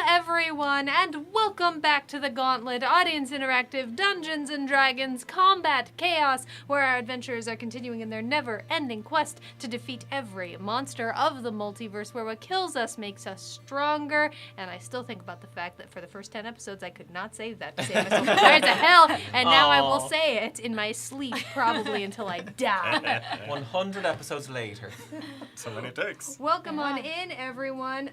everyone, and welcome back to the Gauntlet, Audience Interactive Dungeons & Dragons Combat Chaos, where our adventurers are continuing in their never-ending quest to defeat every monster of the multiverse, where what kills us makes us stronger. And I still think about the fact that for the first 10 episodes, I could not say that to save myself from fires of hell, and now I will say it in my sleep, probably until I die. 100 episodes later. So many takes. Welcome on in, everyone.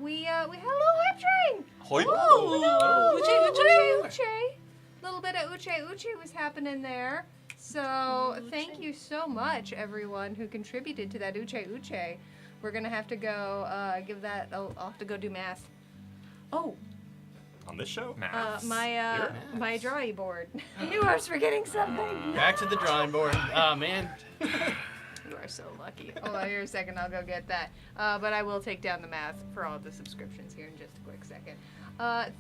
We had a little whip train. Hoi. Uche. Little bit of uche was happening there. So thank you so much, everyone who contributed to that uche. We're gonna have to go give that. I'll have to go do math. Oh. On this show? My drawing board. I knew I was forgetting something. Back to the drawing board. Oh, man. You are so lucky. Hold on here a second, I'll go get that. But I will take down the math for all of the subscriptions here in just a quick second.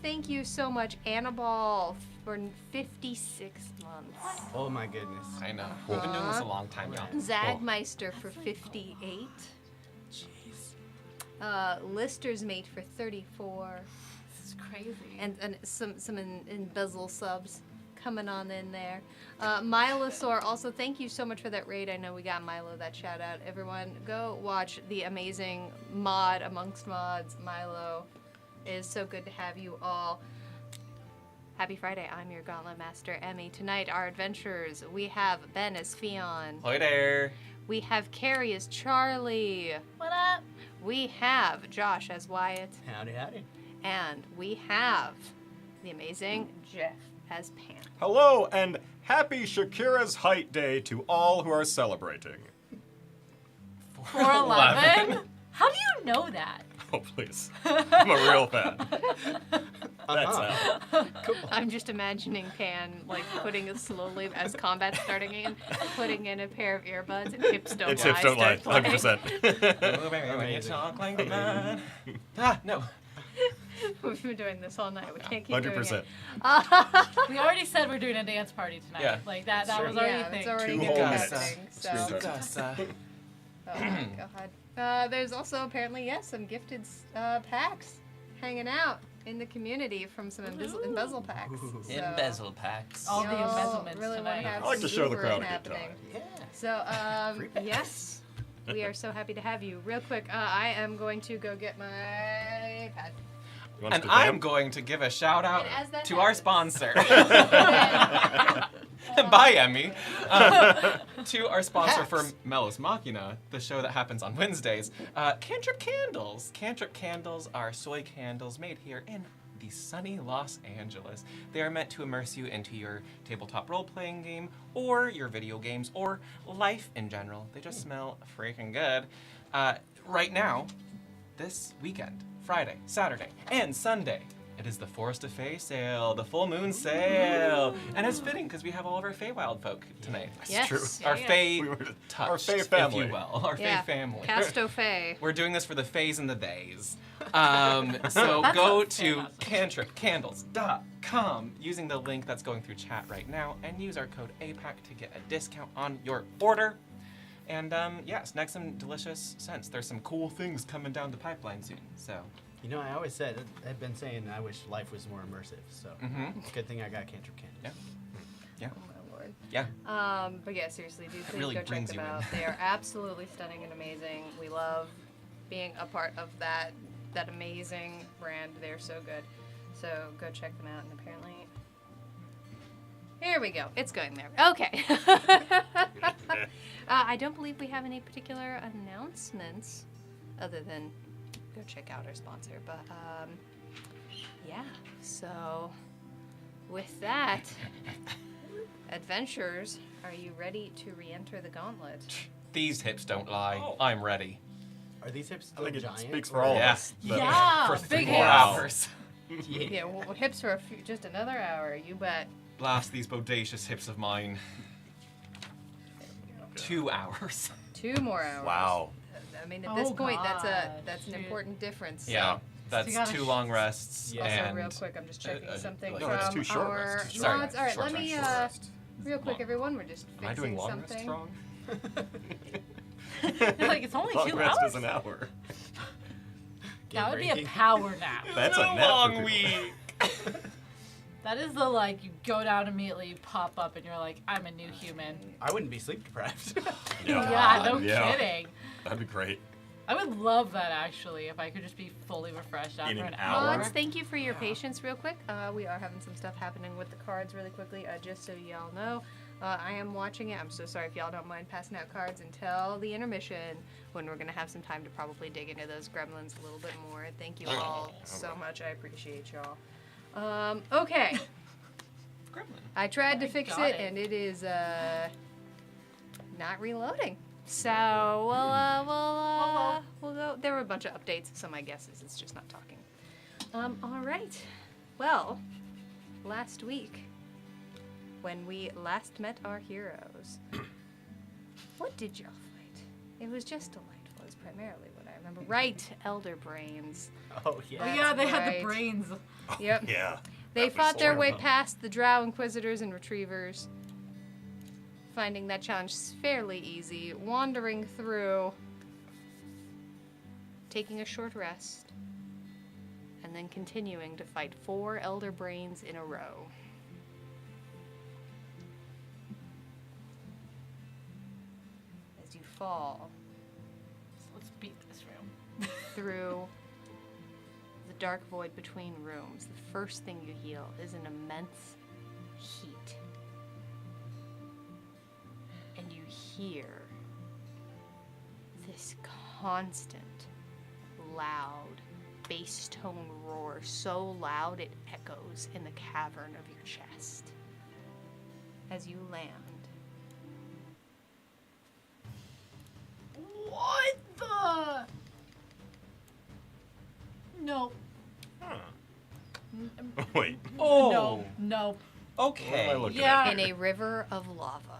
Thank you so much, Annabelle, for 56 months. Oh, my goodness. I know. We've been doing this a long time, y'all. Zagmeister for 58. Jeez. Lister's Mate for 34. This is crazy. And some embezzle subs coming on in there. Milosaur, also thank you so much for that raid. I know we got Milo that shout out. Everyone, go watch the amazing mod amongst mods. Milo, it is so good to have you all. Happy Friday, I'm your Gauntlet Master, Emmy. Tonight, our adventurers, we have Ben as Fion. Hi there. We have Carrie as Charlie. What up? We have Josh as Wyatt. Howdy, howdy. And we have the amazing Jeff as Pam. Hello, and happy Shakira's Height Day to all who are celebrating. 411? How do you know that? Oh, please. I'm a real fan. That's Uh-huh. Cool. I'm just imagining Pan like putting slowly as combat's starting in, putting in a pair of earbuds and hips don't It's lie. hips don't lie, start playing. 100%. Oh, baby, when you Amazing. talk like that. Ah, no. We've been doing this all night. We can't keep doing 100%. it. We already said we're doing a dance party tonight. Yeah. Like that That's was true. already Yeah, a thing. it's already 2 gonna whole be minutes. happening. So. Screen time. Scooter. Oh my god. There's also apparently some gifted packs hanging out in the community from some embezzle packs. Ooh. So Embezzle packs. All the y'all embezzlements really tonight. want to have I like to some show the Ubering crowd a good happening. time. Yeah. So, Free packs. yes, we are so happy to have you. Real quick, I am going to go get my pad. You want us And to I'm jam? going to give a shout out And as that to our happens- sponsor. Bye, Emmy. To our sponsor for Hacks. Melos Machina, the show that happens on Wednesdays, Cantrip Candles. Cantrip Candles are soy candles made here in the sunny Los Angeles. They are meant to immerse you into your tabletop role-playing game or your video games or life in general. They just smell freaking good. Right now, this weekend, Friday, Saturday, and Sunday, it is the Forest of Fae sale, the full moon sale. And it's fitting because we have all of our Feywild folk tonight. Yes. true. Our Yeah. Fae We were- touched, our Fae if family. you will. Our Yeah. Fae family. Casto Fae. We're doing this for the Fays and the Theys. So That's go not to fantastic. cantripcandles.com using the link that's going through chat right now and use our code APAC to get a discount on your order. And yeah, snag some delicious scents. There's some cool things coming down the pipeline soon. So You know, I always said, I've been saying I wish life was more immersive, so good thing I got Cantrip Candles. yeah, Oh my lord. yeah. But yeah, seriously, dude, please really go check brings them you in. out. They are absolutely stunning and amazing. We love being a part of that amazing brand. They're so good. So go check them out. And apparently, here we go. It's going there. Okay. I don't believe we have any particular announcements other than go check out our sponsor. But yeah. So with that. Adventurers, are you ready to re-enter the gauntlet? These hips don't lie. Oh. I'm ready. Are these hips I still think it giant? speaks for or- all Yeah. of us. that- Yeah, For big 3 more hips. hours. Yeah, well, hips for just another hour, you bet. Blast these bodacious hips of mine. 2 hours. 2 more hours. Wow. I mean, at this Oh, point, God. that's an Shoot. important difference. Yeah, that's you gotta 2 long rests. Yeah. Also, And real quick, I'm just checking something like- No, it's from 2 short our rests. Sorry. mods. All right, Short let me, rest, real quick, Long. everyone, we're just Am I doing fixing long rests something. wrong? Like, it's only Long 2 rest hours? is an hour. That would be a Game power nap. That's a Been nap for long people. week. That is the, like, you go down immediately, you pop up, and you're like, I'm a new human. I wouldn't be sleep deprived. Yeah, no Yeah. kidding. That'd be great. I would love that, actually, if I could just be fully refreshed after In an an hour. hour? Mods, thank you for your patience real quick. We are having some stuff happening with the cards really quickly, just so y'all know. I am watching it. I'm so sorry if y'all don't mind passing out cards until the intermission, when we're going to have some time to probably dig into those gremlins a little bit more. Thank you all so much. I appreciate y'all. Okay. Gremlin. I tried to I fix got it, it. and it is not reloading. So we'll go. There were a bunch of updates, so my guess is it's just not talking. All right. Well, last week, when we last met our heroes, what did y'all fight? It was just delightful. Is primarily what I remember. Right, Elder Brains. Oh, yeah. Oh, That's yeah, they had right. the brains. Yep. Yeah. They that was fought their way horrible. past the Drow Inquisitors and Retrievers, finding that challenge fairly easy, wandering through, taking a short rest, and then continuing to fight 4 Elder Brains in a row. fall So let's beat this room. through the dark void between rooms, the first thing you feel is an immense heat. And you hear this constant, loud, bass tone roar, so loud it echoes in the cavern of your chest. As you land, What the? No. Huh. Wait. Oh. No. No. Okay. What am I looking Yeah. in a river of lava.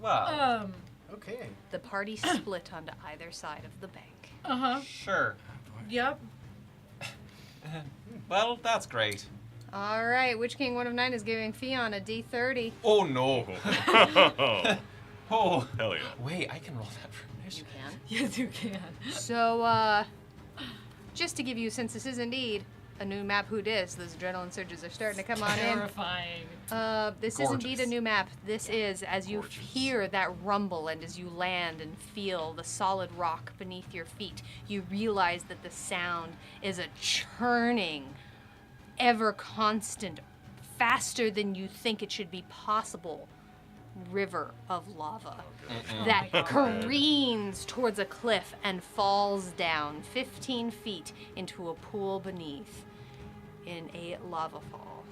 Wow. Okay. The party split onto either side of the bank. Uh-huh. Sure. Yep. Well, that's great. All right, Witch King 1 of 9 is giving Fion a D30. Oh no. at? Oh. Hell yeah. Wait, I can roll that for You initiative. can. Yes, you can. So, just to give you, since this is indeed a new map, who dis, those adrenaline surges are starting to come on in. Terrifying. This is indeed a Gorgeous. new map. This is, as you hear that rumble and as you land and feel the solid rock beneath your feet, you realize that the sound is a churning, ever constant, faster than you think it should be possible river of lava that careens towards a cliff and falls down 15 feet into a pool beneath in a lava fall.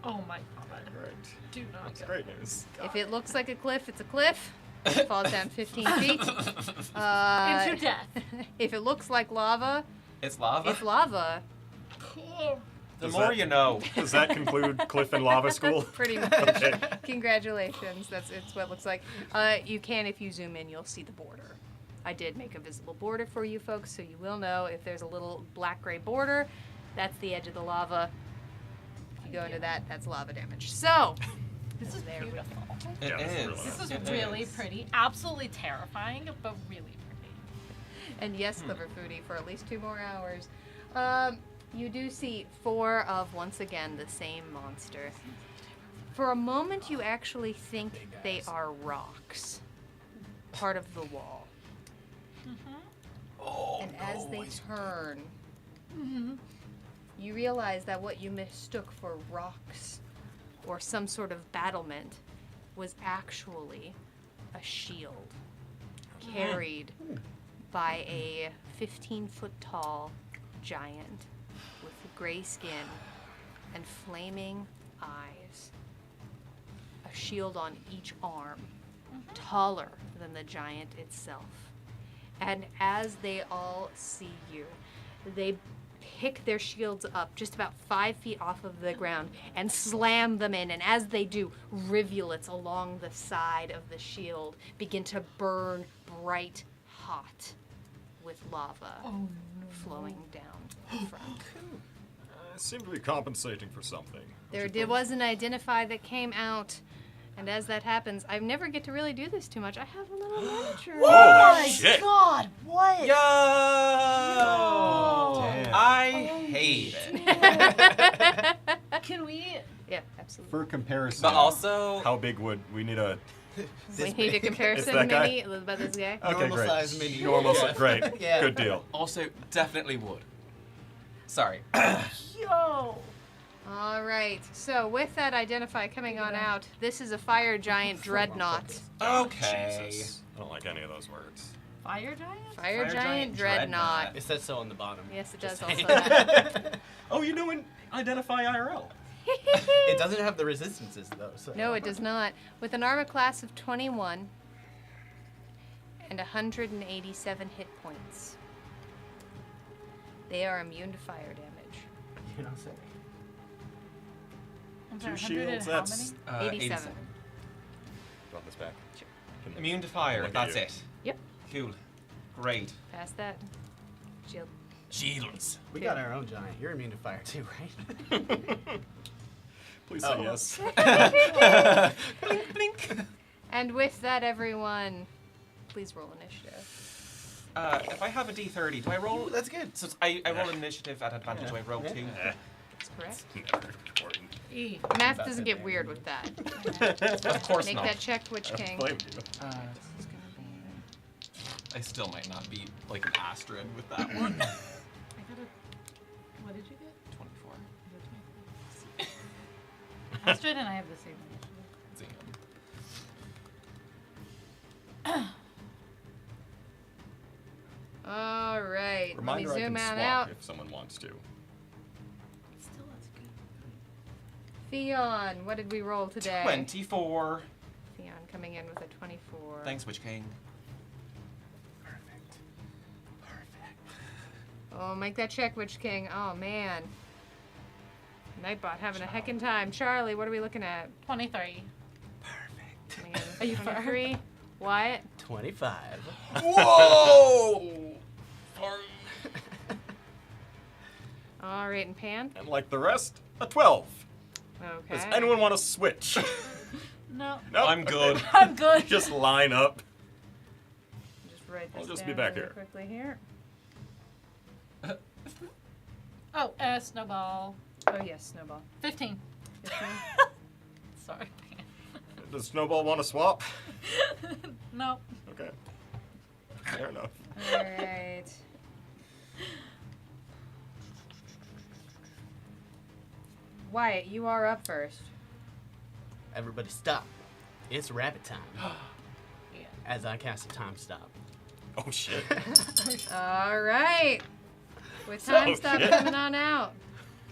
Oh my god. Great. Do not That's go. great news. If it looks like a cliff, it's a cliff. It falls down 15 feet. Into death. If it looks like lava, It's lava. it's lava. Cool. The Does more that- you know. Does that conclude Cliff and Lava School? Pretty much. Okay. Congratulations. It's what it looks like. You can, if you zoom in, you'll see the border. I did make a visible border for you folks, so you will know if there's a little black-gray border, that's the edge of the lava. If you go into that, that's lava damage. So, This is There we beautiful. It Yeah, this is is. really This is It really is. pretty. Absolutely terrifying, but really pretty. and yes, Clever Foodie, for at least 2 more hours. You do see 4 of, once again, the same monster. For a moment, you actually think they are rocks, part of the wall. Oh, And as they turn, you realize that what you mistook for rocks or some sort of battlement was actually a shield carried by a 15-foot tall giant with gray skin and flaming eyes. A shield on each arm, taller than the giant itself. And as they all see you, they pick their shields up just about 5 feet off of the ground and slam them in. And as they do, rivulets along the side of the shield begin to burn bright hot with lava flowing down the front. Seem to be compensating for something. There was an identify that came out. And as that happens, I never get to really do this too much. I have a little miniature. Holy shit! God, what? Yo! Damn. I hate it. Can we? Yeah, absolutely. For comparison, But also, how big would we need a? We need a comparison that guy? mini about this guy. Okay, Normal great. size mini. Normal Yeah. size. Great. Yeah. Good deal. also definitely would. Sorry. Yo. All right. So with that identify coming on out, this is a fire giant dreadnought. Okay. Jesus. I don't like any of those words. Fire giant? Fire Fire giant giant dreadnought. It says so on the bottom. Yes, it Just does also. saying. Have. Oh, you know, identify IRL. It doesn't have the resistances though. So. No, it does not. With an armor class of 21 and 187 hit points, they are immune to fire damage. You don't say. I'm 2 sorry, 100 and shields. how That's. many? 87. Drop this back. Immune to fire. Look at That's you. it. Yep. Cool. Great. Past that. Shield. Shields. We got our own giant. You're immune to fire too, right? Please say Oh. yes. Blink, blink. And with that, everyone, please roll initiative. If I have a D30, do I roll? Ooh, that's good. So I roll initiative at advantage. Do I roll Yeah. 2? That's correct. Never important. E. Math That's doesn't it, get man. weird with that. Of course Make not. that check, Witch King. Blame you. This is gonna be I still might not beat like an Astrid with that one. I got a. What did you get? 24. Astrid and I have the same initiative. Damn. All right. Reminder, Let I me can zoom on swap out. if someone wants to. Still, that's good. Theon, what did we roll today? 24. Theon coming in with a 24. Thanks, Witch King. Perfect. Oh, make that check, Witch King. Oh, man. Nightbot having a heckin' time. Charlie, what are we looking at? 23. Perfect. Coming in with Are you 23. Wyatt? 25. Whoa! All right, and Pan? And like the rest, a 12. Okay. Does anyone want to switch? No. No, I'm good. I'm good. Just line up. Just write this I'll just down be back really here. quickly here. Oh, snowball. Oh, yes, Snowball. 15. 15. Sorry. Does Snowball want to swap? No. Okay. Fair enough. All right. Wyatt, you are up first. Everybody stop. It's rabbit time. Yeah. As I cast a time stop. Oh shit. All right. With time Oh, stop shit. coming on out.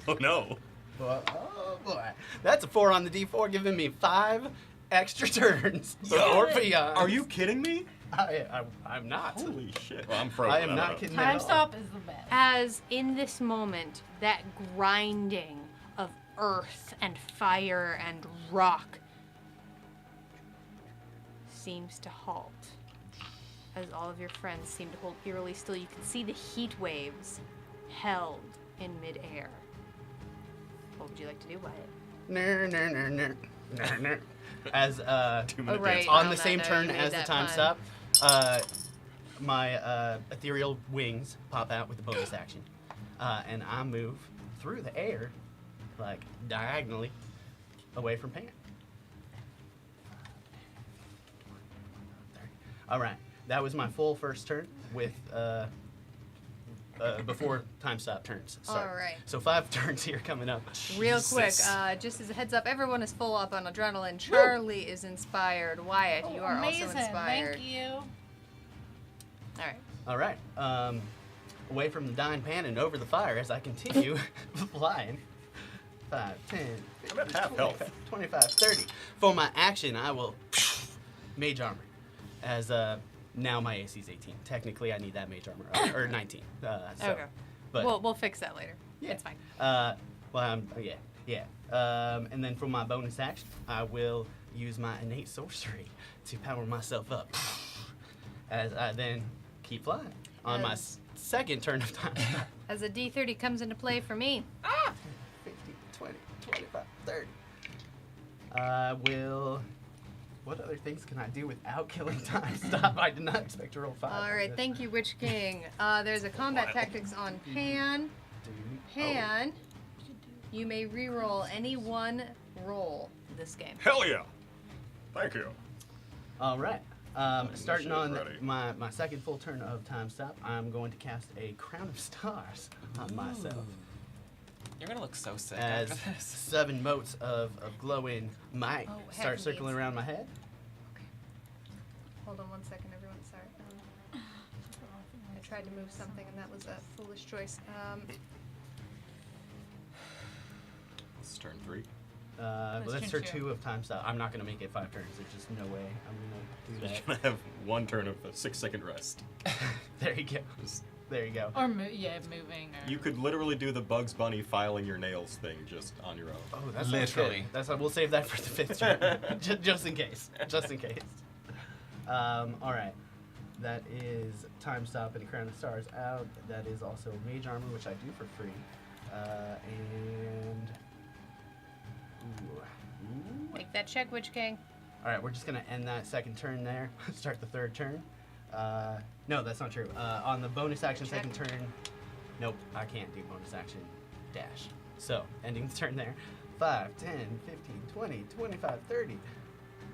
Oh no. Oh boy. That's a 4 on the D4, giving me 5 extra turns. Yo, Or beyond. Are you kidding me? I'm not. Holy shit. Well, I'm frozen. I am don't not know. kidding at Time all. stop is the best. As in this moment, that grinding of earth and fire and rock seems to halt. As all of your friends seem to hold eerily still, you can see the heat waves held in midair. What would you like to do, Wyatt? Ner, ner, ner, ner, ner, ner. As 2-minute Oh, right. dance. on On the that same note, turn you made as the that time pun. stop, my ethereal wings pop out with the bonus action, and I move through the air, like diagonally, away from Pan. All right, that was my full first turn with before time stop turns. Start. All right. So 5 turns here coming up. Real quick, Jesus. just as a heads up, everyone is full up on adrenaline. Charlie is inspired. Wyatt, you are Amazing. also inspired. Thank you. All right. All right. Away from the dying Pan and over the fire as I continue flying. 5, 10, I'm at half 20, health. 25, 30. For my action, I will mage armor. As now my AC is 18. Technically, I need that mage armor or 19. So, Okay. But We'll fix that later. yeah. It's fine. Yeah. And then for my bonus action, I will use my innate sorcery to power myself up. As I then keep flying on my As- second turn of time. As a D30 comes into play for me. 15, 20, 25, 30. I will. What other things can I do without killing time stop? I did not expect to roll 5. All right, thank you, Witch King. There's a combat tactics on Pan. Pan, you may re-roll any one roll this game. Hell yeah. Thank you. All right. Starting on ready. my second full turn of time stop, I'm going to cast a Crown of Stars on myself. You're gonna look so sick As after this. 7 motes of glowing might Oh, start heck circling beans. around my head. Hold on one second, everyone. Sorry. I tried to move something, and that was a foolish choice. It's turn 3. Well, That's that's turn turn two. 2 of time stop. I'm not going to make it 5 turns. There's just no way I'm going to do You're that. gonna have 1 turn of a 6-second rest. There you go. Just- There you go. Or moving. Or You could literally do the Bugs Bunny filing your nails thing just on your own. Oh, that's Literally. Good. That's we'll save that for the 5th turn, just in case. Just in case. All right. That is time stop and Crown of Stars out. That is also mage armor, which I do for free. And ooh. Make that check, Witch King. All right, we're just gonna end that second turn there. Start the 3rd turn. No, that's not true. On the bonus action Check. second turn, nope, I can't do bonus action dash. So, ending the turn there. 5, 10, 15, 20, 25, 30.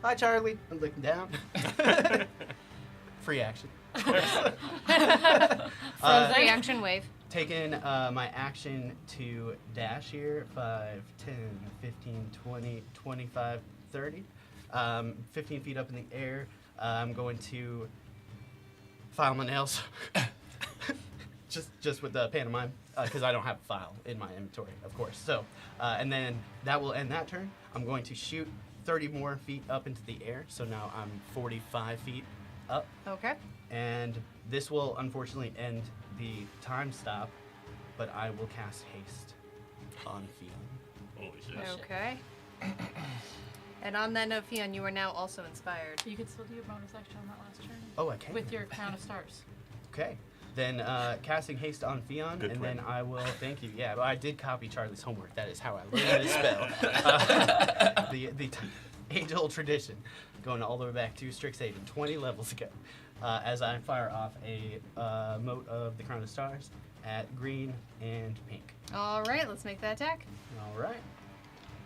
Hi, Charlie. I'm looking down. Free action. Reaction wave. Taking my action to dash here, 5, 10, 15, 20, 25, 30. 15 feet up in the air. I'm going to file my nails. just with the pantomime, because I don't have a file in my inventory, of course. So, and then that will end that turn. I'm going to shoot 30 more feet up into the air. So now I'm 45 feet up. Okay. And this will unfortunately end the time stop, but I will cast haste on Fion. Holy shit. Okay. And on that note, Fionn, you are now also inspired. You could still do your bonus action on that last turn. Oh, I can. With your crown of stars. Okay. Then casting haste on Fion, Good and twin. then I will. Thank you. Yeah, I did copy Charlie's homework. That is how I learned this spell. The age-old tradition, going all the way back to Strixhaven, 20 levels ago. As I fire off a mote of the crown of stars at green and pink. All right, let's make that attack. All right.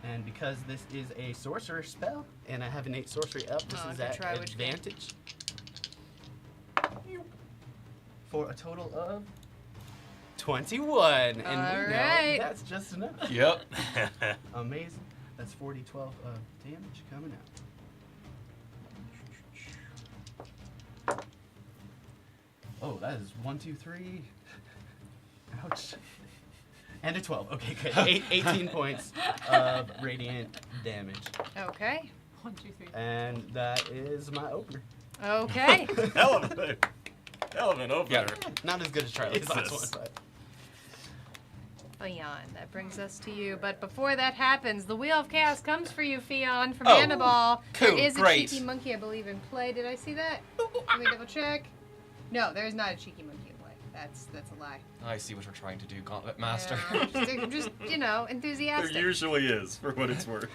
And because this is a sorcerer spell, and I have innate sorcery up, this Oh, is good at try, which game? advantage. For a total of 21. And we know Alright. that's just enough. Yep. Amazing. That's 40, 12 of damage coming out. Oh, that is 1, 2, 3. Ouch. And a 12. Okay, good. 18 points of radiant damage. Okay. 1, 2, 3. And that is my opener. Okay. Hell of an opener. Yeah. Not as good as Charlie's last one, Jesus. but. Fionn, that brings us to you. But before that happens, the Wheel of Chaos comes for you, Fionn, from Oh, Annabelle. cool, There is a great. cheeky monkey, I believe, in play. Did I see that? Let me double check. No, there is not a cheeky monkey in play. That's a lie. I see what we're trying to do, Gauntlet Master. Yeah, I'm just, There enthusiastic. usually is, for what it's worth.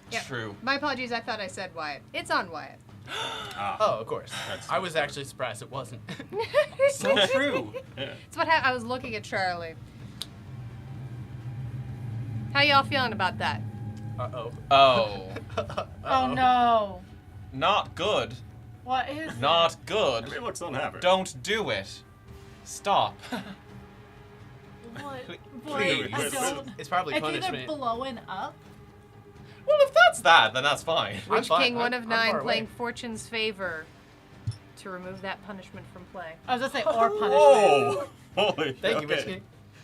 Yeah. True. My apologies, I thought I said Wyatt. It's on Wyatt. Ah, Oh, of course. That's I was fair. actually surprised it wasn't. So true. Yeah. It's what I was looking at Charlie. How y'all feeling about that? Uh-oh. Oh. Oh no. Not good. What is Not good. Everybody looks unhappy. Don't do it. Stop. it? What? Please. I don't. It's probably It's either punishment. blowing up. Well, if that's that, then that's fine. I'm Witch fine. King, one I'm- of I'm 9, far away. playing Fortune's Favor to remove that punishment from play. I was gonna say or punishment. Whoa! Holy Thank you, okay. Witch King.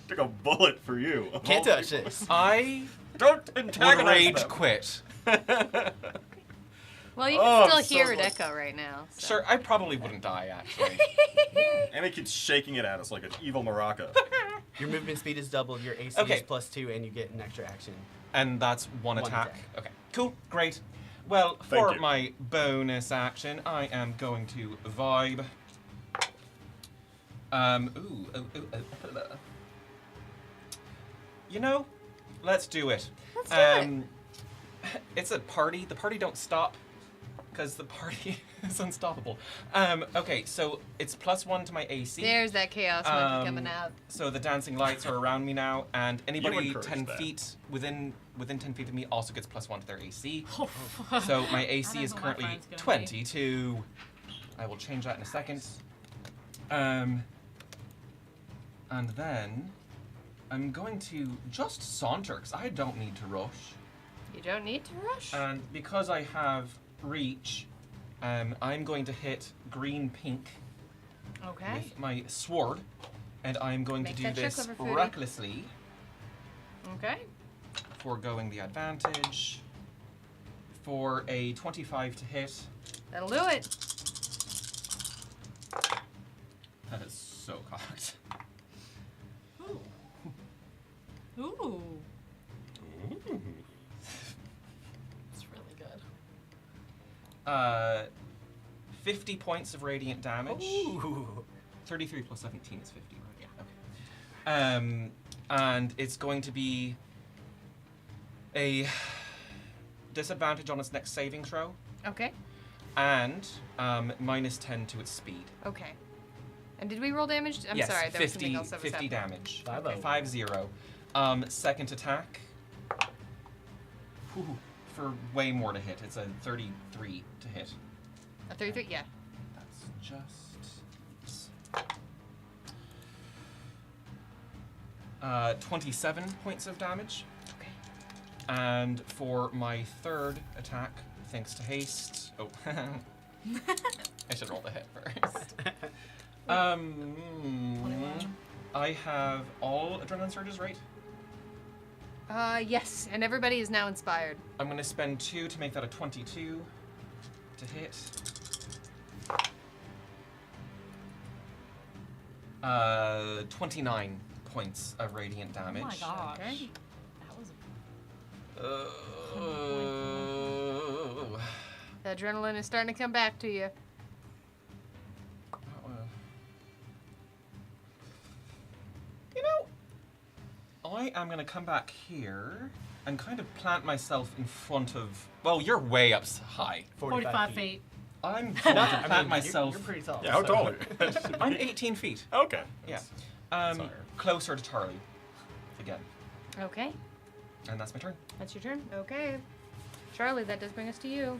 Took a bullet for you. of Can't all touch people. this. I Don't would antagonize rage them. quit. Well, you Oh, can I'm still so hear it close. echo right now. So. Sure, I probably wouldn't die, actually. And it keeps shaking it at us like an evil maraca. Your movement speed is doubled, your AC Okay. is +2, and you get an extra action. And that's one One attack. attack. Okay, cool, great. Well, Thank for you. my bonus action, I am going to vibe. You know, let's do it. Let's do it. It's a party. The party don't stop because the party is unstoppable. Okay, so it's +1 to my AC. There's that chaos monkey coming out. So the dancing lights are around me now, and anybody encouraged 10 that. feet within 10 feet of me also gets +1 to their AC. Oh, So my I AC don't is know what currently mine's gonna be. 22. I will change that in a second. And then I'm going to just saunter because I don't need to rush. You don't need to rush. And because I have reach, I'm going to hit green pink Okay. with my sword, and I'm going Make to do that check, this Clever Foodie. recklessly, Okay. foregoing the advantage. For a 25 to hit, That'll do it. that is so cocked. Ooh. It's really good. 50 points of radiant damage. Ooh. 33 plus 17 is 50, right? Yeah. Okay. And it's going to be a disadvantage on its next saving throw, Okay. and -10 to its speed. Okay. And did we roll damage? I'm yes, sorry, there was 50, something else that was 50 happening. damage. 5-0. 5-0. Second attack. Whew, for way more to hit. It's a 33 to hit. A 33? Yeah. That's just 27 points of damage. Okay. And for my third attack, thanks to haste. Oh, I should roll the hit first. 21. I have all adrenaline surges, right? Yes, and everybody is now inspired. I'm going to spend 2 to make that a 22 to hit. 29 points of radiant damage. Oh my gosh. Okay. That was The adrenaline is starting to come back to you. You know, I am going to come back here and kind of plant myself in front of. Well, you're way up high. 45 feet. I'm going to plant myself. You're pretty tall. Yeah, how so- tall are you? I'm 18 feet. Okay. Yeah. Sorry. Closer to Charlie. Again. Okay, And that's my turn. that's your turn. Okay. Charlie, that does bring us to you.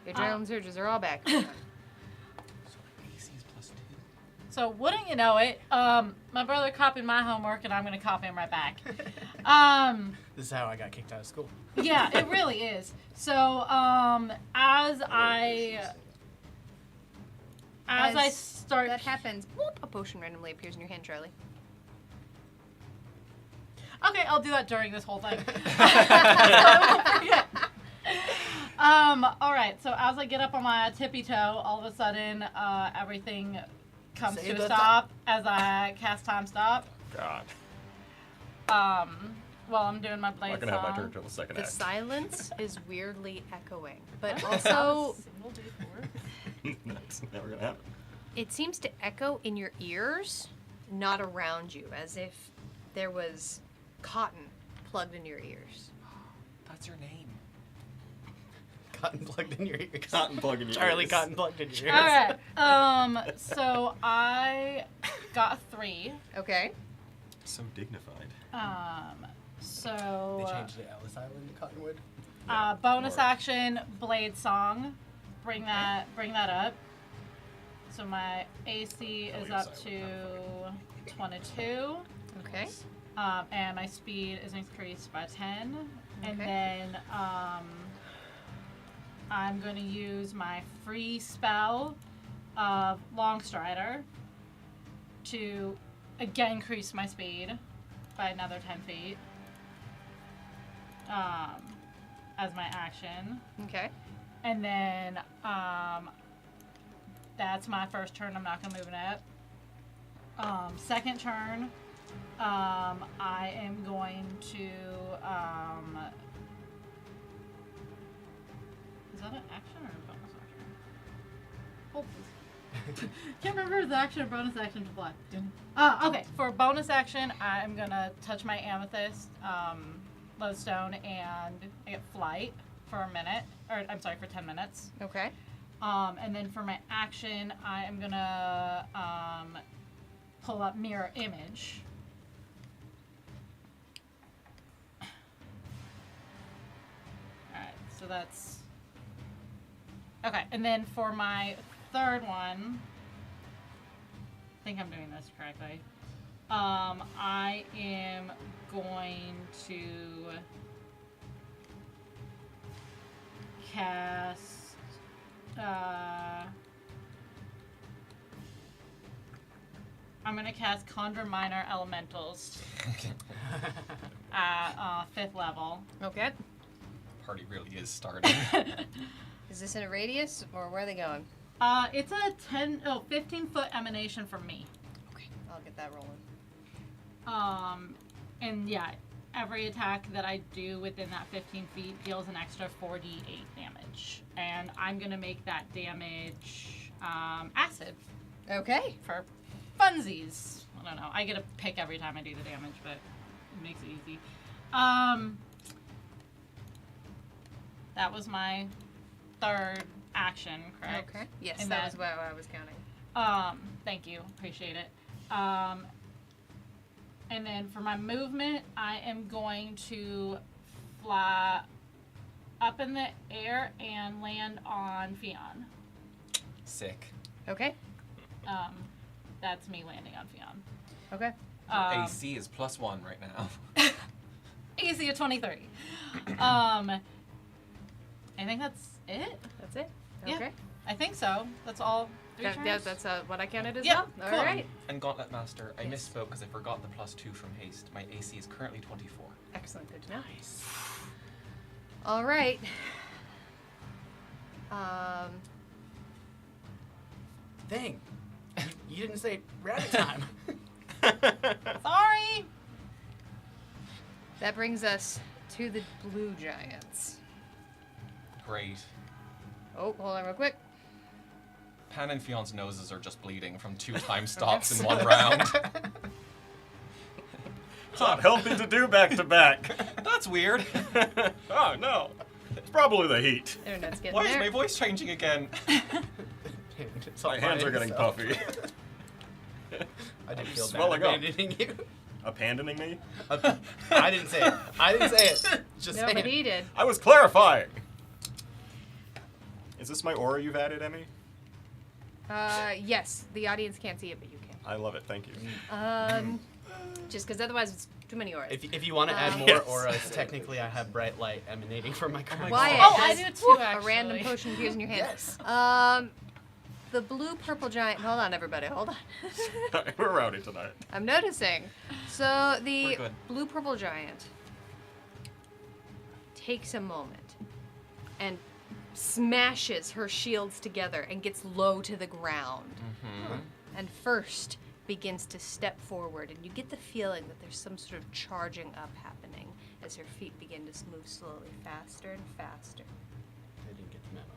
Your adrenaline surges are all back. So AC is +2. So wouldn't you know it, my brother copied my homework and I'm gonna copy him right back. This is how I got kicked out of school. Yeah, it really is. So as I start That happens. Whoop, a potion randomly appears in your hand, Charlie. Okay, I'll do that during this whole thing. I won't forget. All right. So as I get up on my tippy toe, all of a sudden, everything comes Say to a the stop as I cast time stop. God. While I'm doing my I'm blade not gonna have my song. turn till the second The act. silence is weirdly echoing, but Oh, also single D4. That's never gonna happen. it seems to echo in your ears, not around you, as if there was cotton plugged into your ears. That's your name. Cotton plugged in your ears. Cotton plug in your Charlie ears. cotton plugged in your All ears. right. So I got a 3. Okay. So dignified. So They changed the Ellis Island to Cottonwood. bonus More. action, blade song. Bring that up. So my AC is up to 22. Okay. And my speed is increased by 10. And Okay. then I'm going to use my free spell of Longstrider to again increase my speed by another 10 feet as my action. Okay. And then that's my first turn. I'm not going to move it up. Second turn, I am going to. Is that an action or a bonus action? Hold please. Can't remember if it's action or bonus action to fly. Okay, for bonus action, I'm going to touch my amethyst lodestone and I get flight for a minute. Or, I'm sorry, for 10 minutes. Okay. And then for my action, I am gonna pull up mirror image. Alright, so that's okay. And then for my third one, I think I'm doing this correctly. I am going to cast I'm gonna cast Conjure Minor Elementals at 5th level. Okay. Party really is starting. Is this in a radius, or where are they going? It's a 15-foot emanation from me. Okay. I'll get that rolling. And yeah, every attack that I do within that 15 feet deals an extra 4d8 damage. And I'm gonna make that damage acid Okay. for funsies. I don't know. I get a pick every time I do the damage, but it makes it easy. That was my third action, correct? Okay. Yes, And that then- was what I was counting. Thank you. Appreciate it. And then for my movement, I am going to fly up in the air and land on Fionn. Sick. Okay. That's me landing on Fionn. Okay. AC is +1 right now. AC of 23. I think that's it. That's it? Yeah. Okay. I think so. That's all 3 turns. Yeah, that's what I counted as Yeah, well. cool. All right. And Gauntlet Master, I Yes. misspoke because I forgot the +2 from haste. My AC is currently 24. Excellent. Good to know. All right. Dang. You didn't say rabbit time. Sorry. That brings us to the blue giants. Great. Oh, hold on real quick. Pan and Fion's noses are just bleeding from 2 time stops in 1 round. It's not healthy to do back to back. That's weird. Oh no. It's probably the heat. Internet's getting Why is there. my voice changing again? It's My all hands by are getting itself. puffy. I didn't feel bad swelling up. abandoning you. Abandoning me? I didn't say it. I didn't say it. Just No, saying. but he did. I was clarifying. Is this my aura you've added, Emmy? Yes, the audience can't see it, but you can. I love it. Thank you. Just because otherwise it's too many auras. If you want to add more Yes. auras, technically I have bright light emanating from my crown. Wyatt Oh, I has do too, a actually. random potion appears in your hand. Yes. The blue purple giant. Hold on, everybody. Hold on. We're rowdy tonight. I'm noticing. So We're the good. blue purple giant takes a moment and smashes her shields together and gets low to the ground. And first begins to step forward, and you get the feeling that there's some sort of charging up happening as her feet begin to move slowly faster and faster. I didn't get the memo.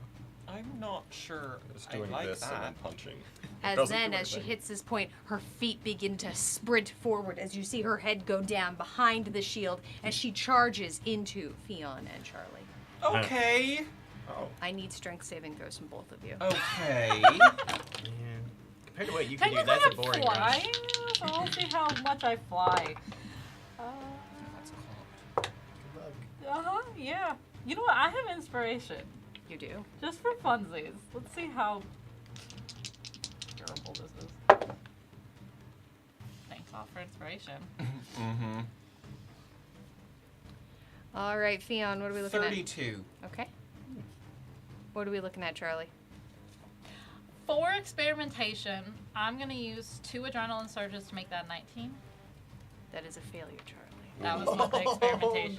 I'm not sure Just I doing like this and then that. punching. As Doesn't then, do as she anything. hits this point, her feet begin to sprint forward as you see her head go down behind the shield as she charges into Fion and Charlie. Okay. Oh. I need strength saving throws from both of you. Okay. Man, compared to what you can do, Technically, that's a I'm boring flying, rush. so we'll see how much I fly. That's called. Yeah. You know what? I have inspiration. You do. Just for funsies. Let's see how durable this is. Thanks all for inspiration. Mm-hmm. All right, Fion, what are we looking 32. at? Okay. What are we looking at, Charlie? For experimentation, I'm going to use 2 adrenaline surges to make that 19. That is a failure, Charlie. That was what the experimentation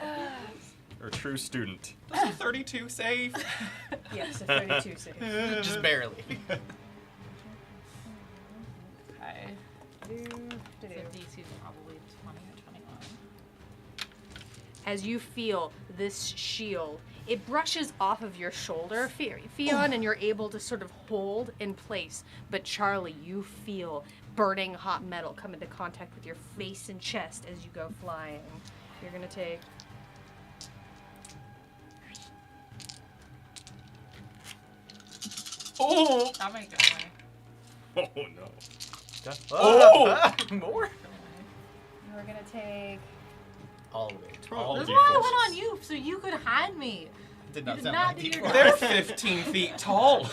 was. You're a true student. Does a 32 save? Yes, a 32 save. Just barely. Okay. So DC is probably 20 or 21. As you feel this shield, it brushes off of your shoulder, Fion, and you're able to sort of hold in place. But Charlie, you feel burning hot metal come into contact with your face and chest as you go flying. You're gonna take... Oh! That might go away. Oh no. Oh! More? You're gonna take... All of it. All That's D4s. why I went on you, so you could hide me. Did You not did sound not like do your D4. They're 15 feet tall.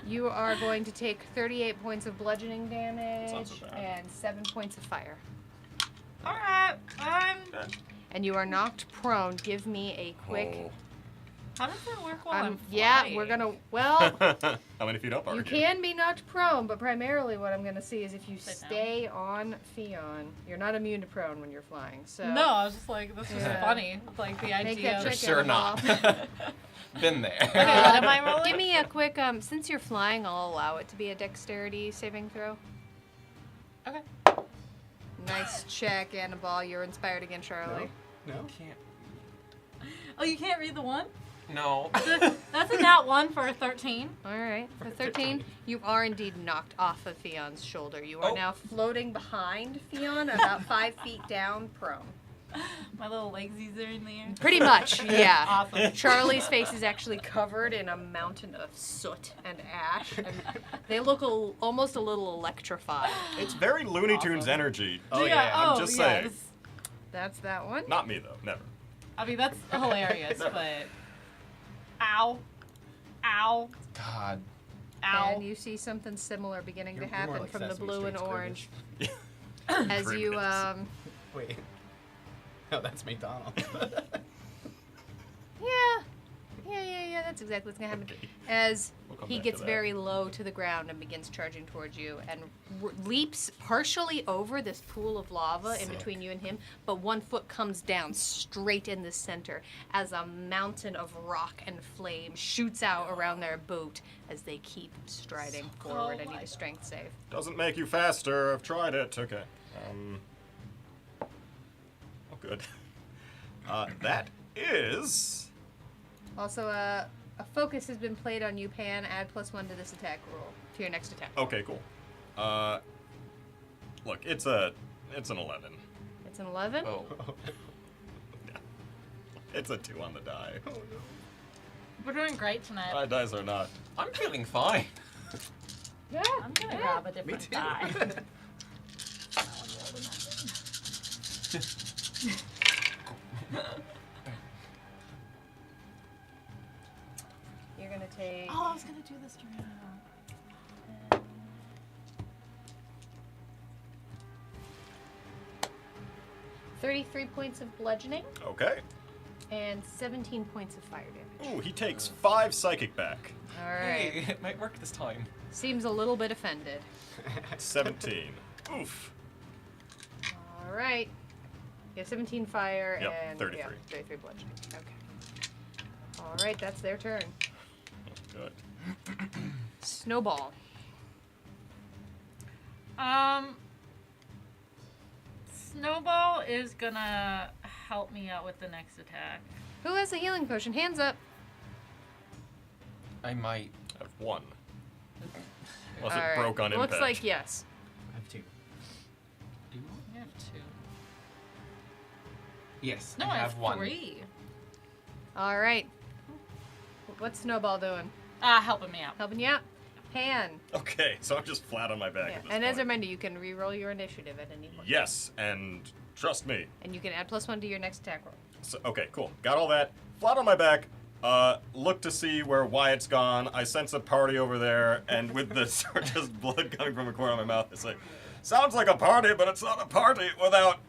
You are going to take 38 points of bludgeoning damage not so bad. and 7 points of fire. Alright, And you are knocked prone. Give me a quick... Oh. how does that work while I'm yeah, flying? we're gonna... Well, How many feet up are you you? can be knocked prone, but primarily what I'm gonna see is if you Sit down. stay on Fion, you're not immune to prone when you're flying. So No, I was just like, this is Yeah. funny. Like the Make idea that of... check. Sure Annabelle. not. Been there. Okay, what am I rolling? Give me a quick... since you're flying, I'll allow it to be a dexterity saving throw. Okay. Nice check, Annabelle. You're inspired again, Charlie. No? Can't. Oh, you can't read the 1? No. That's a nat 1 for a 13. All right. For 13, you are indeed knocked off of Fion's shoulder. You are Oh. now floating behind Fion, about 5 feet down, prone. My little legsies are in the air. Pretty much, yeah. Awesome. Charlie's face is actually covered in a mountain of soot and ash, and they look almost a little electrified. It's very Looney Tunes Awesome. energy. Oh, yeah. I'm just saying. yes. That's that one. Not me though. Never. I mean, that's hilarious, but... Ow. Ow. God. Ow. And you see something similar beginning You're to more happen like from the Sesame blue and Street orange. Grimace. As you, Grimace. Wait. No, that's McDonald's. yeah, that's exactly what's gonna happen. Okay. As We'll come he back gets to that. very low to the ground and begins charging towards you and leaps partially over this pool of lava in Sick. between you and him, but one foot comes down straight in the center as a mountain of rock and flame shoots out around their boot as they keep striding forward. I need a strength save. Doesn't make you faster. I've tried it. Okay. Oh, good. That is. Also, a focus has been played on you, Pan. Add +1 to this attack roll, to your next attack. Okay, cool. Look, it's an 11. It's an 11. Oh. Yeah. It's a 2 on the die. We're doing great tonight. My dice are not. I'm feeling fine. Yeah. I'm gonna grab a different too. die. You're gonna take. Oh, I was gonna do this to Rihanna. 33 points of bludgeoning Okay. and 17 points of fire damage. Ooh, he takes 5 psychic back. All right. Hey, it might work this time. Seems a little bit offended. 17. Oof. All right. You have 17 fire Yep, and 33. Yeah, 33 bludgeoning. Okay. All right, that's their turn. Good. Snowball. Snowball is gonna help me out with the next attack. Who has a healing potion? Hands up. I might. I have 1. Unless All it right. broke on impact. Looks like yes. I have 2. Do I have 2? Yes, No, I have 1. 3. All right. What's Snowball doing? Helping me out. Helping you out? Pan. Okay, so I'm just flat on my back Yeah. at this And as a point. reminder, you can re-roll your initiative at any point. Yes, and trust me. And you can add +1 to your next attack roll. So, okay, cool. Got all that. Flat on my back. Look to see where Wyatt's gone. I sense a party over there, and with the sort of just blood coming from the corner of my mouth, it's like, sounds like a party, but it's not a party without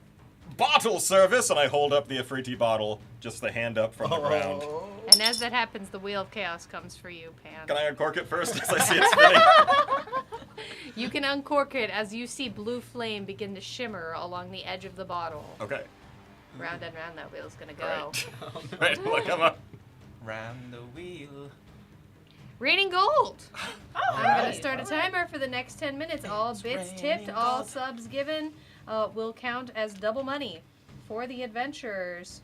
bottle service. And I hold up the Afriti bottle, just the hand up from the ground. And as that happens, the Wheel of Chaos comes for you, Pan. Can I uncork it first as I see it spinning? You can uncork it as you see blue flame begin to shimmer along the edge of the bottle. Okay. Round and round that wheel's gonna go. Right. Right, look, I'm up. Round the wheel. Raining gold! I'm gonna Alright. start a timer for the next 10 minutes. All It's bits raining tipped, all gold. subs given will count as double money for the adventurers.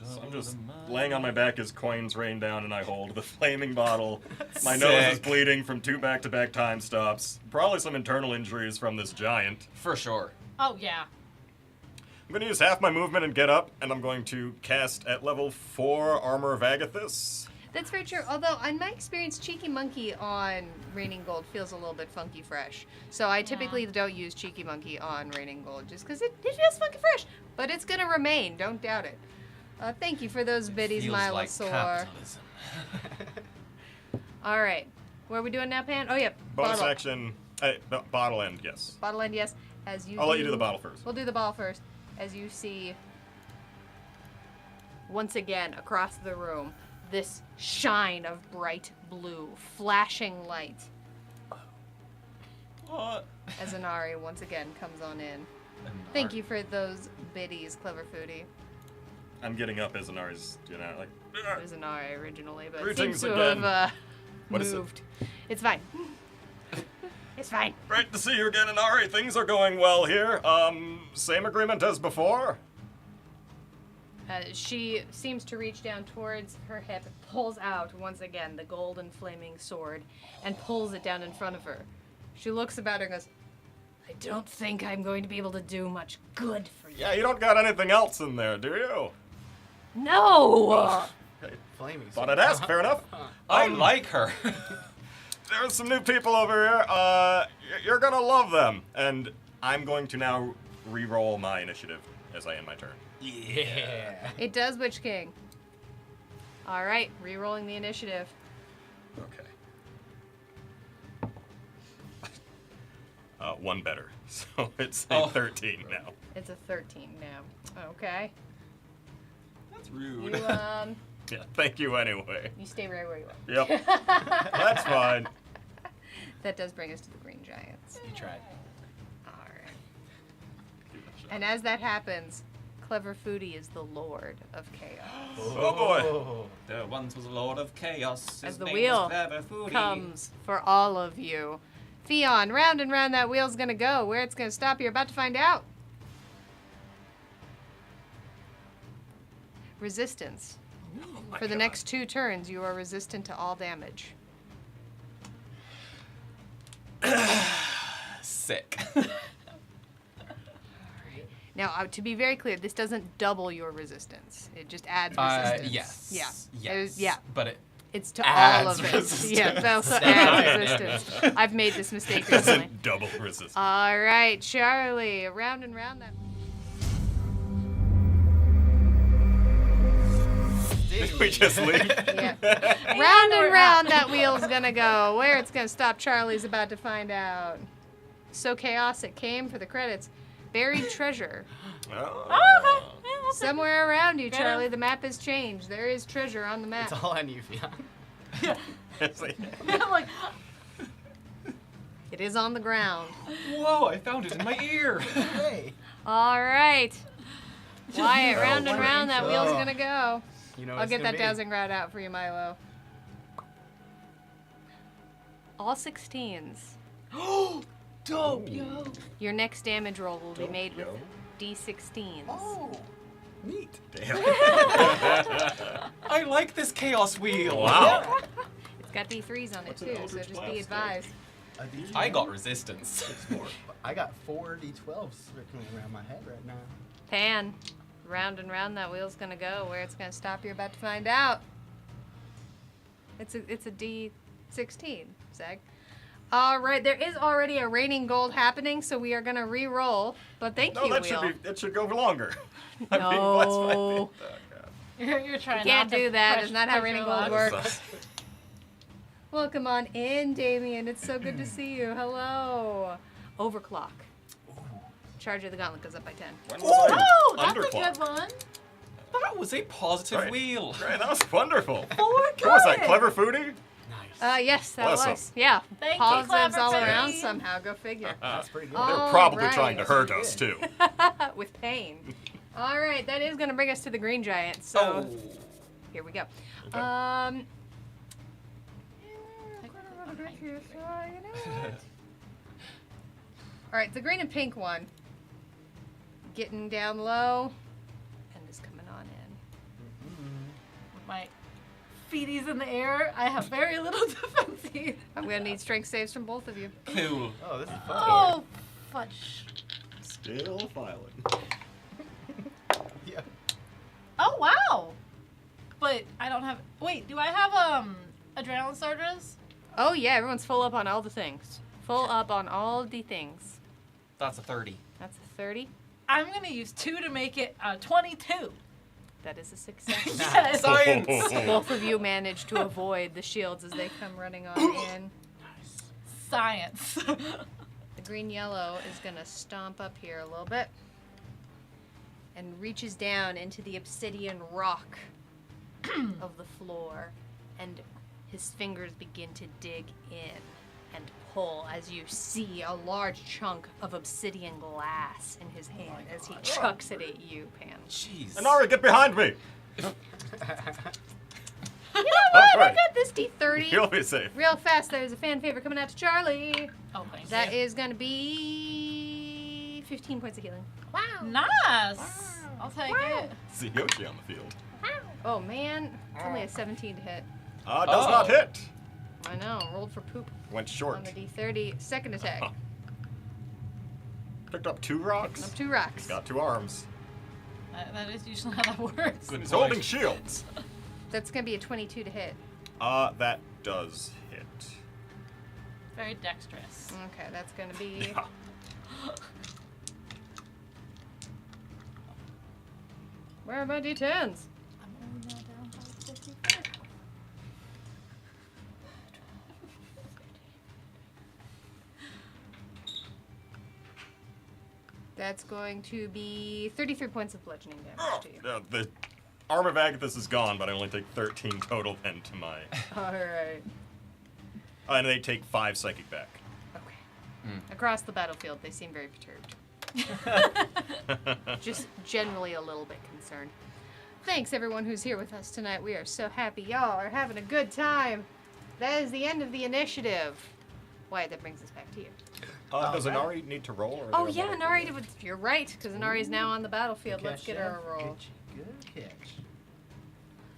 So I'm just laying on my back as coins rain down, and I hold the flaming bottle. My nose is Sick. bleeding from 2 back-to-back time stops. Probably some internal injuries from this giant. For sure. Oh, yeah. I'm going to use half my movement and get up, and I'm going to cast at level 4 Armor of Agathis. That's very true. Although, in my experience, Cheeky Monkey on Raining Gold feels a little bit funky fresh. So I typically don't use Cheeky Monkey on Raining Gold just because it feels funky fresh. But it's going to remain. Don't doubt it. Thank you for those biddies, Feels like Milosaur. capitalism. All right. What are we doing now, Pan? Oh, yeah. Bonus bottle. action. Bottle end, yes. Bottle end, yes. As you I'll let you do the bottle first. We'll do the bottle first. As you see, once again, across the room, this shine of bright blue, flashing light, What? as Inari once again comes on in. Thank you for those biddies, Clever Foodie. I'm getting up as Anari's, like... It was Inari originally, but it Greetings seems to again. have What is it? moved. It's fine. It's fine. Great to see you again, Inari. Things are going well here. Same agreement as before? She seems to reach down towards her hip, pulls out once again the golden flaming sword, and pulls it down in front of her. She looks about her and goes, I don't think I'm going to be able to do much good for you. Yeah, you don't got anything else in there, do you? No! Okay, Flaming. thought I'd ask, fair enough. I like her. There's some new people over here. You're gonna love them. And I'm going to now re-roll my initiative as I end my turn. Yeah. It does, Witch King. All right, re-rolling the initiative. Okay. One better. So it's a 13 now. It's a 13 now. Okay. That's rude. You Yeah, thank you anyway. you stay right where you are. Yep. That's fine. That does bring us to the Green Giants. You tried. All right. And as that happens, Clever Foodie is the Lord of Chaos. Oh boy. There once was a lord of chaos. As His the name wheel was Clever Foodie. Comes for all of you. Fion, round and round that wheel's gonna go. Where it's gonna stop, you're about to find out. Resistance. Oh For the next 2 turns, you are resistant to all damage. Sick. Now, to be very clear, this doesn't double your resistance. It just adds resistance. Yes. Yeah. Yes. Yeah. But it It's to Adds all of it. resistance. Yeah, it also adds resistance. I've made this mistake recently. Doesn't double resist. All right, Charlie, round and round that. Did we just leave? Yeah. Round and round that wheel's gonna go. Where it's gonna stop, Charlie's about to find out. So chaos it came for the credits. Buried treasure. Oh. Somewhere around you, Get Charlie. him. The map has changed. There is treasure on the map. That's all I knew, Fion. It's like, I'm like, It is on the ground. Whoa, I found it in my ear. Hey. All right. Wyatt, round and Oh, round that wheel's so. gonna go. You know I'll what get it's that gonna be. dowsing rod out for you, Milo. All 16s. Dope, yo. Your next damage roll will be Dope, made with yo. D16s. Oh, neat. damn. I like this chaos wheel. Wow. It's got D3s on it What's an too, so Eldritch just Blast be advised. A D10. I got resistance. I got 4 D12s circling around my head right now. Pan, round and round that wheel's gonna go. Where it's gonna stop, you're about to find out. It's a D16, Zag. All right, there is already a raining gold happening, so we are gonna re-roll. But thank No, you, that wheel. should go longer. I'm being No. blessed by the- oh, God. you're trying Can't not to do that. press- It's not how press raining your gold luck. works. Welcome on in, Damien. It's so good to see you. Hello. Overclock. Charge of the Gauntlet goes up by 10. When was I Oh, that's a underclocked? good one. That was a positive Right. wheel. Great, that was wonderful. Four What was that, good. Clever Foodie? Nice. Yes, that Bless 'em. was. Yeah. Thank you, Positives Clever all around Foodie. somehow. Go figure. That's pretty good. Oh. They were probably Alright. trying to hurt us, too. With pain. All right, that is going to bring us to the Green Giant. So Oh. here we go. Okay. All right, the green and pink one. Getting down low and is coming on in. With my feeties in the air, I have very little defense. I'm going to need strength saves from both of you. Cool. Oh, this is fun. Oh, fudge. Still filing. Yeah. Oh, wow. But I don't have. Wait, do I have adrenaline surges? Oh, yeah, everyone's full up on all the things. Full up on all the things. That's a 30. That's a 30. I'm gonna use 2 to make it 22. That is a success. Yes. Science. Both of you manage to avoid the shields as they come running on in. Science. The green yellow is going to stomp up here a little bit and reaches down into the obsidian rock of the floor, and his fingers begin to dig in and pull as you see a large chunk of obsidian glass in his hand as he chucks it at you, Pan. Jeez. Anara, get behind me! You know what? I Alright. got this D30. You'll be safe. Real fast, there's a fan favorite coming out to Charlie. Oh, thank That you. is going to be 15 points of healing. Wow. Nice. I'll take it. See Yoshi on the field. Oh, man. It's only a 17 to hit. Does Oh. not hit. I know. Rolled for poop Went on short. the D30. Second attack. Picked up 2 rocks. Up 2 rocks. Got 2 arms. That is usually how that works. Good He's boy. holding shields. That's going to be a 22 to hit. That does hit. Very dexterous. Okay, that's going to be... Yeah. Where are my D10s? I'm only now down by 55. That's going to be 33 points of bludgeoning damage to you. The Arm of Agathis is gone, but I only take 13 total then to my... All right. And they take 5 psychic back. Okay. Across the battlefield, they seem very perturbed. Just generally a little bit concerned. Thanks, everyone who's here with us tonight. We are so happy y'all are having a good time. That is the end of the initiative. Wyatt, that brings us back to you. Does Inari need to roll? Or Oh, yeah, Inari, you're right, because Inari is now on the battlefield. Good Let's catch, get her a roll. Good catch.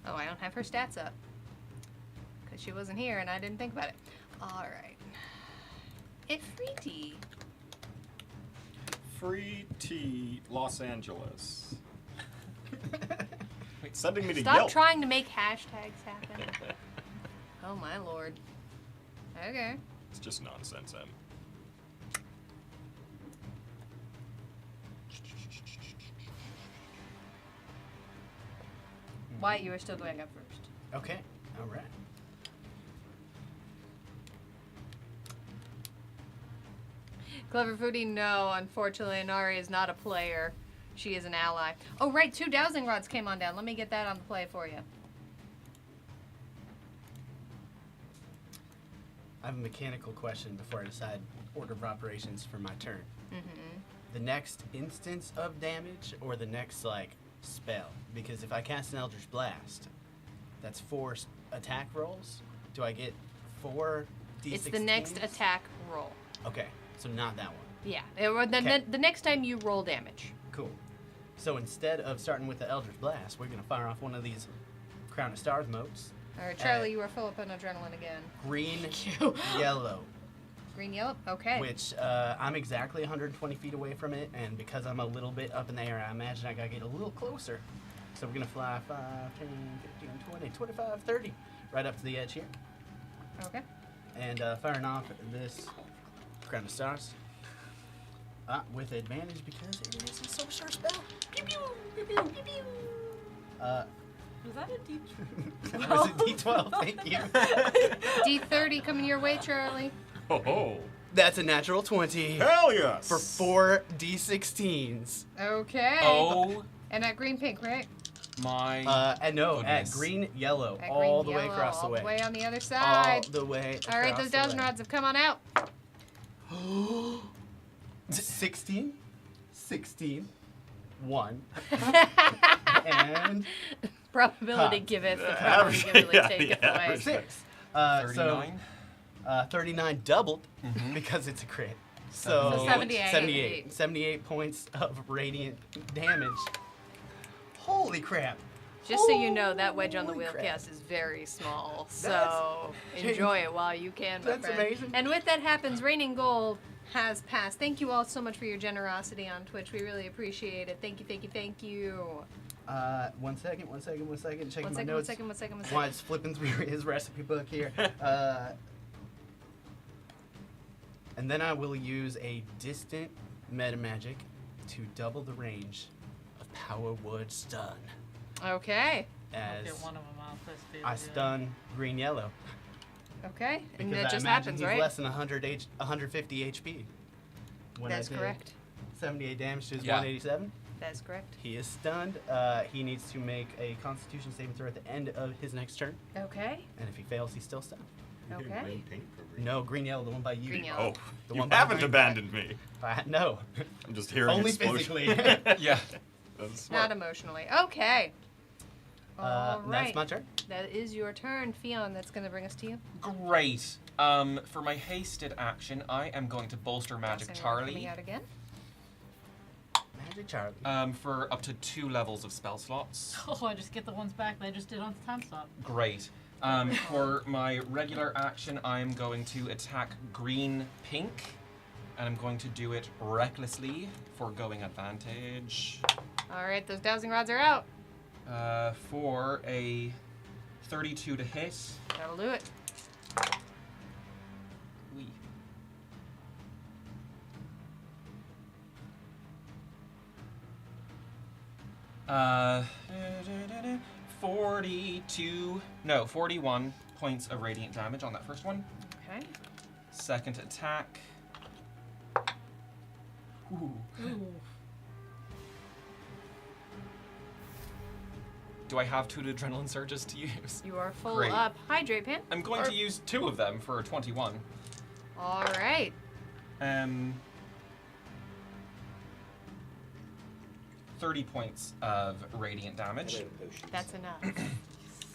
Oh, I don't have her stats up. Because she wasn't here and I didn't think about it. All right. Ifriti. Free T, Los Angeles. Sending me to Stop Yelp. trying to make hashtags happen. Oh, my lord. Okay. It's just nonsense, Em. Wyatt, you are still going up first. Okay. All right. Clever Foodie, no. Unfortunately, Inari is not a player. She is an ally. Oh, right. 2 dowsing rods came on down. Let me get that on the play for you. I have a mechanical question before I decide order of operations for my turn. Mm-hmm. The next instance of damage or the next, like, spell? Because if I cast an Eldritch Blast, that's 4 attack rolls. Do I get 4 D16s? It's the next attack roll. Okay, so not that one. Yeah. Okay. The next time you roll damage. Cool. So instead of starting with the Eldritch Blast, we're going to fire off one of these Crown of Stars motes. All right, Charlie, you are full up on adrenaline again. Green, yellow. Green, yellow? Okay. Which I'm exactly 120 feet away from it, and because I'm a little bit up in the air, I imagine I gotta get a little closer. So we're gonna fly 5, 10, 15, 20, 25, 30, right up to the edge here. Okay. And firing off this Crown of Stars. With advantage because it is a sorcerer spell. Pew pew, pew pew, pew pew. Was that a D? That was a D12, thank you. D30 coming your way, Charlie. Oh, That's a natural 20 hell yes! for 4 D16s. Okay. Oh And at green, pink, right? my. And no, Goodness. at green, yellow, At all green, the way yellow, across the all way. the way on the other All side. the way All right, across those the dowsing way. rods have come on out. 16, 16, 1, and Probability Huh. giveth, the average- probability yeah, taketh the away. average. 6. 39. So 39 doubled Mhm. because it's a crit. So, So 78. 78 points of radiant damage. Holy crap. Just so you know, that wedge on the Holy wheel crap. cast is very small, so enjoy it while you can, my That's friend. amazing. And with that happens, Raining Gold has passed. Thank you all so much for your generosity on Twitch. We really appreciate it. Thank you, thank you, thank you. One second. Checking One my second, notes. one second. While it's flipping through his recipe book here. And then I will use a distant meta magic to double the range of Power Word Stun. Okay, I'll As get one of them out this day. I stun green yellow. okay. And Because that I just imagine happens, he's right? less than 150 HP. When That's I did correct. 78 damage to his Yeah. 187. That is correct. He is stunned. He needs to make a Constitution saving throw at the end of his next turn. Okay, And if he fails, he's still stunned. You're getting okay. green paint or green? No, green yellow, the one by you. Green yellow. Oh, The you one haven't behind abandoned me. No. I'm just hearing Only explosion. physically. Yeah. That's smart. Not emotionally. Okay. All right. That's my turn. That is your turn, Fionn. That's going to bring us to you. Great. For my hasted action, I am going to bolster Magic Dowsing rod Coming Charlie. out again. Magic Charlie. For up to 2 levels of spell slots. Oh, I just get the ones back that I just did on time stop. Great. For my regular action, I'm going to attack green pink, and I'm going to do it recklessly, foregoing advantage. All right, those dowsing rods are out. For a 32 to hit. That'll do it. Wee. Uh, 41 points of radiant damage on that first one. Okay. Second attack. Ooh. Ooh. Do I have 2 adrenaline surges to use? You are full Great. up. Hydrate, Pan. I'm going to use 2 of them for 21. All right. 30 points of radiant damage. That's enough.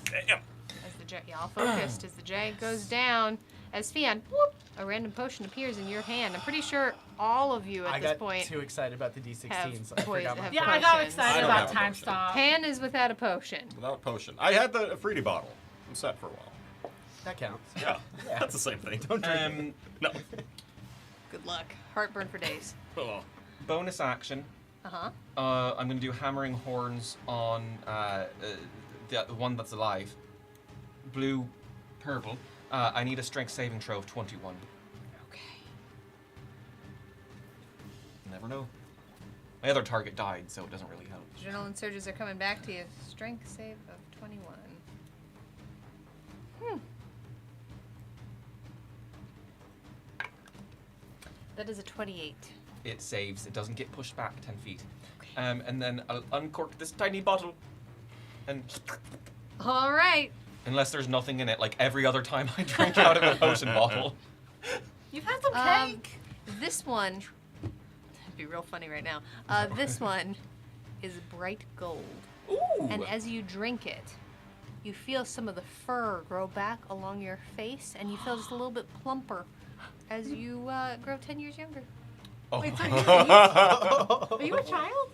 Damn. As the all focused as the giant goes down. As Fion, whoop, a random potion appears in your hand. I'm pretty sure all of you at this point. too excited about the D16s. have I forgot my have Yeah, I got potions. excited I don't about have a time potion. stop. Pan is without a potion. Without a potion. I had the Fruity bottle. I'm set for a while. That counts. Yeah, that's the same thing. Don't drink it. No. Good luck. Heartburn for days. Oh. Bonus action. Uh-huh. I'm going to do hammering horns on the one that's alive. Blue, purple. I need a strength saving throw of 21. Okay. Never know. My other target died, so it doesn't really help. Adrenaline surges are coming back to you. Strength save of 21. That is a 28. It saves. It doesn't get pushed back 10 feet. And then I'll uncork this tiny bottle. And All right. unless there's nothing in it, like every other time I drink out of a potion bottle. You've had some cake. This one, it'd be real funny right now. This one is bright gold. Ooh! And as you drink it, you feel some of the fur grow back along your face, and you feel just a little bit plumper as you grow 10 years younger. Oh Wait, so my are you a child?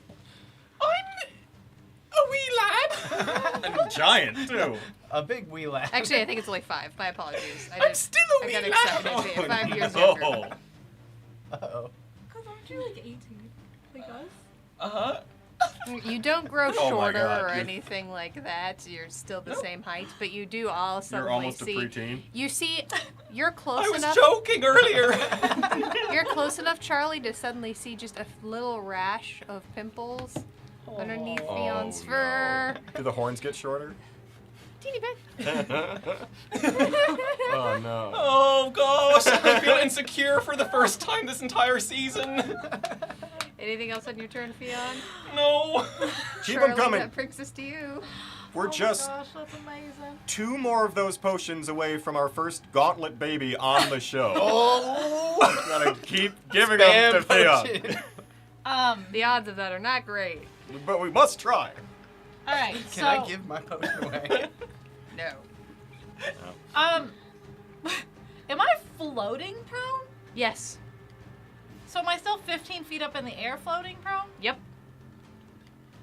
I'm a wee lad. And giant, too. A big wee lad. Actually, I think it's only 5. My apologies. I'm still a I got wee excited. lad. Yeah, 5 years Oh. younger. Uh-oh. Because aren't you like 18? Like us? Uh-huh. You don't grow Oh my shorter God, or you're- anything like that. You're still the Nope. same height, but you do all You're suddenly almost a see. preteen. You see, you're close I was enough. joking earlier. You're close enough, Charlie, to suddenly see just a little rash of pimples underneath Oh, Fion's no. fur. Do the horns get shorter? Teeny bit. Oh, no. Oh gosh, I feel insecure for the first time this entire season. Anything else on your turn, Fion? No. Keep Charlie, them coming. That brings us to you. We're Oh just my gosh, that's amazing. 2 more of those potions away from our first Gauntlet baby on the show. Oh! Gotta keep giving them to Theon. The odds of that are not great. But we must try. All right. Can so, I give my potion away? No. am I floating prone? Yes. So am I still 15 feet up in the air floating prone? Yep.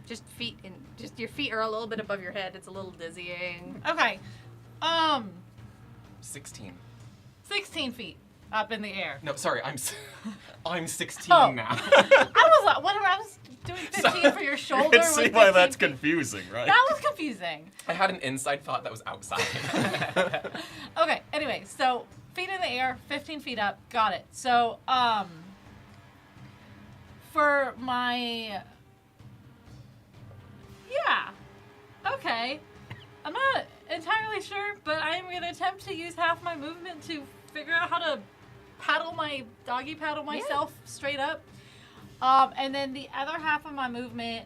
Just feet in. Just your feet are a little bit above your head. It's a little dizzying. Okay. 16. 16 feet up in the air. No, sorry, I'm 16 Oh. now. I was like, whatever. I was doing 15 for your shoulder. You can see with why 15 that's feet. confusing, right? That was confusing. I had an inside thought that was outside. Okay, anyway, so feet in the air, 15 feet up, got it. So, for my, yeah, okay. I'm not entirely sure, but I am going to attempt to use half my movement to figure out how to doggy paddle myself straight up. And then the other half of my movement,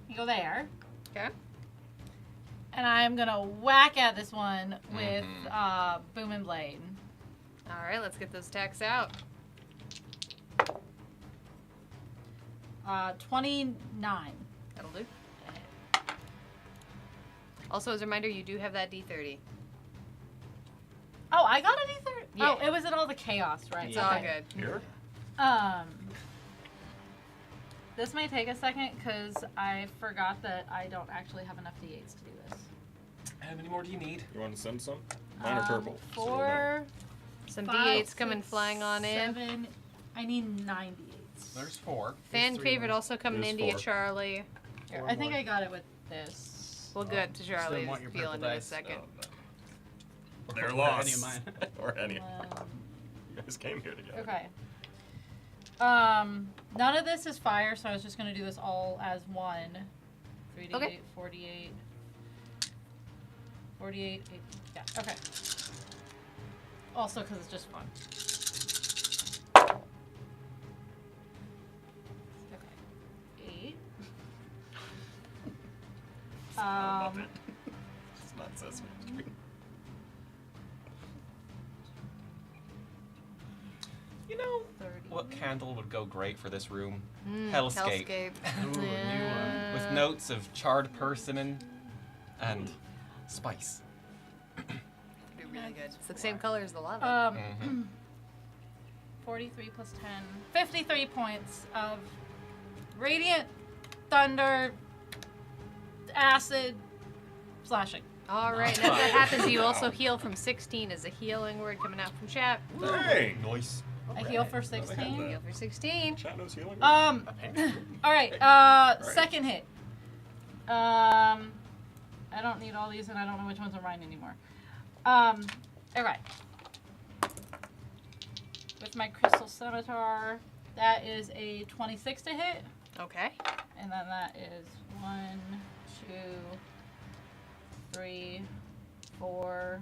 you go there. Okay. And I'm gonna whack at this one with Boom and Blade. All right, let's get those attacks out. 29. That'll do. Also, as a reminder, you do have that D30. Oh, I got an ether. Yeah. Oh, it was in all the chaos, right? It's all Okay. good. Here? This may take a second because I forgot that I don't actually have enough D8s to do this. How many more do you need? You want to send some? Mine are purple. 4, Some 5, D8s coming 6, flying on in. 7. I need 9 D8s. There's 4. Fan There's 3 favorite more. also coming There's into you, 4. Charlie. Here, 4 I think more. I got it with this. We'll get to Charlie's want your feel purple into a dice? second. They're Or lost. any of mine. Or any. Um, You guys came here together. Okay. None of this is fire, so I was just gonna do this all as one. 3d8, Okay. 48. 48, 8. Yeah, okay. Also, because it's just fun. I love it. It's not Sesame Street. You know 30. what candle would go great for this room? Hellscape. Ooh, a new one. With notes of charred persimmon and spice. Be really good. It's the same color as the lava. 43 plus 10. 53 points of radiant thunder acid slashing. All right, and as that happens, you also heal from 16 as a healing word coming out from chat. Dang. Nice. I heal for They 16. have Heal for 16. Chat knows healing. All right, second hit. I don't need all these, and I don't know which ones are mine anymore. All right. With my crystal scimitar, that is a 26 to hit, Okay. and then that is 1, 2, 3, 4,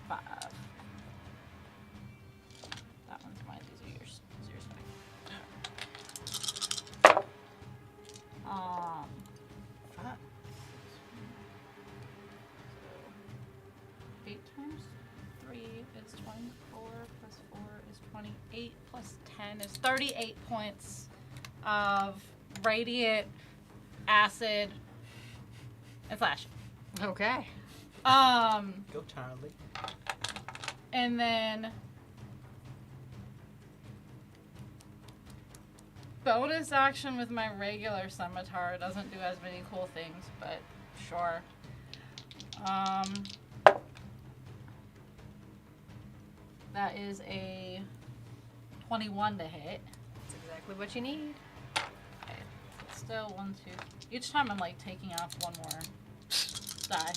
5. That one's mine. These are yours. These are yours back. 8 times 3 is 24, plus 4 is 28, plus 10 is 38 points of radiant acid and flash. Okay. Go, Charlie. And then bonus action with my regular scimitar doesn't do as many cool things, but sure. That is a 21 to hit. That's exactly what you need. Okay. Still 1, 2. Each time I'm like taking off one more die.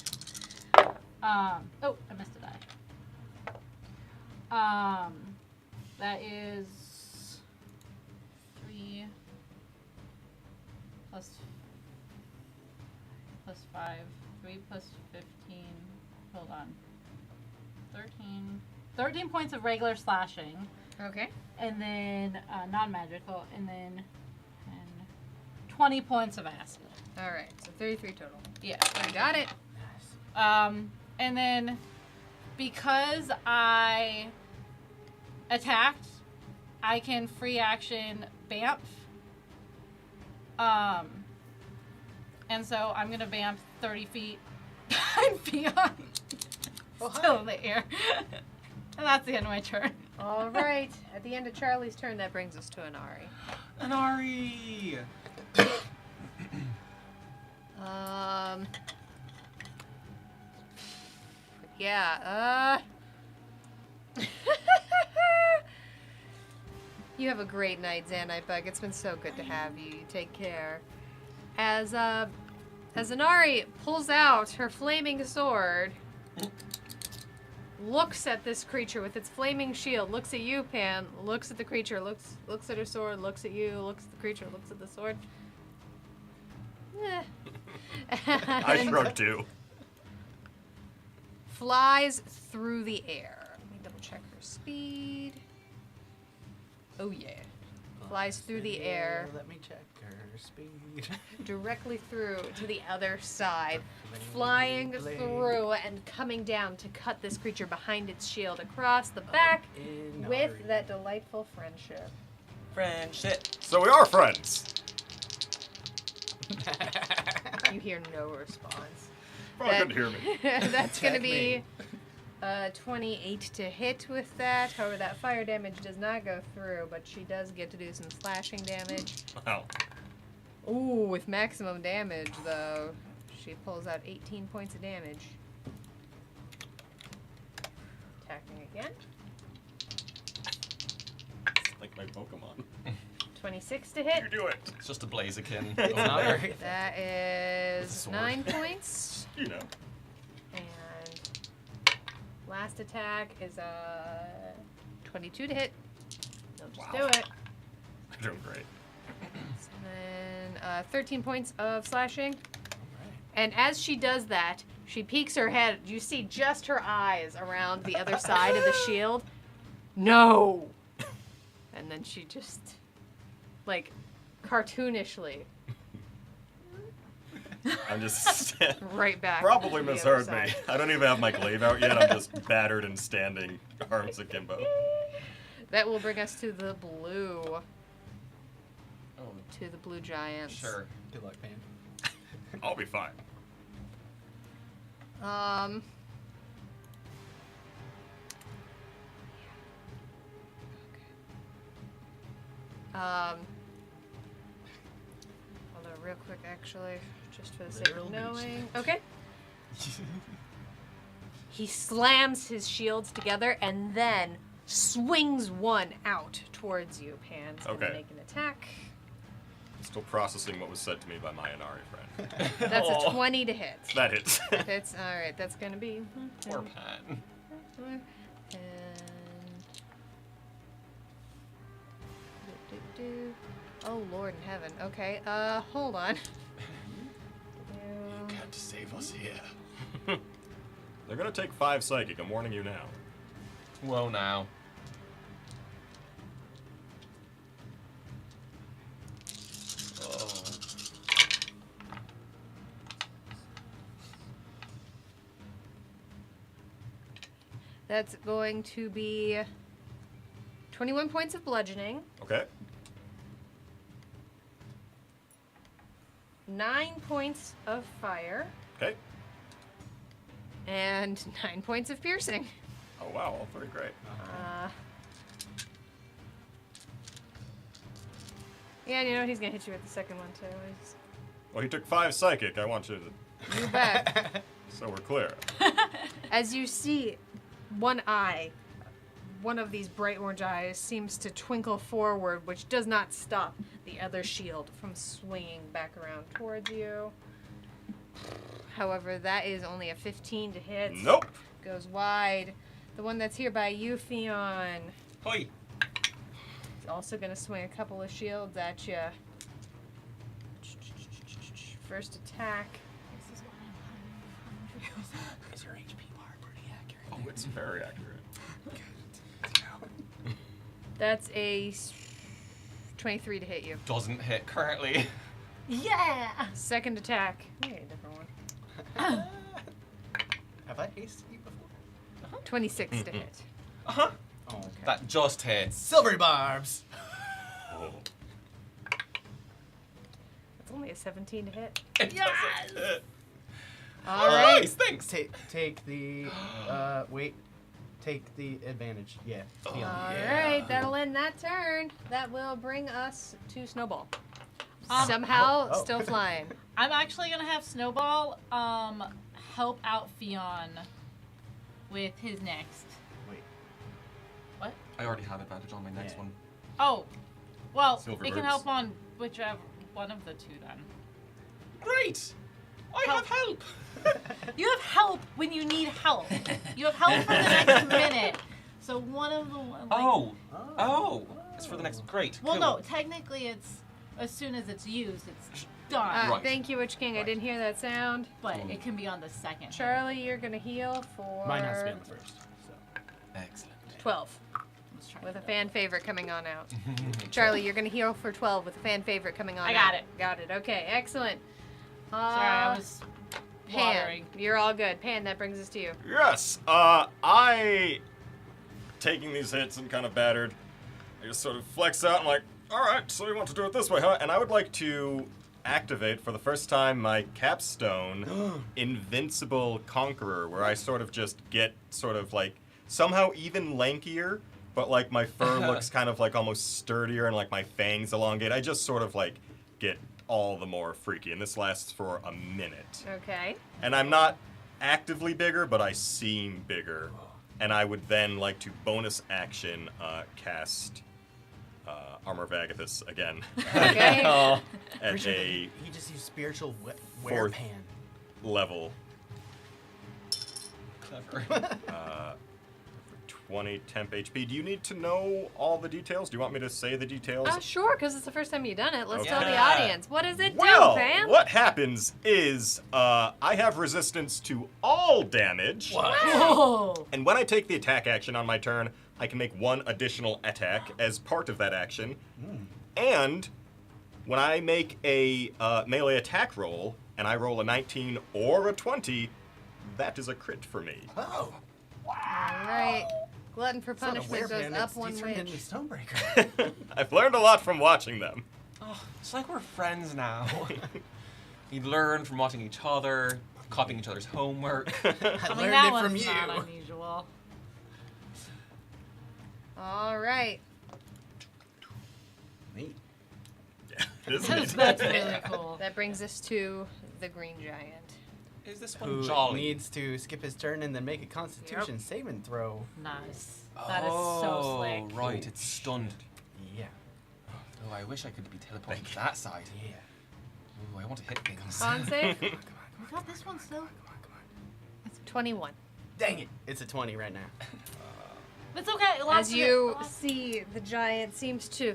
Oh, I missed a die. That is 3 plus 5. 3 plus 15. Hold on. 13 points of regular slashing. Okay. And then non-magical, and then 20 points of acid. All right. So 33 total. Yeah. I got it. And then because I attacked, I can free action Bamf. And so I'm gonna Bamf 30 feet beyond, still in the air. And that's the end of my turn. All right. At the end of Charlie's turn, that brings us to Anari. Anari! Yeah, you have a great night, Zanite Bug. It's been so good to have you. You take care. As Anari pulls out her flaming sword, looks at this creature with its flaming shield, looks at you, Pan, looks at the creature, looks at her sword, looks at you, looks at the creature, looks at the sword. I shrug too. Flies through the air. Let me double check her speed. Oh yeah. Flies through the air. Let me check her speed. Directly through to the other side, flying through and coming down to cut this creature behind its shield across the back with that delightful friendship. Friendship. So we are friends. You hear no response. Probably couldn't hear me. That's going to Check be 28 to hit with that. However, that fire damage does not go through, but she does get to do some slashing damage. Wow. Ooh, with maximum damage, though. She pulls out 18 points of damage. Attacking again. Like my Pokemon. 26 to hit. You do it. It's just a Blaziken. It's not over. very- That It's a is sword. 9 points. You know. And last attack is 22 to hit. They'll just Wow. do it. You're doing great. And then 13 points of slashing. And as she does that, she peeks her head. You see just her eyes around the other side of the shield. No! And then she just, like, cartoonishly I'm just Right back. probably to the misheard other me. side. I don't even have my glaive out yet. I'm just battered and standing, arms akimbo. That will bring us to the blue. Oh, To the blue giants. sure. Good luck, Pan. I'll be fine. Hold on real quick, actually, just for the sake Literal of beast. knowing. Okay. He slams his shields together and then swings one out towards you. Pan's gonna Okay. make an attack. Still processing what was said to me by my Inari friend. That's Aw. a 20 to hit. That hits. That's all right. That's gonna be. Poor Pan. And oh Lord in heaven. Okay. Hold on. Can't save us here. They're gonna take 5 psychic. I'm warning you now. Whoa now. Oh. That's going to be 21 points of bludgeoning, Okay. 9 points of fire, Okay. and 9 points of piercing. Oh wow, all 3 great. Yeah, you know he's gonna hit you with the second one too. He's- Well, he took 5 psychic. I want you to, You bet. so we're clear. As you see, one eye, one of these bright orange eyes, seems to twinkle forward, which does not stop the other shield from swinging back around towards you. However, that is only a 15 to hit. Nope. Goes wide. The one that's here by you, Theon, Hoi. is also going to swing a couple of shields at you. First attack. This is why I'm hungry. Is your HP bar pretty accurate? Oh, it's very accurate. That's a 23 to hit you. Doesn't hit currently. Yeah. Second attack. Yeah, a different one. Have I hasted you before? 26 to hit. Uh-huh. Oh, okay. That just hits. Silvery barbs. Oh. That's only a 17 to hit. Yes! All right. Nice, thanks. Take the wait. Take the advantage. Yeah. All Yeah. right, that'll end that turn. That will bring us to Snowball. Um, Somehow oh. still flying. I'm actually gonna have Snowball help out Fionn with his next. Wait. What? I already have advantage on my next Yeah. one. Oh, well, Silver it can birds. help on whichever one of the two then. Great! I have help! You have help when you need help. You have help for the next minute. So one of the like, Oh, it's for the next. Great. Well, cool. no, technically it's as soon as it's used, it's done. Right. Thank you, Witch King. I didn't hear that sound. But it can be on the second. Charlie, you're going to heal for Mine has to be on the first. So. Excellent. 12 Let's try with a that. fan favorite coming on out. Charlie, you're going to heal for 12 with a fan favorite coming on I out. got it. Got it. Okay, excellent. Sorry, I was Pan, watering. you're all good. Pan, that brings us to you. Yes. I taking these hits and kind of battered. I just sort of flex out and like, all right, so you want to do it this way, huh? And I would like to activate for the first time my capstone, Invincible Conqueror, where I sort of just get sort of like somehow even lankier, but like my fur looks kind of like almost sturdier and like my fangs elongate. I just sort of like get all the more freaky, and this lasts for a minute. Okay. And I'm not actively bigger, but I seem bigger. And I would then like to bonus action cast Armor of Agathis again Okay. Oh. at a He just used spiritual Fourth. werepan. level Clever. for 20 temp HP. Do you need to know all the details? Do you want me to say the details? Sure, because it's the first time you've done it. Let's tell the Yeah. audience. What does it Well, do, Pan? what happens is I have resistance to all damage. Whoa! And when I take the attack action on my turn, I can make one additional attack as part of that action. And when I make a melee attack roll, and I roll a 19 or a 20, that is a crit for me. Oh. All right. Glutton for It's not a punishment goes wereband, up it's one turned witch. into Stonebreaker. I've learned a lot from watching them. Oh, it's like we're friends now. We learn from watching each other, copying each other's homework. I I mean, learned that it one's from you. not unusual. All right. Neat. Yeah, it is neat. That's really cool. That brings us to the green giant. Is this one Who jolly? needs to skip his turn and then make a Constitution saving throw? Nice. That is so slick. Right, it's stunned. Yeah. Oh, I wish I could be teleported to that side. Yeah. Ooh, I want to hit things. Con save? We got this one still. 21. Dang it! It's a 20 right now. It's okay. Lots As of you it. see, the giant seems to.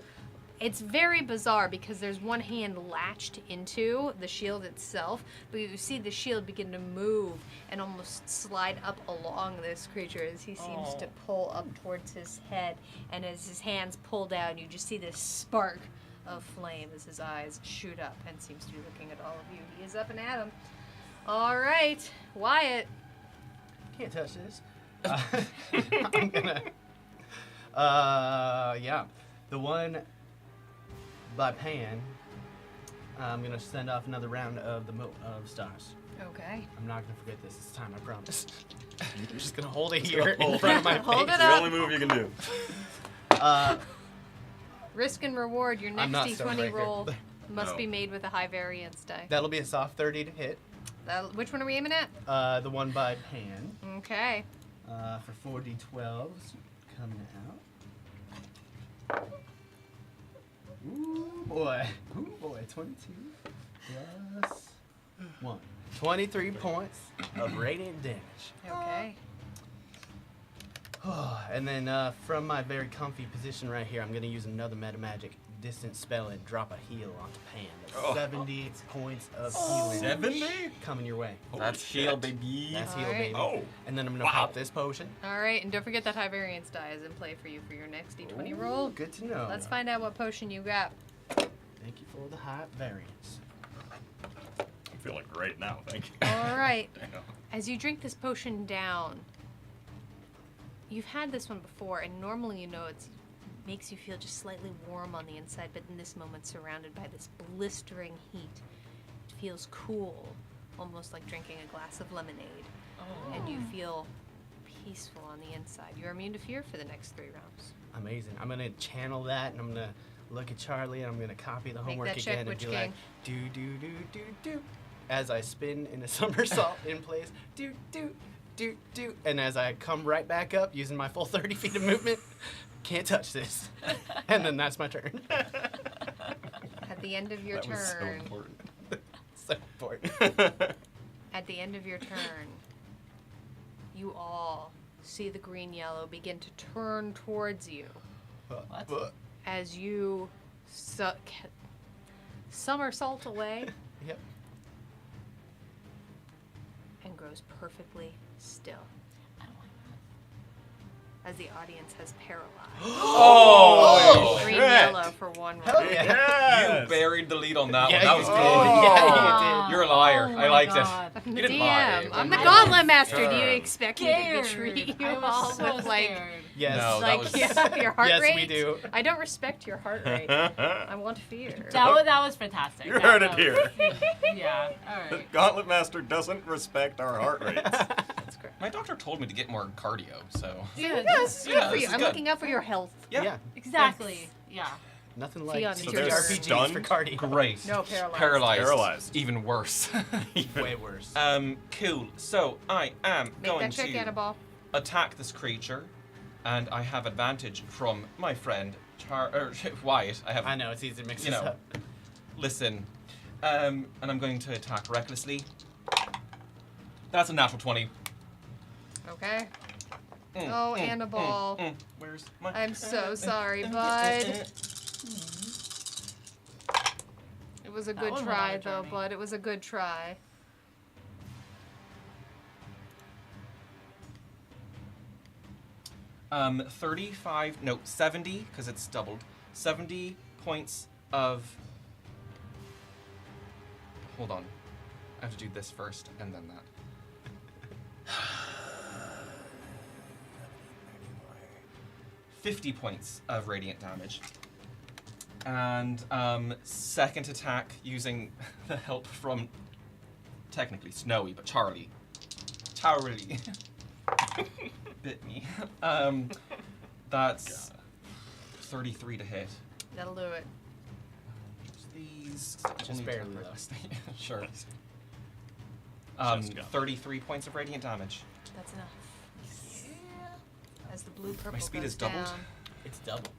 It's very bizarre because there's one hand latched into the shield itself, but you see the shield begin to move and almost slide up along this creature as he seems to pull up towards his head. And as his hands pull down, you just see this spark of flame as his eyes shoot up and seems to be looking at all of you. He is up and at him. All right, Wyatt. Can't touch this. I'm gonna. Yeah. The one by Pan. I'm gonna send off another round of the of stars. Okay. I'm not gonna forget this time, I promise. I'm just gonna hold it here in front of my Hold face. it The up. only move you can do. Risk and reward. Your I'm next not D20 Stonebreaker. roll must No. be made with a high variance die. That'll be a soft 30 to hit. Which one are we aiming at? The one by Pan. Okay. For 4d12s coming out. Ooh boy. 22 plus 1. 23 points of radiant damage. Okay. And then from my very comfy position right here, I'm going to use another meta magic distant spell and drop a heal onto Pan. That's Oh. 70 points of healing 70? coming your way. That's heal, baby. That's heal, Alright. baby. Oh. And then I'm going to Wow. pop this potion. All right, and don't forget that high variance die is in play for you for your next D20 roll. Ooh, good to know. Let's find out what potion you got. Thank you for the high variance. I'm feeling great now, thank you. All right. Damn. As you drink this potion down, you've had this one before, and normally you know it makes you feel just slightly warm on the inside, but in this moment, surrounded by this blistering heat, it feels cool, almost like drinking a glass of lemonade, and you feel peaceful on the inside. You're immune to fear for the next 3 rounds. Amazing. I'm going to channel that and I'm going to look at Charlie and I'm going to copy the homework that check, again and Witch be like, do, do, do, do, do. As I spin in a somersault in place, do, do, do, do. And as I come right back up using my full 30 feet of movement, can't touch this. And then that's my turn. At the end of your That was so turn, important. So important. at the end of your turn, you all see the green-yellow begin to turn towards you What? as you somersault away Yep. and grows perfectly still. As the audience has paralyzed. Oh, Green shit. yellow for one Hell round. yeah. Yes. You buried the lead on that Yeah, one. That you was did. good. Yeah, you You're a liar. Oh I my liked God. it. I'm the You didn't DM. lie. I'm the I Gauntlet was Master. Do you scared. expect me to Scared. treat you I all was so with like scared. Yes. No, that like was- yeah, your heart Yes, rate? we do. I don't respect your heart rate. I want fear. That was fantastic. You That heard it was- here. Yeah. All The right. Gauntlet Master doesn't respect our heart rates. That's correct. My doctor told me to get more cardio, so. Yeah, Yes, good Yeah, for this you. is I'm good. looking out for your health. Yeah. exactly. Yeah. Nothing like Fiona, TTRPGs it's your turn. Stunned? for cardio. Great. No, paralyzed. Paralyzed. Even worse. Way worse. Cool. So I am Make going that check, to Annabelle. attack this creature, and I have advantage from my friend Wyatt. I have. I know, it's easy to mix You this know. up. Listen, and I'm going to attack recklessly. That's a natural 20. Okay. Mm, Oh, Annabelle. Where's my? I'm so sorry, bud. It was a That good was try, another though, journey. bud. It was a good try. Um, 35, no, 70, because it's doubled. 70 points of. Hold on. I have to do this first and then that. 50 points of radiant damage. And second attack using the help from technically Snowy, but Charlie. Charlie. Bit me. That's 33 to hit. That'll do it. Just these. Just barely, though. Sure. Just go. 33 points of radiant damage. That's enough. Yeah. As the blue purple My speed goes is doubled. down. It's doubled.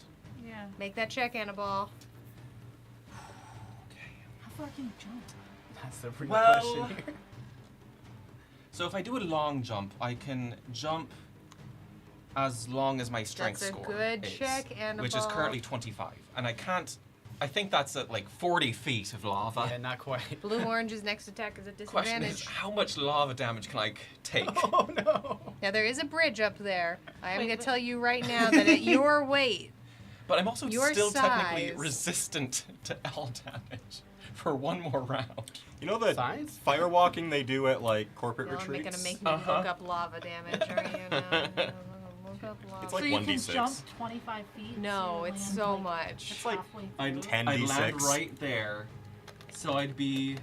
Yeah. Make that check, Annabelle. How far can you jump? That's the real Well- question here. So if I do a long jump, I can jump as long as my strength That's a score good is, check, which is Annabelle. currently 25. And I think that's at like 40 feet of lava. Yeah, not quite. Blue orange's next attack is a Question is, disadvantage. how much lava damage can I take? Oh no. Now there is a bridge up there. I am Wait, going to but- tell you right now that at your weight, But I'm also Your still technically size. resistant to L damage for one more round. You know the Size? fire walking they do at like corporate you're not going retreats? to make me Uh-huh. look up lava damage, are you? No, look up lava. It's like so you can 1d6. jump 25 feet. No, so you it's land, so like, much. It's like halfway I'd, through. 10. I'd land 10d6. right there, so I'd be...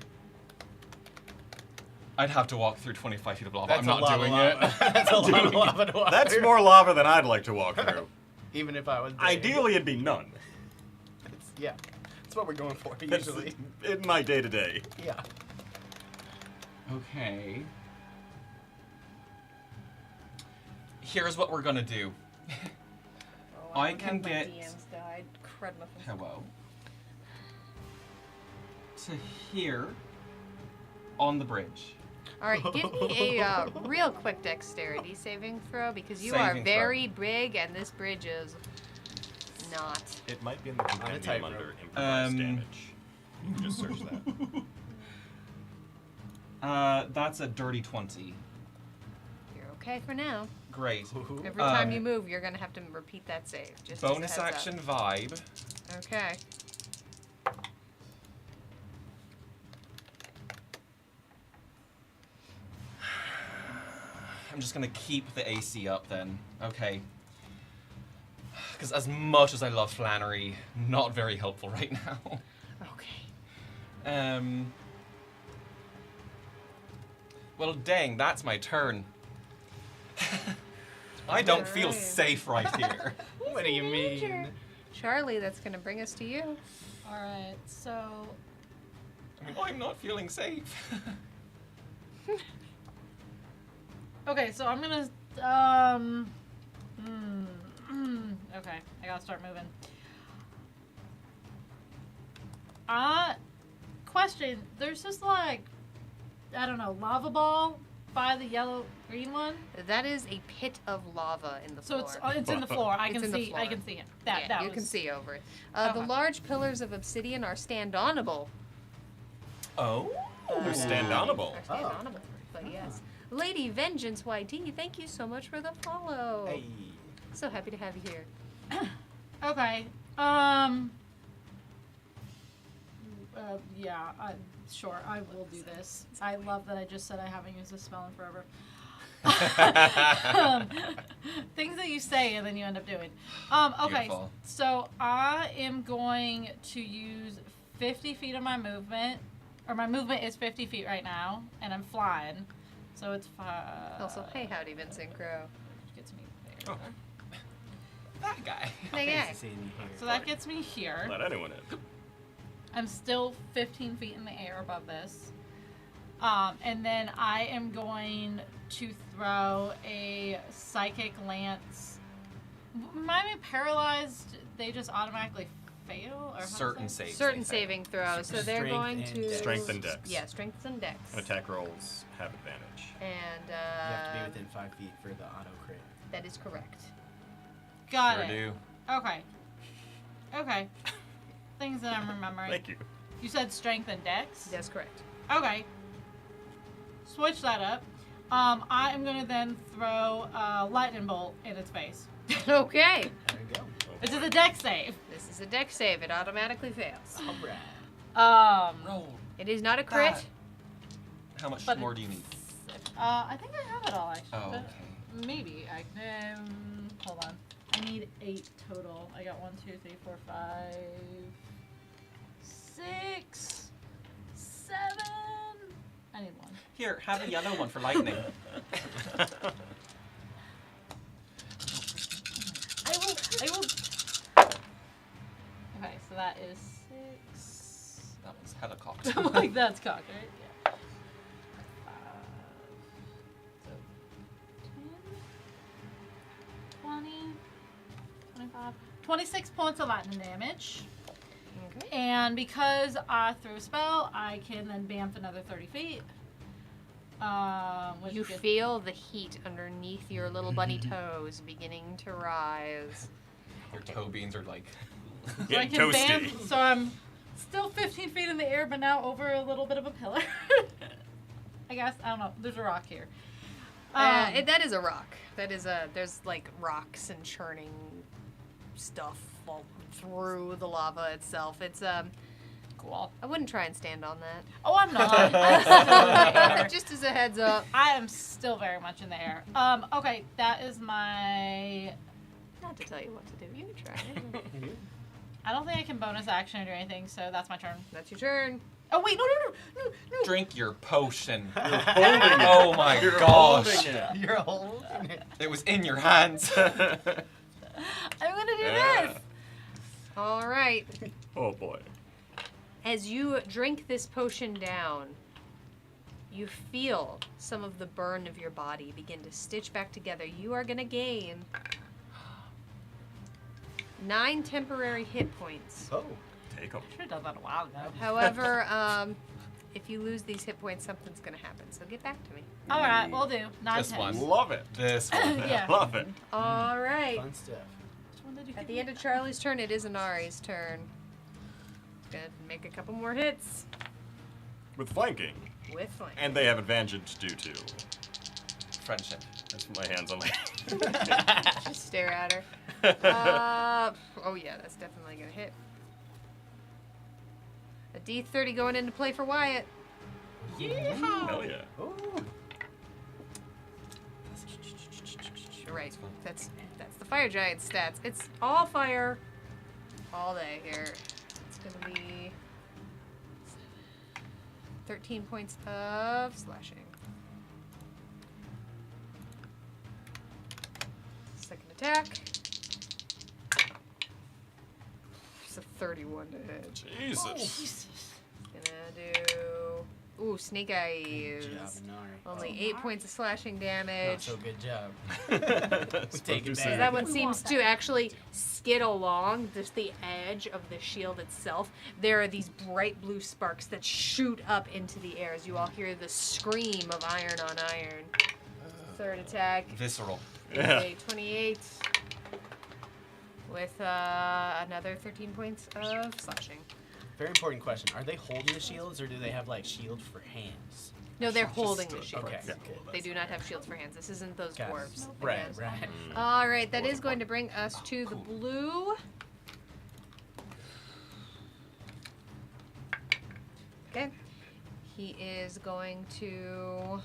I'd have to walk through 25 feet of lava. That's I'm not a lot doing of lava. That's a lot of lava to walk That's through. more lava than I'd like to walk through. Even if I was big. Ideally, it'd be none. Yeah. That's what we're going for That's usually. in my day-to-day. Yeah. Okay. Here's what we're gonna do. Oh, I don't can have my get- DM's died. Crud muffins. Hello. To here, on the bridge. All right, give me a real quick dexterity saving throw because you Saving are throw. very big and this bridge is not. It might be in the On a compendium tightrope. under improvised Um, damage. You can just search that. That's a dirty 20. You're okay for now. Great. Every time you move, you're gonna have to repeat that save. Just as a Bonus heads up. action vibe. Okay. I'm just gonna keep the AC up then. Okay. Because as much as I love Flannery, not very helpful right now. Okay. Well, dang, that's my turn. I don't feel Alright. safe right here. What do you mean? Charlie, that's gonna bring us to you. All right, so I mean, I'm not feeling safe. okay, so I'm gonna okay, I gotta start moving. Question. There's just like I don't know, lava ball by the yellow green one. That is a pit of lava in the So floor. it's in the floor. I It's can in the see. I floor. can see it. That yeah, that you was, can see over it. The Okay. large pillars of obsidian are stand-onable. Oh? They're stand-onable. Are stand-onable, but yes. Lady Vengeance YT, thank you so much for the follow. Hey. So happy to have you here. Okay. Yeah. Sure. I will do this. I love that I just said I haven't used this spell in forever. Things that you say and then you end up doing. Okay. Beautiful. So I am going to use 50 feet of my movement, or my movement is 50 feet right now, and I'm flying. So it's 5. Also, hey, howdy, Vincent Crow. Gets me there. Oh. That guy. Hey, guy. Fancy seeing you here. So that gets me here. Let anyone in. I'm still 15 feet in the air above this. And then I am going to throw a psychic lance. Remind me, paralyzed, they just automatically fail? Or how does Certain that- save. Certain saving throws. So they're Strength going and to dex. Strength and dex. Yeah, strength and dex. And attack rolls have advantage. And You have to be within 5 feet for the auto crit. that is correct. Got Sure it. do. Okay. Okay. Things that I'm remembering. Thank you. You said strength and dex? That's correct. Okay. Switch that up. I am going to then throw a lightning bolt in its face. Okay. There you go. This is a dex save. This is a dex save. It automatically fails. Alright. Um, Roll. It is not a crit. How much But more do you need? I think I have it all actually. Oh, but okay. Maybe I can. Hold on. I need 8 total. I got 1, 2, 3, 4, 5, 6, 7. I need 1. Here, have a yellow one for lightning. I will. Okay, so that is 6. That was helicopter. I'm like, that's cocked, right? Yeah. 5, so 10, 20, 25, 26 points of lightning damage. Okay. And because I threw a spell, I can then bamf another 30 feet. Which You gets- feel the heat underneath your little bunny toes beginning to rise. Your toe beans are like. so I Getting can toasty. bamf, so I'm still 15 feet in the air, but now over a little bit of a pillar. I guess, I don't know, there's a rock here. That is a rock. There's like rocks and churning stuff all through the lava itself. It's Cool. I wouldn't try and stand on that. Oh, I'm not. I'm still in the air. Just as a heads up. I am still very much in the air. Okay, that is my... Not to tell you what to do. You can try it. I don't think I can bonus action or do anything, so that's my turn. That's your turn. Oh, wait, no. Drink your potion. You're holding it. Oh my You're gosh. holding it. You're holding it. It was in your hands. I'm gonna do Yeah. this. All right. Oh boy. As you drink this potion down, you feel some of the burn of your body begin to stitch back together. You are going to gain 9 temporary hit points. Oh. Take them. Should have done that a while ago. However, if you lose these hit points, something's going to happen. So get back to me. All right, we'll do. 9, This 10. one. Love it. This one. Yeah. Love it. All right. Fun stuff. Which one did you At give the me? end of Charlie's turn, it is Inari's turn. Gonna make a couple more hits With flanking. with flank. And they have advantage due to. Friendship. That's my hands on my. Just stare at her. Oh yeah, that's definitely gonna hit. A D30 going into play for Wyatt. Hell yeah. Ooh. Right, that's the fire giant stats. It's all fire, all day here. It's gonna be 13 points of slashing. Second attack. It's a 31 to hit. Jesus. Gonna do. Ooh, snake eyes. Good job, Inari. Only 8 points of slashing Not damage. so good job. We take it back. That one We seems want to actually skid along just the edge of the shield itself. There are these bright blue sparks that shoot up into the air as you all hear the scream of iron on iron. Third attack Visceral. is Yeah. a 28 with another 13 points of slashing. Very important question. Are they holding the shields or do they have like shield for hands? No, they're Just holding the stood shield. Okay, Yeah. good. They do not have shields for hands. This isn't those Got it. dwarves. Right, again. right. All right, that is going to bring us to the blue. Okay. He is going to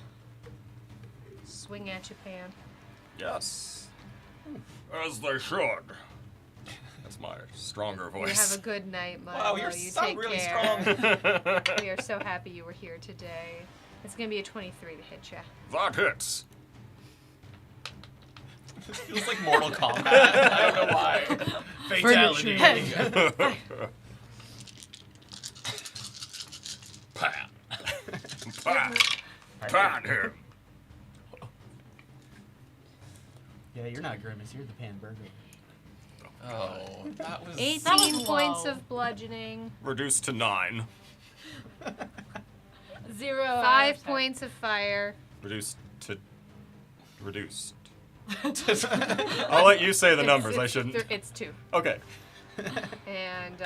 swing at you, Pan. Yes. As they should. That's my stronger You have voice. a good night, Milo. Wow, you're you so take really care. strong. We are so happy you were here today. It's going to be a 23 to hit you. That hits. This feels like Mortal Kombat. I don't know why. Fatality. Pat. Pat. Pat him. Yeah, you're not Grimace. You're the Pan Burger. Oh, that was. 18 That was points low. of bludgeoning. Reduced to 9. 0. 5 points of fire. Reduced to. Reduced. I'll let you say the numbers. I shouldn't. It's 2. Okay. And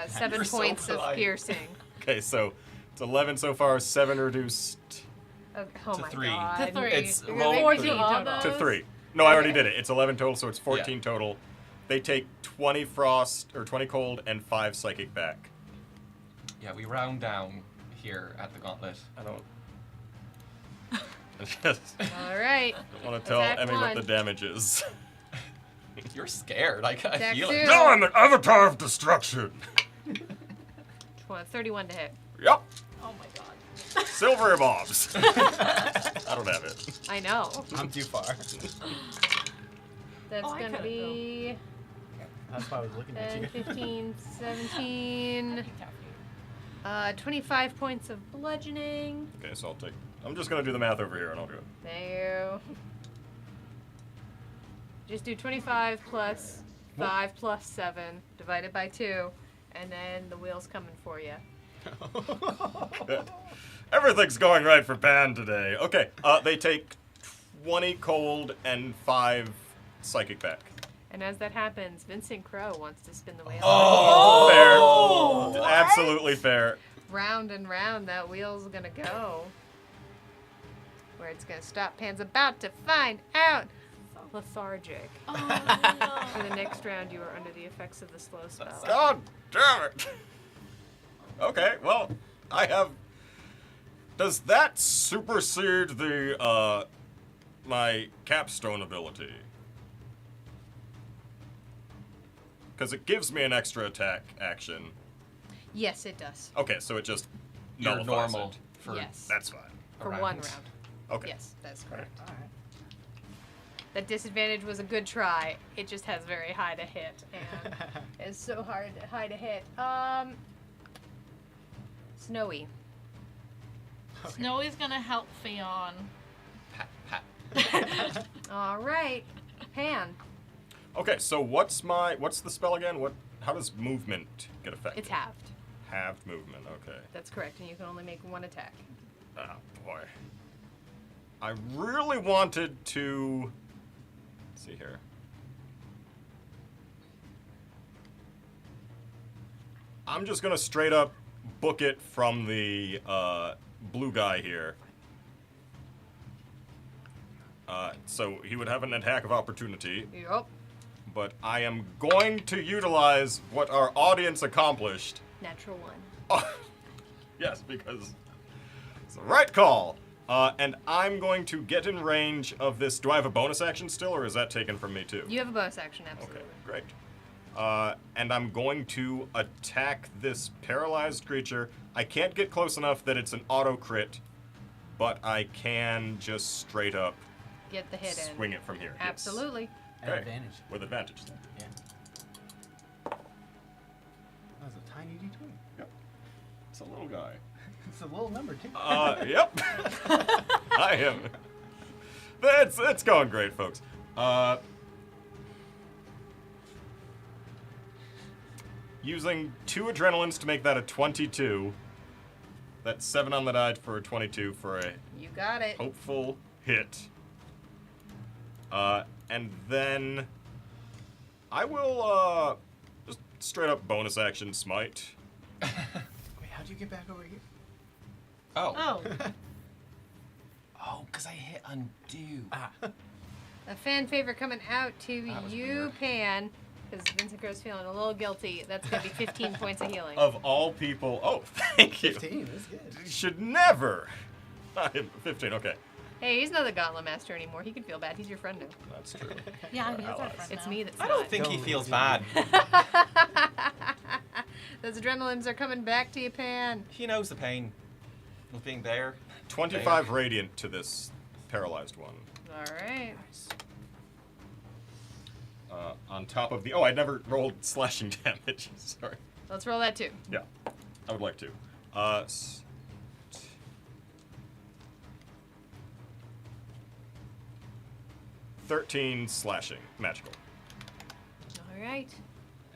7 You're so points of polite. piercing. Okay, so it's 11 so far, 7 reduced Okay. Oh To my 3. god. To 3. It's You're gonna low. make 14 me do all total. to those? 3. No, I already Okay. did it. It's 11 total, so it's 14 Yeah. total. They take 20 frost, or 20 cold, and 5 psychic back. Yeah, we round down here at the Gauntlet. I don't. Just All right. want to tell Attack Emmy what one. the damage is. You're scared. I Attack feel two. it. No, I'm an avatar of destruction. 31 to hit. Yep. Oh my god. Silver mobs. I don't have it. I know. I'm too far. That's Oh, I going to could've be That's why I was looking at 10, you. 15, 17, 25 points of bludgeoning. Okay, so I'm just gonna do the math over here, and I'll do it. There you. Just do 25 plus 5 plus 7 divided by 2, and then the wheel's coming for you. Good. Everything's going right for Pan today. Okay, they take 20 cold and 5 psychic back. And as that happens, Vincent Crow wants to spin the wheel. Fair. Absolutely fair. Round and round that wheel's gonna go. Where it's gonna stop. Pan's about to find out. Lethargic. Oh, For the next round, you are under the effects of the slow spell. God damn it. Okay, well, I have. Does that supersede the my capstone ability? Because it gives me an extra attack action. Yes, it does. Okay, so it just You're nullifies normal it. for Yes. That's fine. For round. 1 round. Okay. Yes, that's correct. Alright. That disadvantage was a good try. It just has very high to hit, and it's so high to hit. Snowy. Snowy's gonna help Fionn. Pat, pat. All right, Pan. Okay, so what's the spell again? How does movement get affected? It's halved. Halved movement, okay. That's correct, and you can only make 1 attack. Oh boy. I really wanted to. Let's see here. I'm just gonna straight up book it from the blue guy here. So he would have an attack of opportunity, Yup. but I am going to utilize what our audience accomplished. Natural 1. Oh, yes, because it's the right call. And I'm going to get in range of this. Do I have a bonus action still, or is that taken from me too? You have a bonus action, absolutely. Okay, great. And I'm going to attack this paralyzed creature. I can't get close enough that it's an auto crit, but I can just straight up Get the hit in. swing it from here. Yes. Absolutely. At Okay. advantage. With advantage then. Yeah. That was a tiny d20. Yep. It's a little guy. It's a little number too. Yep. I am. It's going great, folks. Using 2 adrenalines to make that a 22. That's 7 on the die for a 22 for a You got it. hopeful hit. And then I will just straight up bonus action smite. Wait, how'd you get back over here? Oh. Oh, Oh, because I hit undo. A fan favorite coming out to That was you, weird. Pan, because Vincent Crow's feeling a little guilty. That's going to be 15 points of healing. Of all people, oh, thank you. 15, that's good. Should never. 15, okay. Hey, he's not the Gauntlet Master anymore. He can feel bad. He's your friend now. That's true. yeah, he is our allies. friend It's now. me that's I don't not. think he Don't feels do bad. Those adrenalines are coming back to you, Pan. He knows the pain of being there. 25 radiant to this paralyzed one. All right. On top of the. Oh, I never rolled slashing damage. Sorry. Let's roll that too. Yeah, I would like to. 13 slashing, magical. All right.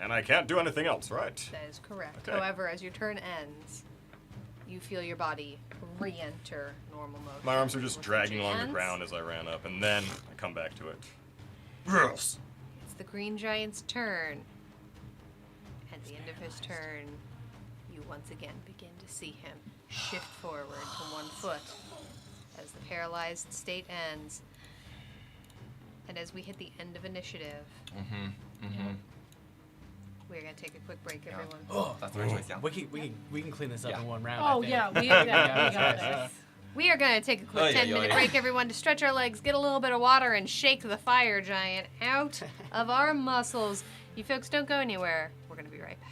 And I can't do anything else, right? That is correct. Okay. However, as your turn ends, you feel your body re-enter normal mode. My arms are just With dragging along the hands. ground as I ran up, and then I come back to it. Yes. It's the Green Giant's turn. At the end of his turn, you once again begin to see him shift forward to 1 foot as the paralyzed state ends. And as we hit the end of initiative, we're going to take a quick break, everyone. Oh, That's my choice, yeah. we can clean this up Yeah. in 1 round. Oh I think. yeah, we got this. We are going to take a quick 10-minute break, everyone, to stretch our legs, get a little bit of water, and shake the fire giant out of our muscles. You folks don't go anywhere. We're going to be right back.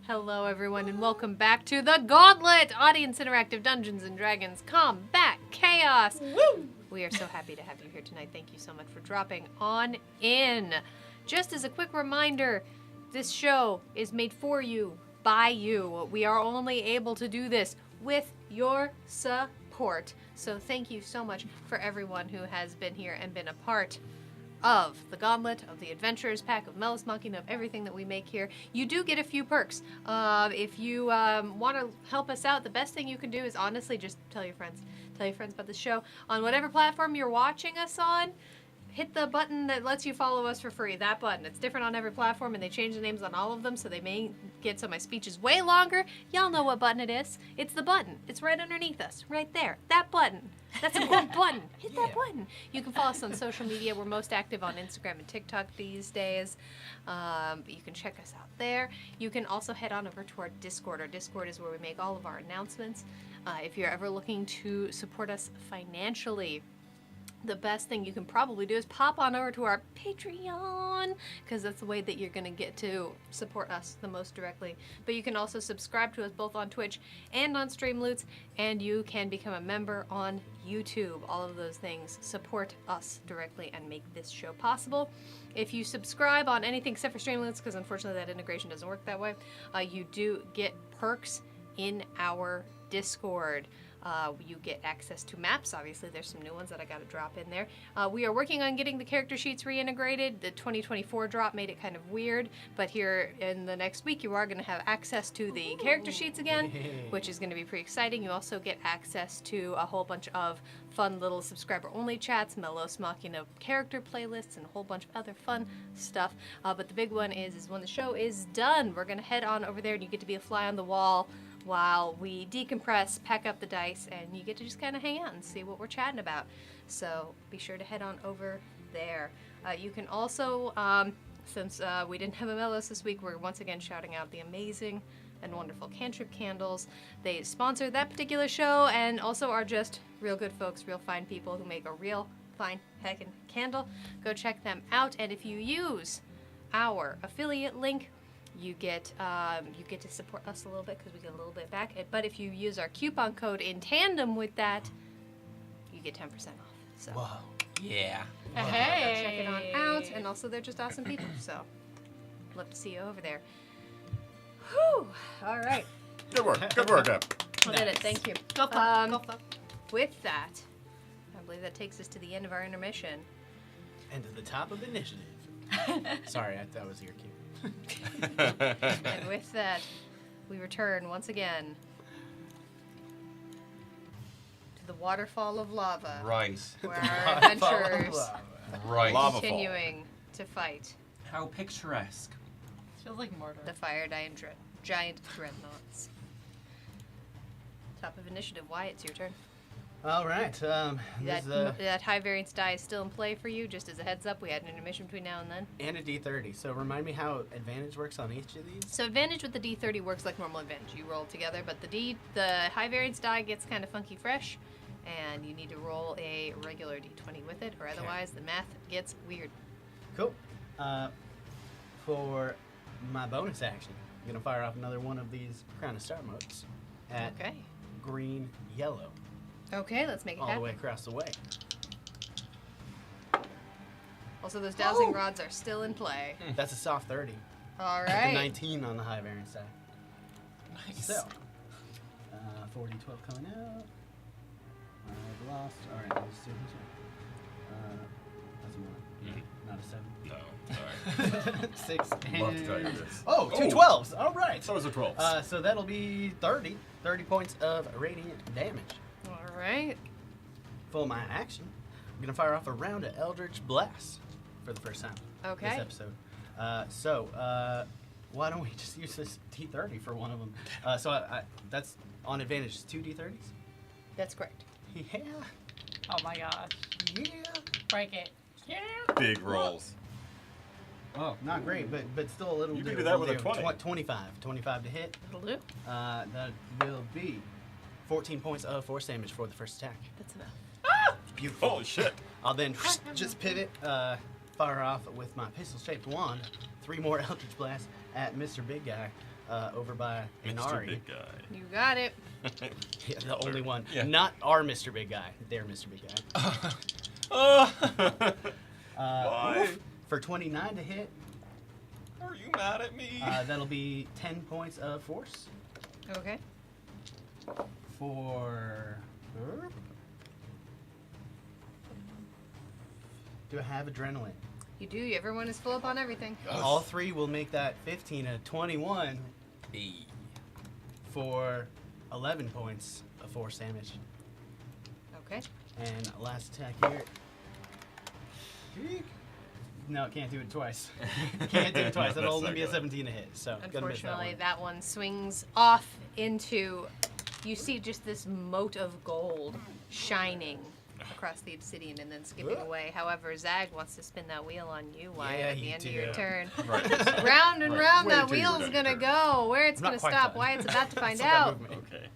Hello, everyone, and welcome back to the Gauntlet Audience Interactive Dungeons and Dragons Combat Chaos. Woo! We are so happy to have you here tonight. Thank you so much for dropping on in. Just as a quick reminder, this show is made for you, by you. We are only able to do this with your support. So thank you so much for everyone who has been here and been a part of the Gauntlet, of the Adventurers Pack, of Melos Machina, of everything that we make here. You do get a few perks. If you want to help us out, the best thing you can do is honestly just tell your friends. Tell your friends about the show. On whatever platform you're watching us on, hit the button that lets you follow us for free. That button. It's different on every platform, and they change the names on all of them, so they may get so my speech is way longer. Y'all know what button it is. It's the button. It's right underneath us. Right there. That button. That's a good button. Hit that button. You can follow us on social media. We're most active on Instagram and TikTok these days. But you can check us out there. You can also head on over to our Discord. Our Discord is where we make all of our announcements. If you're ever looking to support us financially, the best thing you can probably do is pop on over to our Patreon, because that's the way that you're going to get to support us the most directly. But you can also subscribe to us both on Twitch and on Streamloots, and you can become a member on YouTube. All of those things support us directly and make this show possible. If you subscribe on anything except for Streamloots, because unfortunately that integration doesn't work that way, you do get perks in our Discord. You get access to maps. Obviously, there's some new ones that I got to drop in there. We are working on getting the character sheets reintegrated. The 2024 drop made it kind of weird, but here in the next week, you are going to have access to the character sheets again, which is going to be pretty exciting. You also get access to a whole bunch of fun little subscriber-only chats, Melos Machina character playlists, and a whole bunch of other fun stuff. But the big one is when the show is done, we're going to head on over there, and you get to be a fly on the wall while we decompress, pack up the dice, and you get to just kind of hang out and see what we're chatting about. So be sure to head on over there. You can also, since we didn't have a Melos this week, we're once again shouting out the amazing and wonderful Cantrip Candles. They sponsor that particular show and also are just real good folks, real fine people who make a real fine heckin' candle. Go check them out, and if you use our affiliate link, you get to support us a little bit because we get a little bit back. But if you use our coupon code in tandem with that, you get 10% off. So Whoa. Yeah. Hey. check it on out. And also, they're just awesome people. So love to see you over there. Whew. All right. Good work. Good work, Ep. I did it. Thank you. Go Fluff. Go Fluff. With that, I believe that takes us to the end of our intermission. And to the top of initiative. Sorry, that was your cue. And with that, we return once again to the waterfall of lava, Right. where our adventurers Right. Lava fall. continuing to fight How picturesque. Feels like Mordor. the fire giant dreadnoughts. Top of initiative, Wyatt, it's your turn. All right. That high variance die is still in play for you. Just as a heads up, we had an intermission between now and then. And a D30. So remind me how advantage works on each of these. So advantage with the D30 works like normal advantage. You roll together, but the high variance die gets kind of funky fresh, and you need to roll a regular D20 with it, or otherwise the math gets weird. Cool. For my bonus action, I'm gonna fire off another one of these Crown of Star motes at Okay. green yellow Okay, let's make it all the happen. way across the way. Also, those dowsing rods are still in play. That's a soft 30. All With a right. 19 on the high variance side. Nice. So, 40, 12 coming out. I've lost. All right, let's do this one. That's a 1. Not a 7. No, sorry. 6 Love to tell you and... this. Oh, two Oh. 12s. All right. So is a 12. So that'll be 30 points of radiant damage. All right. For my action, I'm going to fire off a round of Eldritch Blast for the first time Okay. this episode. Why don't we just use this D30 for one of them? That's on advantage. It's 2 D30s? That's correct. Yeah. Oh my gosh. Yeah. Break it. Yeah. Big rolls. Oh, not great, but still a little. You can do that with a 20. 25 to hit. That'll do. That will be 14 points of force damage for the first attack. That's enough. Beautiful. Holy shit. I'll then just pivot, fire off with my pistol-shaped wand, 3 more Eldritch Blasts at Mr. Big Guy over by Mr. Inari. Big Guy. You got it. Yeah, the only one. Yeah. Not our Mr. Big Guy. Their Mr. Big Guy. Why? For 29 to hit, Are you mad at me? that'll be 10 points of force. Okay. For... Do I have adrenaline? You do. Everyone is full up on everything. All 3 will make that 15 and a 21 for 11 points of force damage. Okay. And last attack here. Eek. No, can't do it twice. Can't do it twice. No, It'll that's only not be a good. 17 to hit. So gonna miss that Unfortunately, one. that one swings off into. You see just this mote of gold shining across the obsidian and then skipping away. However, Zag wants to spin that wheel on you, Wyatt, Yeah, at the you end do. of your turn. Right. Round and Right. round Wait that till you're wheel's done gonna your go. Where it's I'm not gonna quite stop, done. Wyatt's about to find Still got out. movement. Okay.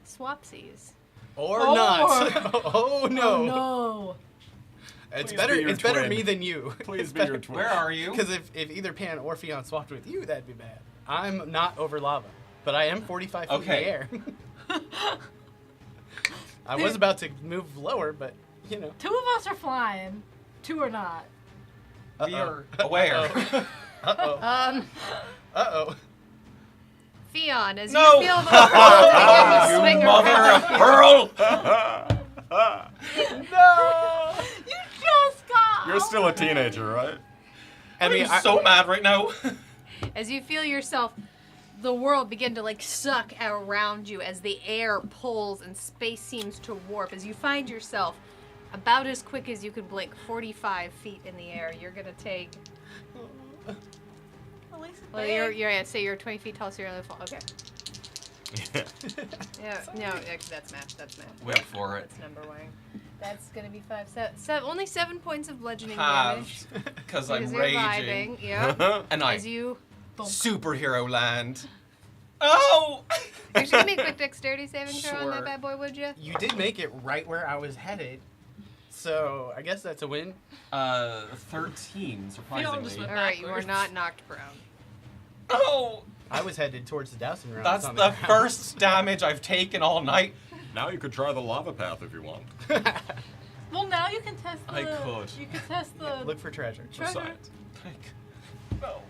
Swapsies. Or Or- not. Oh no. Oh no. It's Please better. be your It's better twin. me than you. Please be your twin. Where are you? Because if either Pan or Fion swapped with you, that'd be bad. I'm not over lava, but I am 45 feet Okay. in the air. I was about to move lower, but you know. 2 of us are flying. 2 are not. We are aware. Uh-oh. Uh-oh. Fion, as No! you feel the world begin to swing Mother around. of pearl! No! You just got. You're still a teenager, right? I'm so mad right now. As you feel yourself, the world begin to like suck around you as the air pulls and space seems to warp. As you find yourself about as quick as you could blink, 45 feet in the air. You're gonna take. At least it's Well, big. you're say you're 20 feet tall, so you're on the fall. Okay. Yeah. Yeah. No, actually, that's math. That's math. Wait for it. That's number one. That's gonna be 5, 7, only 7 points of bludgeoning Halved. damage. Because I'm Because you're raging. vibing, yeah. And I As you, superhero land. Oh! you're just gonna make a quick dexterity saving throw on Sure. that bad boy, would you? You did make it right where I was headed, so I guess that's a win. 13, surprisingly. just went All right, you are backwards. not knocked prone. Oh! I was headed towards the dousing round. That's the first damage I've taken all night. Now you could try the lava path if you want. Well, now you can test the. I could. You can test the. Look for treasure. Treasure. Besides. No.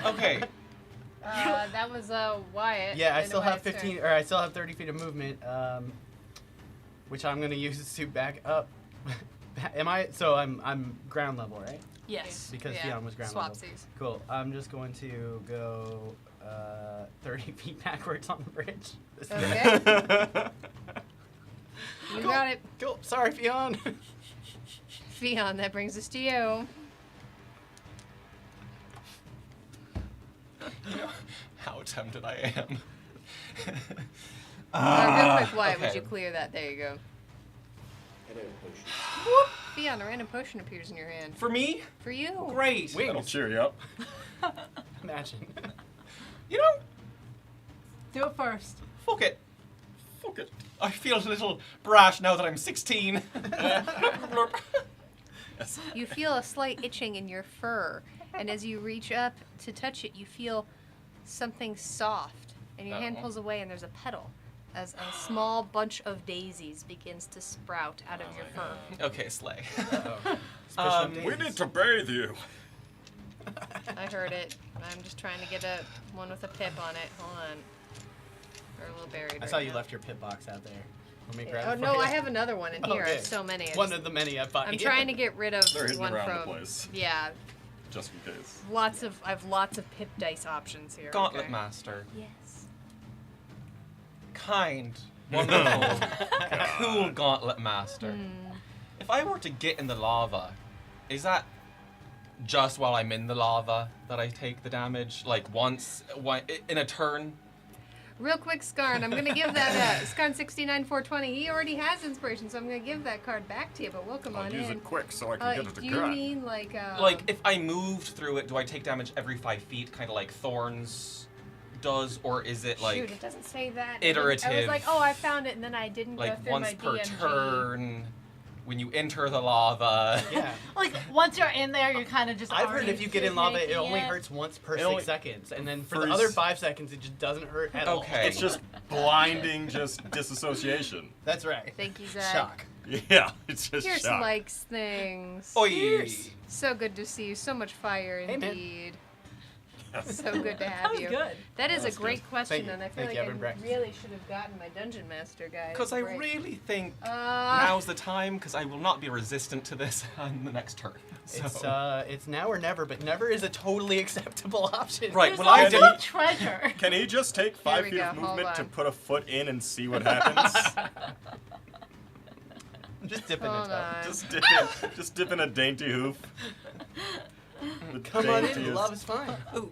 Okay. That was Wyatt. Yeah, I Into still have Wyatt's turn. 15, or I still have 30 feet of movement, which I'm gonna use to back up. Am I? So I'm ground level, right? Yes. Because Yeah, Fion was ground level. swapsies. Cool. I'm just going to go 30 feet backwards on the bridge. This is- Okay. You got it. Cool. Sorry, Fion. Fion, that brings us to you. How tempted I am. Real quick, Wyatt, okay. would you clear that? There you go. I did a potion. Whoop! Fion, a random potion appears in your hand. For me? For you. Great. That'll cheer you up. Imagine. You know, Do it first. fuck it. Fuck it. I feel a little brash now that I'm 16. You feel a slight itching in your fur, and as you reach up to touch it, you feel something soft, and your hand Uh-oh. pulls away, and there's a petal as a small bunch of daisies begins to sprout out of your fur. Okay, slay. We need to bathe you. I heard it. I'm just trying to get one with a pip on it. Hold on. Or a little buried. I saw you left your pit box out there. Let me grab Oh it for no, you. I have another one in here. I Okay. have so many. One of the many I've bought I'm you. trying to get rid of They're hidden one around the from. place. Yeah, Just in case. I have lots of pip dice options here. Gauntlet okay? Master. Yes. Kind. Wonderful. Cool Gauntlet Master. Hmm. If I were to get in the lava, is that just while I'm in the lava that I take the damage? Like once in a turn? Real quick, Skarn, I'm gonna give that Skarn 69-420. He already has inspiration, so I'm gonna give that card back to you. But welcome I'll on use in. it quick so I can get it to do you cut. mean like Like if I moved through it, do I take damage every 5 feet, kind of like Thorns does, or is it like shoot, it doesn't say that. iterative? I was like, oh, I found it, and then I didn't go like through once my per DMG. turn when you enter the lava? Yeah. Like once you're in there, you're kind of just. I've heard already if you get in lava, it making only hurts once per It 6 only- seconds, and then for for the other s- 5 seconds, it just doesn't hurt at all. Okay. It's just blinding, just disassociation. That's right. Thank you, Zach. Shock. Yeah, it's just Pierce shock. likes things. Oi. Pierce. So good to see you. So much fire, Hey, man. indeed. So good to have That was you. good. That is That's a great good. question, Thank you. and I feel Thank like you, I Evan Brecht. really should have gotten my Dungeon Master guy. Because I Great. really think Uh, now's the time, because I will not be resistant to this on the next turn. So. It's now or never, but never is a totally acceptable option. Right, There's well, I also didn't- treasure. Can he just take 5 we feet go, of movement hold to on. put a foot in and see what happens? Just dipping a Hold toe. on. just dip in a dainty hoof. The Come on in, the daintiest- lava's fine. Ooh.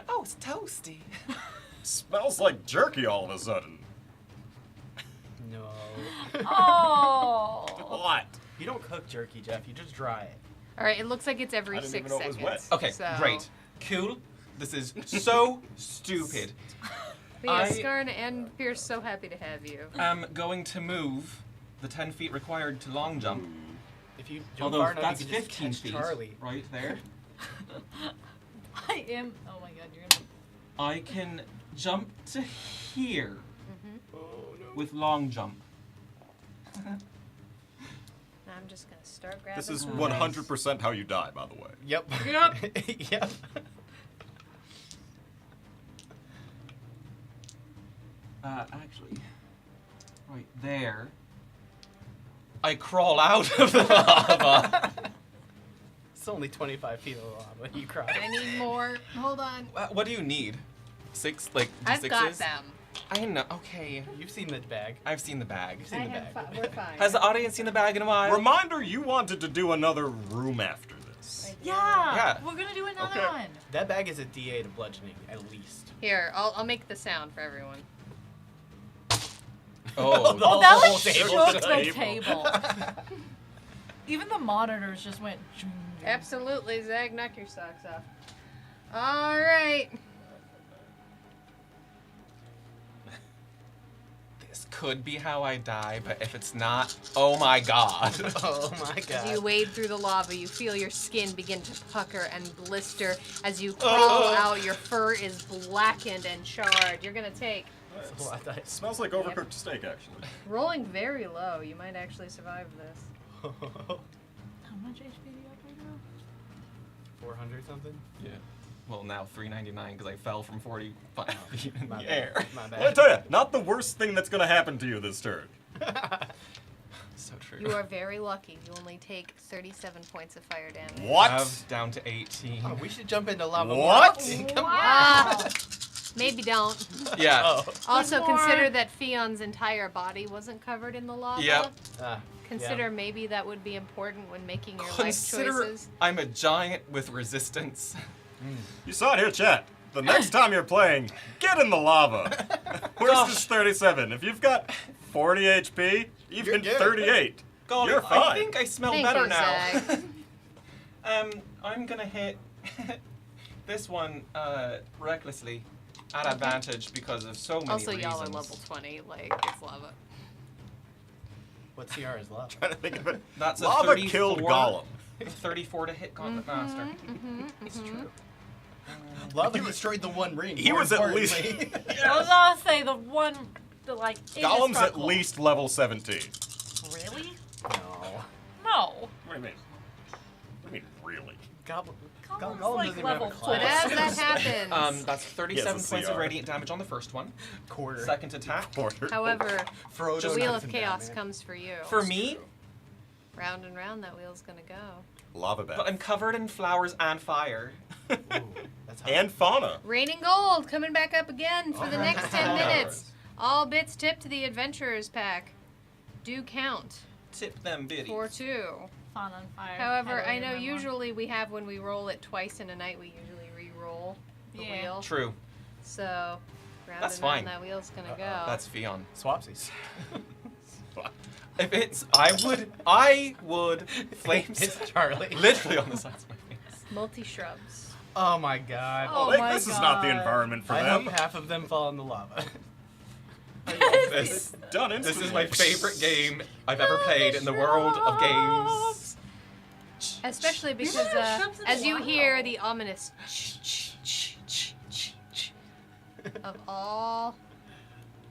Oh, it's toasty. Smells like jerky all of a sudden. No. Oh. What? You don't cook jerky, Jeff. You just dry it. All right, it looks like it's every I didn't 6 even know it was seconds. wet. Okay, so. great. Cool. This is so stupid. But yeah, I- Skarn and Pierce, so happy to have you. I'm going to move the 10 feet required to long jump. If you jump Although far enough, that's you can just 15 catch feet Charlie. right there. I am. Oh my god, you're gonna. I can jump to here Oh no. with long jump. I'm just gonna start grabbing. This is hose. 100% how you die, by the way. Yep. Yep. Yep. Actually, right there. I crawl out of the lava. It's only 25 feet of lava. You cry. I need more. Hold on. What do you need? 6, like, I've D6s? got them. I know. Okay. You've seen the bag. I've seen the bag. You've seen the bag. We're fine. Has the audience seen the bag in a while? Reminder, you wanted to do another room after this. Yeah. Yeah. We're gonna do another Okay. one. That bag is a DA to bludgeoning, at least. Here, I'll make the sound for everyone. Oh. Oh, That whole like table. shook the table. Even the monitors just went. Absolutely, Zach, knock your socks off. All right. This could be how I die, but if it's not, oh my god. Oh my As you god. wade through the lava, you feel your skin begin to pucker and blister. As you crawl out, your fur is blackened and charred. You're gonna take That's a lot of dice. Smells like overcooked steak, actually. rolling very low. You might actually survive this. How much HP do you have right now? 400 something? Yeah. Well, now 399 because I fell from 45 feet in My the bad. air. My Let me bad. tell you, not the worst thing that's gonna happen to you this turn. So true. You are very lucky. You only take 37 points of fire damage. What? Down to 18. Oh, we should jump into lava more What? often. Come Ah, maybe don't. Yeah. Oh. Also, One more. consider that Fion's entire body wasn't covered in the lava. Yep. Consider maybe that would be important when making your life Consider choices. I'm a giant with resistance. You saw it here, chat. The next time you're playing, get in the lava. Worst is 37. If you've got 40 HP, even You're good. 38, God, you're fine. I think I smell Thank better you, now. Zach. I'm gonna hit this one recklessly at advantage because of so many Also, reasons. y'all are level 20. Like, it's lava. What CR is love? Trying to think of it. That's a Lava 34, killed Gollum. 34 to hit Gauntlet Master. It's true. Lava destroyed the One Ring. He more was at least. importantly. I was gonna say the one, the like. Gollum's at indestructible. least level 17. Really? No. No. What do you mean? What do you mean, really? Goblin. Gollum's Gollum like doesn't even have a level But class. as that happens, That's 37 He has a points of CR. radiant damage on the first one. Quarter. Second attack. Quarter. however, Frodo the Wheel knocks of him down, Chaos man. comes for you. For me, Round and round that wheel's gonna go. Lava bath. but I'm covered in flowers and fire. Ooh, that's hot. And fauna. Raining gold coming back up again for the Alright. next 10 minutes. All bits tipped to the Adventurers pack. Do count. Tip them biddies. 4-2. Fawn on fire. However, Had I it know in my mind. usually we have when we roll it twice in a night, we usually re-roll the Yeah. wheel. True. So, round That's and fine. round that wheel's gonna go. That's Fion. Swapsies. If it's, I would flames It's Charlie. literally on the sides of my face. Multi-shrubs. Oh my god. Oh Like, my this is not the God. environment for I them. hope half of them fall in the lava. This, Done this instantly. is my favorite game I've ever played in the world of games. Especially because, Yeah, shrubs in as the you wild. hear the ominous of all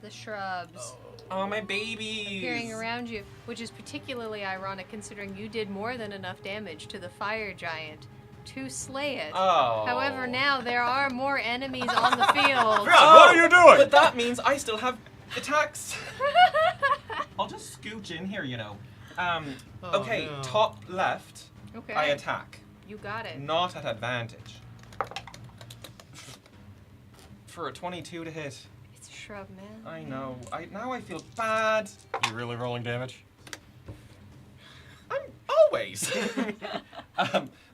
the shrubs Oh, my babies. appearing around you, which is particularly ironic considering you did more than enough damage to the fire giant to slay it. Oh. However, now there are more enemies on the field. God, what are you doing? But that means I still have attacks. I'll just scooch in here, you know. Oh, Okay, no. top left, Okay. I attack. You got it. Not at advantage. For a 22 to hit. It's a shrub, man. I know. Now I feel bad. You really rolling damage? I'm always.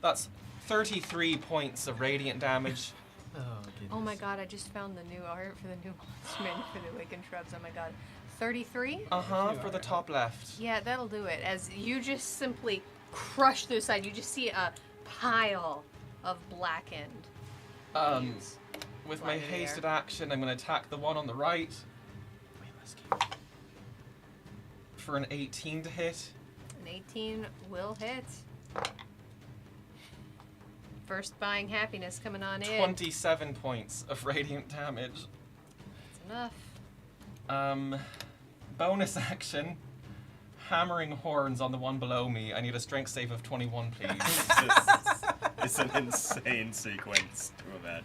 That's 33 points of radiant damage. Oh, goodness. Oh my god, I just found the new art for the new monster menu for the Awakened Shrubs. Oh my god. 33? For the top left. Yeah, that'll do it. As you just simply crush through the side, you just see a pile of blackened leaves. With my Flying in the hasted air. action, I'm going to attack the one on the right Wait, let's keep. for an 18 to hit. An 18 will hit. First buying happiness coming on in. 27 points of radiant damage. That's enough. Bonus action. Hammering horns on the one below me. I need a strength save of 21, please. It's an insane sequence to imagine.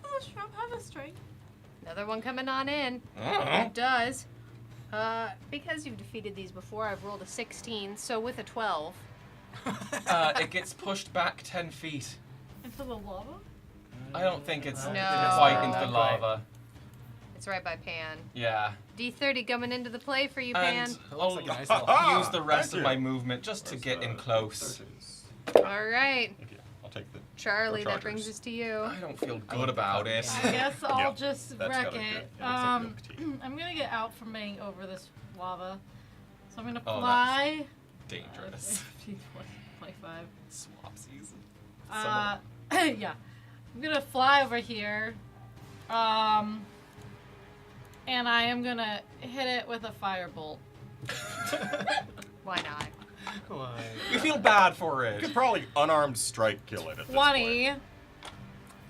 Does the shrub have a strength? Another one coming on in. Uh-huh. It does. Because you've defeated these before, I've rolled a 16, so with a 12. It gets pushed back 10 feet. Into the lava? I don't think it's No. quite into the Not lava. It's right by Pan. Yeah. D30 coming into the play for you, Pan. And It looks like a nice I'll little- use the rest Thank of my you. movement just to get in close. All right, Thank you. I'll take the. Charlie, Or that Chargers. brings us to you. I don't feel I good like about the it. I guess I'll Yeah, just that's wreck gotta it. do it. It looks like milk tea. I'm gonna get out from being over this lava. So I'm gonna Oh, fly. Dangerous. 25. Swapsies. Yeah. I'm gonna fly over here. And I am gonna hit it with a firebolt. Why not? Why? We feel bad for You it. could probably unarmed strike kill it at this 20. point.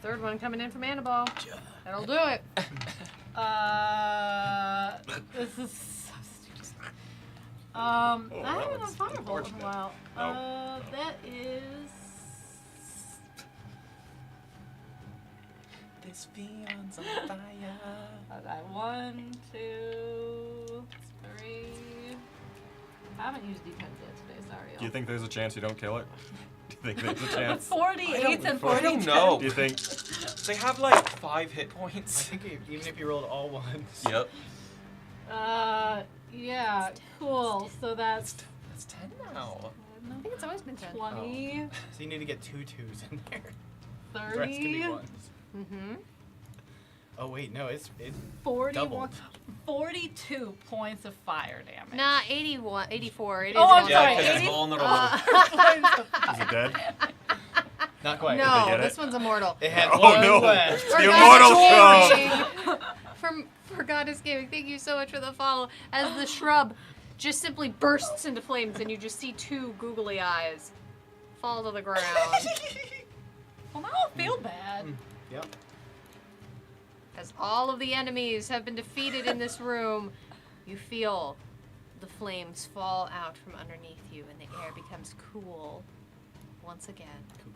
Third one coming in from Annabelle. That'll do it. This is so stupid. I haven't that done was firebolt in a unfortunate. while. Oh. That is. This Fion's on fire. Okay, 1, 2, 3. I haven't used D10 yet today, sorry. Do you think there's a chance you don't kill it? Do you think there's a chance? 48 and I 40. don't know. Do you think? They have like 5 hit I points. think even if you rolled all ones. Yep. Yeah, cool. So that's That's 10 now. I think it's always been 10. 20. So you need to get 2 2s in there. The rest can be 30. ones. Mm-hmm. Oh wait, no, it's 41, doubled. 42 points of fire damage. Nah, 81, 84. It is Oh, I'm one. Yeah, sorry, because it's 80? vulnerable. Is it dead? Not quite. No, get it? this one's immortal. It had Oh, one no. left. The immortal Goddess Gaming. For Goddess Gaming, thank you so much for the follow. As the shrub just simply bursts into flames and you just see two googly eyes fall to the ground. Well, now I feel bad. Yep. As all of the enemies have been defeated in this room, you feel the flames fall out from underneath you and the air becomes cool once again.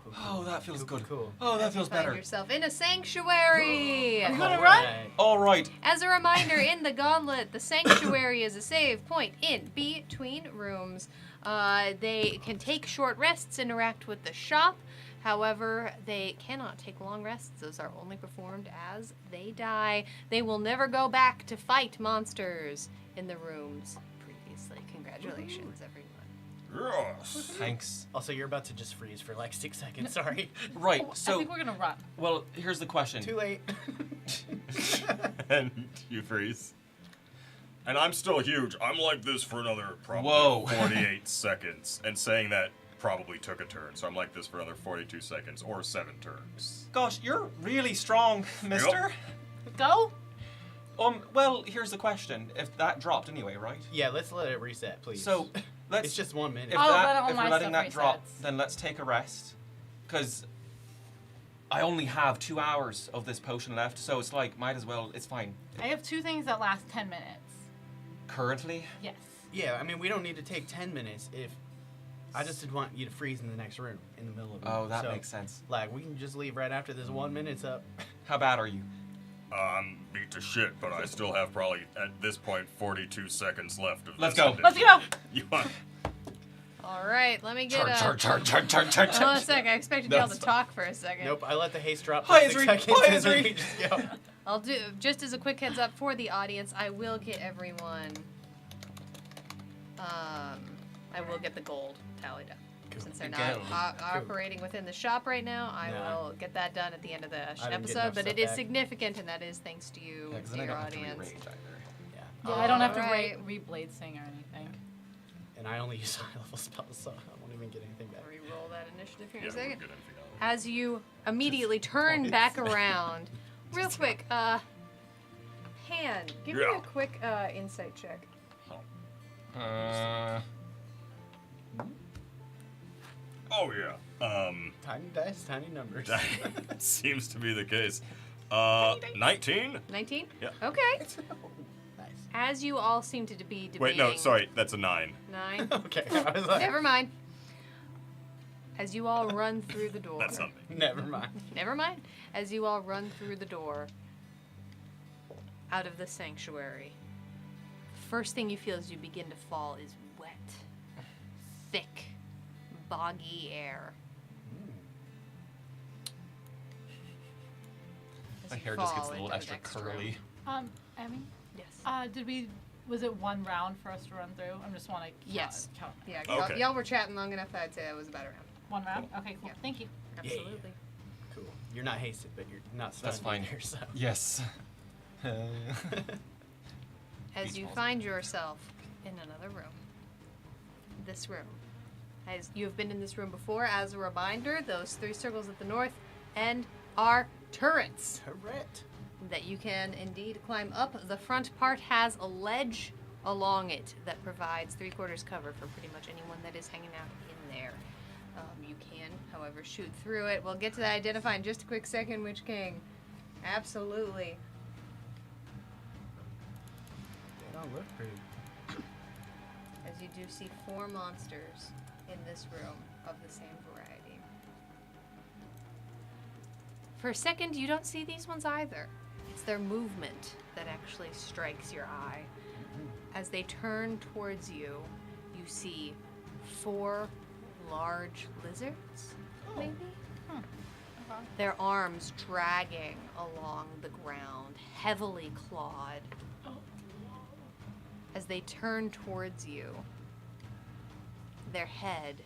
Cool. Oh, that feels good. Cool. Oh, that As you feels find better. yourself in a sanctuary. I'm gonna run. All right. As a reminder, in the Gauntlet, the sanctuary is a save point in between rooms. They can take short rests, interact with the shop. However, they cannot take long rests. Those are only performed as they die. They will never go back to fight monsters in the rooms previously. Congratulations, everyone. Yes. Thanks. Also, you're about to just freeze for like 6 seconds. Sorry. Right. Oh, I So, think we're gonna run. well, here's the question. Too late. And you freeze. And I'm still huge. I'm like this for another probably Whoa. 48 seconds. And saying that probably took a turn. So I'm like this for another 42 seconds or 7 turns. Gosh, you're really strong, mister. Go. Well, here's the question. If that dropped anyway, right? Yeah, let's let it reset, please. So, let's it's just 1 minute. if, Oh, but that, all if my we're letting stuff that drop, resets. then let's take a rest. Because I only have 2 hours of this potion left, so it's like, might as well, it's fine. I have 2 things that last 10 minutes. Currently? Yes. Yeah, I mean, we don't need to take 10 minutes if I just didn't want you to freeze in the next room, in the middle of it. Oh, that So, makes sense. Like, we can just leave right after this 1 minute's up. How bad are you? I'm beat to shit, but I still have probably, at this point, 42 seconds left of Let's this go. edition. Let's go. You want... All right, let me get Charge. Hold on a sec. I expected No, y'all to it's talk for a second. Nope, I let the haste drop Hi, for 6 Ezri. seconds. Hi, and then Ezri. we just go. I'll do just as a quick heads up for the audience. I will get everyone. I will get the gold tallied up. Cool. Since they're Go. not Cool. operating within the shop right now, I No. will get that done at the end of the didn't get episode. enough But stuff it is back. significant, and that is thanks to you, Yeah, because to then I your don't have to audience. re-rage either. Yeah. Yeah, I don't have to Alright. re-blade sing or anything. And I only use high level spells, so I won't even get anything back. Re-roll that initiative here in Yeah, a we won't second. get anything out of it. As you immediately turn points. back around, real quick, Pan, give me Yeah. a quick insight check. Oh, yeah. Tiny dice, tiny numbers. That seems to be the case. 19? 19? Yeah. Okay. Nice. As you all seem to be debating. Wait, no, sorry. That's a 9. 9. Okay, I was like, Never mind. As you all run through the door. That's something. never mind. Never mind. As you all run through the door out of the sanctuary, the first thing you feel as you begin to fall is wet, thick, boggy air. As My you hair just gets a fall little into the extra next room. curly. Emmy, Yes. was it 1 round for us to run through? I just want to Yes. count. Yeah, Okay. y'all were chatting long enough that I'd say that was about around. 1 round? Okay, cool. Yeah. Thank you. Yeah. Absolutely. Cool. You're not hasted, but you're not stunned That's fine. either, so. Yes. As Beach you balls. find yourself in another room. This room. As you have been in this room before, as a reminder, those 3 circles at the north end are turrets Correct. that you can indeed climb up. The front part has a ledge along it that provides 3/4 cover for pretty much anyone that is hanging out in there. You can, however, shoot through it. We'll get to that identify in just a quick second, Witch King. Absolutely. They don't look pretty. As you do see 4 monsters in this room of the same variety. For a second, you don't see these ones either. It's their movement that actually strikes your eye. As they turn towards you, you see 4 large lizards, maybe? Their arms dragging along the ground, heavily clawed. As they turn towards you, their head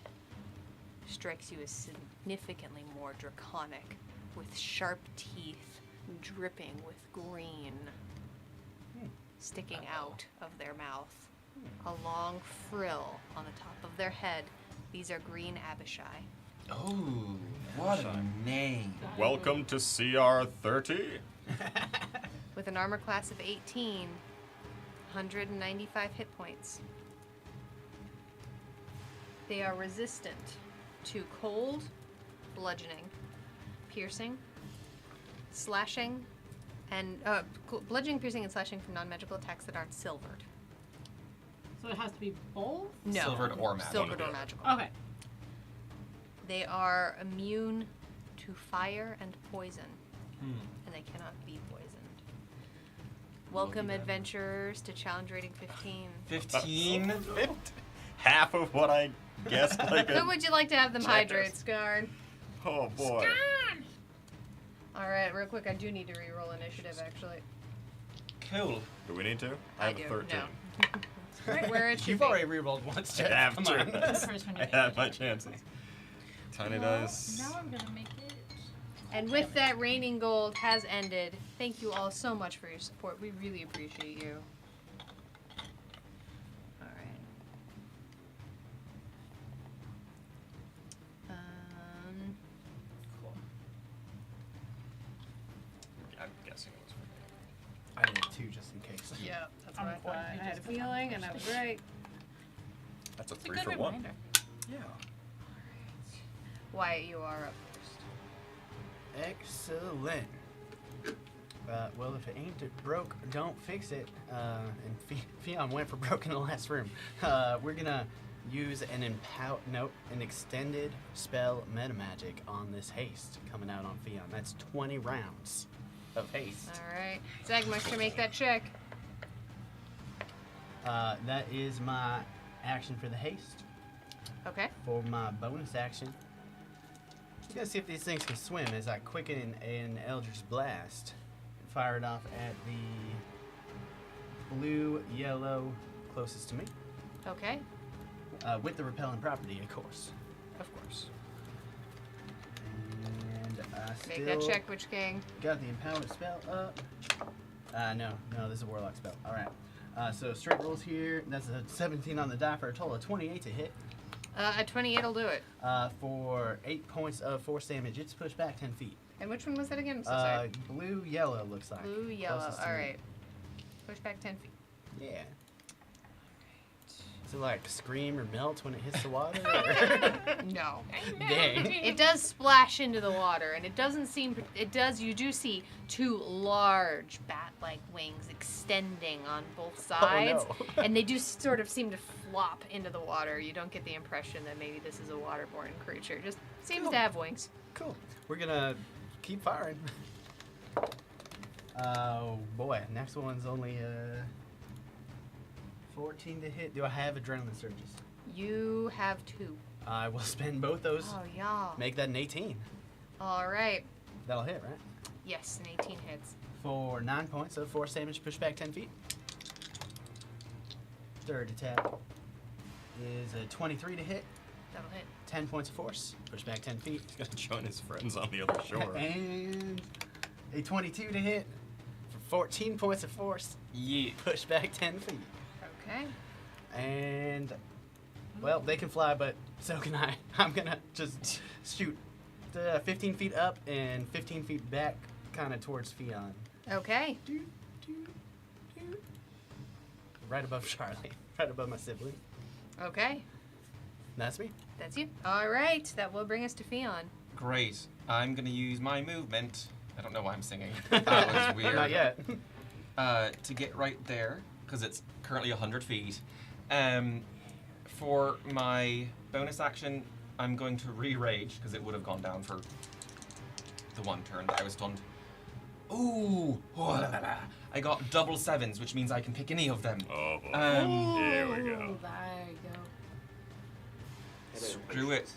strikes you as significantly more draconic with sharp teeth dripping with green sticking out of their mouth. A long frill on the top of their head. These are green Abishai. Oh, what a name. Welcome to CR30. With an armor class of 18, 195 hit points. They are resistant to cold, bludgeoning, piercing, slashing, and bludgeoning, piercing, and slashing from non-magical attacks that aren't silvered. So it has to be both? No. Silvered or magical. Silvered or magical. Okay. They are immune to fire and poison, and they cannot be poisoned. Welcome, adventurers, to challenge rating 15. 15. Half of what I guessed. Like Who would you like to have them Checkers. hydrate, Scarn? Oh boy. All right, real quick, I do need to re-roll initiative, actually. Cool. Do we need to? I have do. a 13. No. Right where it should You've be. already rerolled once, I Jeff. have Come to. on. The first one you I did. have my chances. Tiny dice. Now I'm gonna make it. And with that, Raining Gold has ended. Thank you all so much for your support. We really appreciate you. All right. Cool. I'm guessing it was for me. I did it too, just in case. Yeah, that's I'm what I thought. important. I had a Just feeling, and I was right. That's a It's a 3 good for 1. reminder. Yeah. Wyatt, you are up first. Excellent. Well, if it ain't broke, don't fix it. And Fion went for broke in the last room. We're gonna use an extended spell meta magic on this haste coming out on Fion. That's 20 rounds of haste. All right. Zagmeister, make that check. That is my action for the haste. Okay. For my bonus action, I'm gonna see if these things can swim as I quicken an Eldritch Blast and fire it off at the blue, yellow closest to me, Okay. with the repellent property, of course. Of course. And I Make that still check, Witch King. got the empowered spell up. No, this is a warlock spell. All right. So straight rolls here. That's a 17 on the die for a total of 28 to hit. A 28 will do it. For 8 points of force damage. It's pushed back 10 feet. And which one was that again? I'm so sorry. Blue, yellow looks like. Blue, yellow. Closest to All me. right. Push back 10 feet. Yeah. Does it like scream or melt when it hits the water? or- No. Dang. It does splash into the water, and it doesn't seem. It does. You do see two large bat-like wings extending on both sides, no. and they do sort of seem to flop into the water. You don't get the impression that maybe this is a waterborne creature. Just seems Cool. to have wings. Cool. We're gonna keep firing. Oh boy, next one's only 14 to hit. Do I have adrenaline surges? You have two. I will spend both those. Oh, y'all. Make that an 18. All right. That'll hit, right? Yes, an 18 hits. For 9 points of force damage, push back 10 feet. Third attack is a 23 to hit. That'll hit. 10 points of force, push back 10 feet. He's gonna join his friends on the other shore. And a 22 to hit for 14 points of force, Yeah. push back 10 feet. Okay. And, well, they can fly, but so can I. I'm gonna just shoot 15 feet up and 15 feet back, kind of towards Fion. Okay. Right above Charlie, right above my sibling. Okay. That's me. That's you. All right. That will bring us to Fion. Great. I'm gonna use my movement. I don't know why I'm singing. That was weird. Not yet. To get right there, because it's currently 100 feet. For my bonus action, I'm going to re-rage, because it would have gone down for the one turn that I was stunned. Ooh! Oh, la, la, la. I got double sevens, which means I can pick any of them. Oh boy. Here we go. Ooh, there you go. Screw it.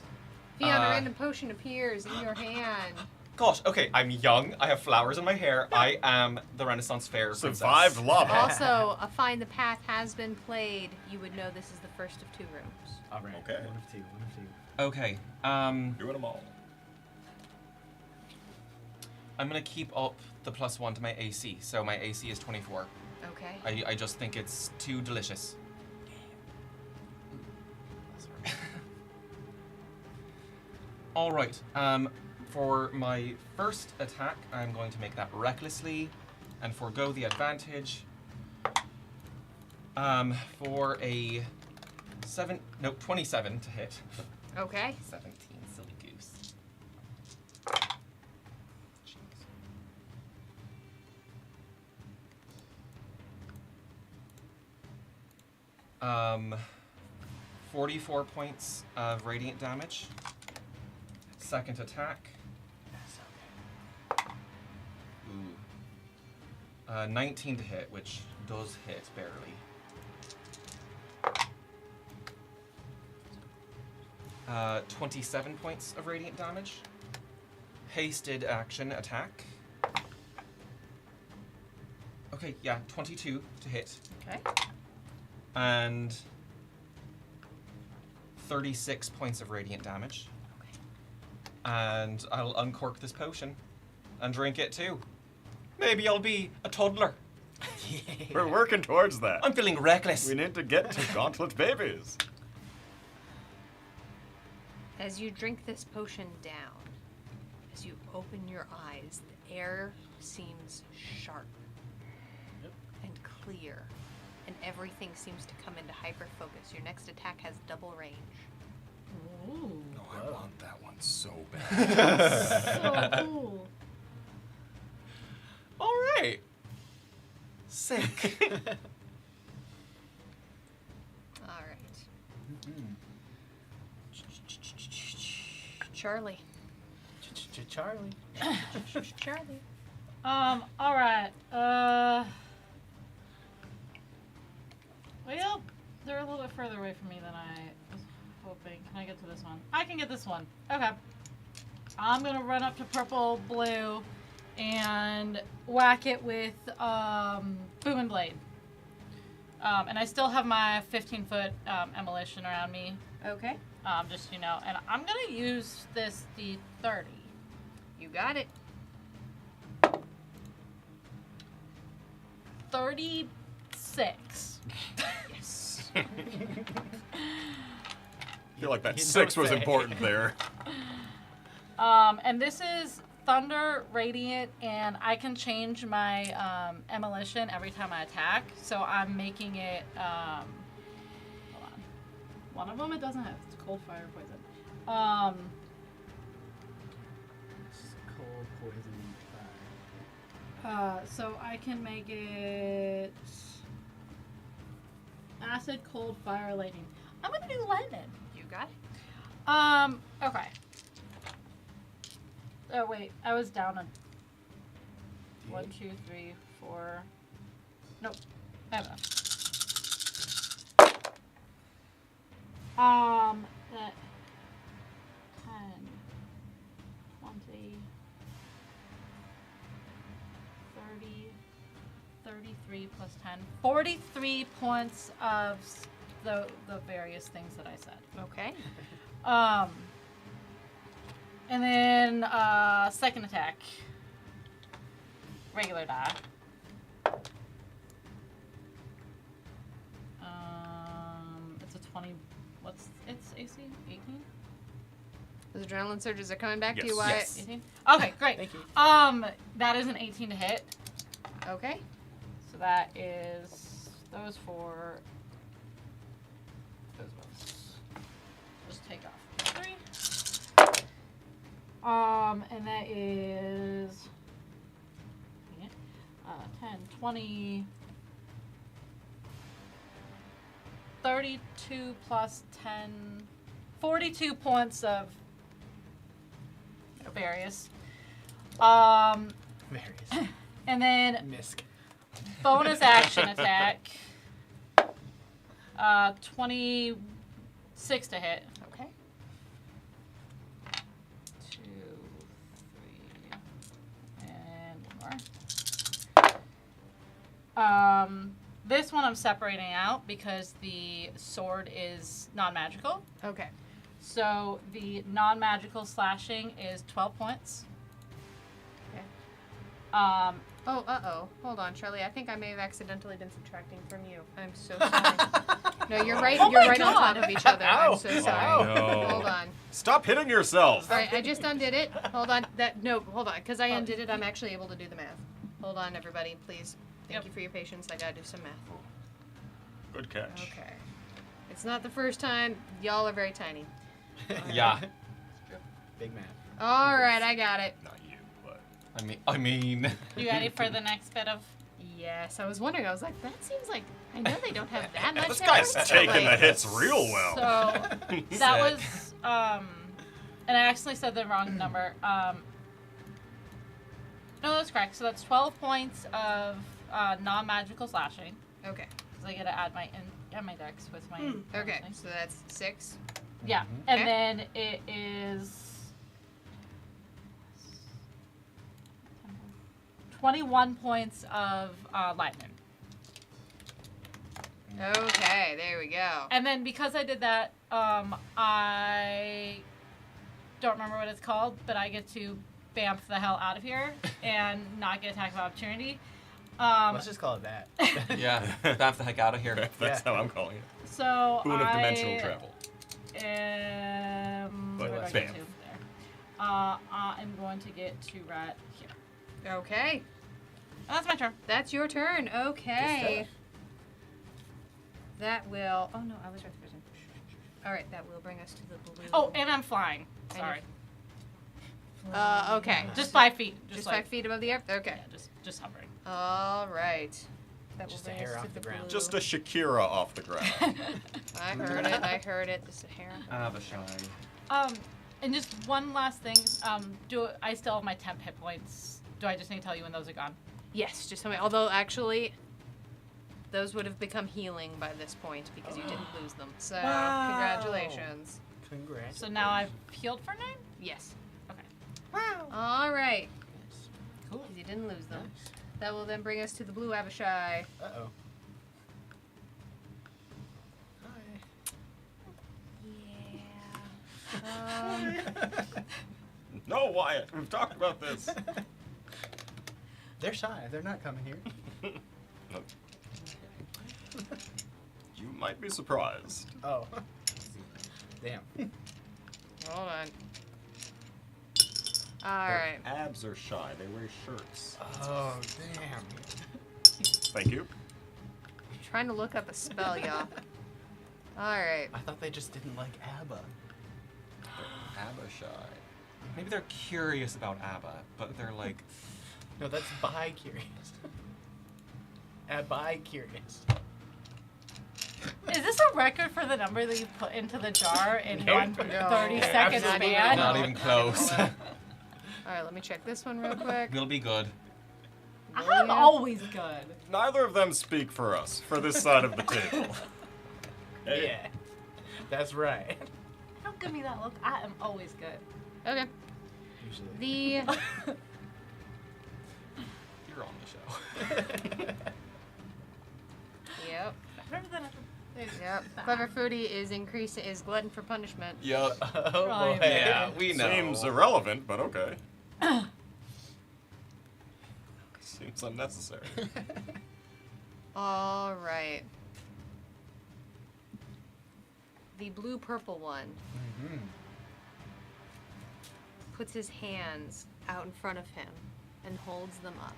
Fion, a Uh, random potion appears in your hand. Gosh, okay, I'm young, I have flowers in my hair, I am the Renaissance Fair princess. Survived lava. Also, a Find the Path has been played. You would know this is the first of two rooms. All right. Okay. One of two. Okay, Doing them all. I'm gonna keep up the +1 to my AC, so my AC is 24. Okay. I just think it's too delicious. All right. For my first attack, I'm going to make that recklessly, and forego the advantage. For a 27 to hit. Okay. 17, silly goose. Jeez. 44 points of radiant damage. Second attack. Ooh. 19 to hit, which does hit barely. Uh, 27 points of radiant damage. Hasted action attack. Okay, yeah, 22 to hit. Okay. And 36 points of radiant damage. Okay. And I'll uncork this potion and drink it too. Maybe I'll be a toddler. We're working towards that. I'm feeling reckless. We need to get to Gauntlet babies. As you drink this potion down, as you open your eyes, the air seems sharp and clear, and everything seems to come into hyper-focus. Your next attack has double range. Ooh. No, I want that one so bad. So cool. All right. Sick. All right. Charlie. Charlie. Charlie. All right. Well, they're a little bit further away from me than I was hoping. Can I get to this one? I can get this one. Okay. I'm gonna run up to purple blue and whack it with boom and blade. And I still have my 15-foot emolition around me. Okay. Just, you know, and I'm gonna use this D30. You got it. 36. Yes. I feel like that You 6 don't was say. important there. And this is Thunder, Radiant, and I can change my emolition every time I attack. So I'm making it, hold on. One of them it doesn't have. It's cold, fire, poison. Cold poison So I can make it acid, cold, fire, lightning. I'm gonna do lightning. You got it. Okay. Oh wait, I was down on 1, 2, 3, 4. Nope, I have enough. That 10, 20, 30, 33 plus 10, 43 points of the various things that I said. Okay. And then second attack. Regular die. It's a 20. What's its AC? 18? Those adrenaline surges are coming back to Yes. you, Wyatt. Yes. 18? Okay, great. Thank you. That is an 18 to hit. Okay. So that is those four. Those ones. Just take off 3. And that is 10, 20, 32 plus 10, 42 points of various. Various. And then Misk. bonus action attack. 26 to hit. Okay. 2, 3, and one more. This one I'm separating out because the sword is non-magical. Okay. So the non-magical slashing is 12 points. Okay. Oh, uh-oh. Hold on, Charlie. I think I may have accidentally been subtracting from you. I'm so sorry. No, you're right. Oh You're my right on top God. of each other. I'm Ow. so sorry. No. Hold on. Stop hitting yourself. All right, I just undid it. Hold on. Hold on. Because I undid it, I'm actually able to do the math. Hold on, everybody, please. Thank you for your patience. I gotta do some math. Good catch. Okay. It's not the first time. Y'all are very tiny. Yeah. Big man. All right, I got it. Not you, but I mean. You ready for the next bit of? Yes, I was wondering. I was like, that seems like I know they don't have that much. this guy's effort, taking the like- hits real well. So that was and I actually said the wrong number. No, that's correct. So that's 12 points of non-magical slashing. Okay. Because I gotta add my dex with my. Okay. thing. So that's 6. Yeah, Okay. and then it is 21 points of lightning. Okay. There we go. And then because I did that, I don't remember what it's called, but I get to bamf the hell out of here and not get attack of opportunity. Let's just call it that. Yeah. Bamf the heck out of here. That's how I'm calling it. So Boon of dimensional travel. Where do I Bam. get to? There. I'm going to get to right here. Okay. That's my turn. That's your turn. Okay. That will. Oh no, I was right the first time. All right, that will bring us to the blue. Oh, and I'm flying. And Sorry. Okay. Just 5 feet. Just like, 5 feet above the earth. Okay. Yeah, just hovering. All right. That Just will a bring hair us off to the the ground. blue. Just a Shakira off the ground. I heard it. I heard it. Just a hair. Avashai. And just one last thing. Do I still have my temp hit points? Do I just need to tell you when those are gone? Yes, just tell me. Although actually, those would have become healing by this point because you didn't lose them. So congratulations. Congrats. So now I've healed for 9? Yes. Okay. All right. Cool. Because you didn't lose them. That will then bring us to the blue Avashai. Uh-oh. Yeah. No, Wyatt. We've talked about this. They're shy. They're not coming here. You might be surprised. Oh. Damn. Hold on. All right. Their abs are shy. They wear shirts. Oh, damn. Thank you. Trying to look up a spell, y'all. All right. I thought they just didn't like ABBA. Abashai. Maybe they're curious about ABBA, but they're like, No, that's bi-curious. Bi-curious. Is this a record for the number that you put into the jar in No. one 30-second Not even- span? not even close. All right, let me check this one real quick. We'll be good. I'm always good. Neither of them speak for us, for this side of the table. Hey, Yeah. That's right. Don't give me that look. I am always good. Okay. Usually. The You're on the show. yep. Remember that? Yep. Clever Foodie is glutton for punishment. Yup. Oh, Right. boy. Yeah, we know. Seems irrelevant, but okay. Seems unnecessary. All right. The blue-purple one Mm-hmm. puts his hands out in front of him and holds them up.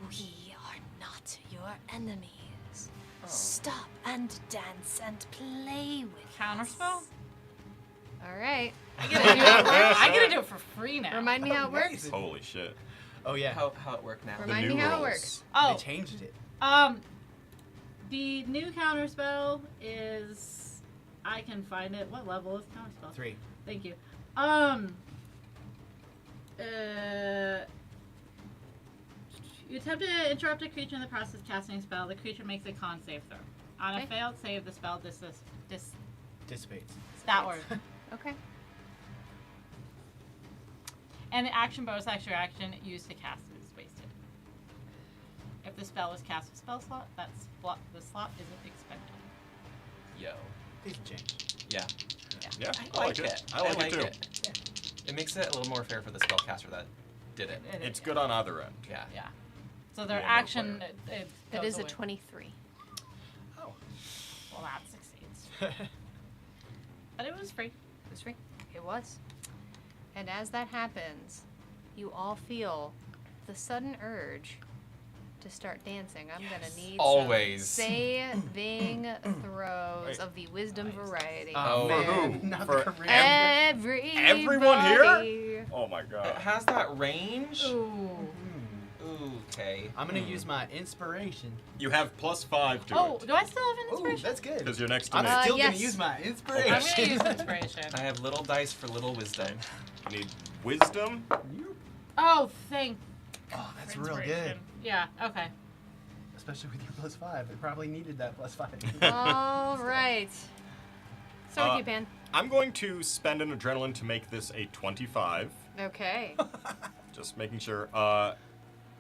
We are not your enemies. Stop and dance and play with Counterspell? us. All right. I gotta do it for free now. Remind me how it works. Amazing. Holy shit. Oh, yeah. How it work now? Remind the me new how it rules. works. Oh, They changed it. The new counterspell is. I can find it. What level is counterspell? 3. Thank you. You attempt to interrupt a creature in the process of casting a spell. The creature makes a con save throw. On a Okay. failed save, the spell Dissipates. that word. Okay. And the action bonus action reaction used to cast is wasted. If the spell is cast with spell slot, the slot isn't expended. Yo. These change. Yeah. Yeah, I like it. I like it too. It makes it a little more fair for the spellcaster that did it. It's good on either end. Yeah. Yeah. So their Yeah, no action, player. it That goes is a away. 23. Oh. Well, that succeeds. But it was free. It was free. It was. And as that happens, you all feel the sudden urge to start dancing. I'm gonna need Always. some saving throws Wait. of the wisdom variety. Oh, For man, who? not For the Korean. everyone here? Everybody. Oh my It god. has that range. Ooh. Okay. I'm gonna use my inspiration. You have +5 to Oh, it. do I still have an Ooh, inspiration? that's good. Because you're next to I'm me. still gonna yes. use my I'm inspiration. gonna use inspiration. I have little dice for little wisdom. You need wisdom. Oh, thank. Oh, that's for real good. inspiration. Yeah. Okay. Especially with your +5. It probably needed that +5. All right. So with you, Pan. I'm going to spend an adrenaline to make this a 25. Okay. Just making sure.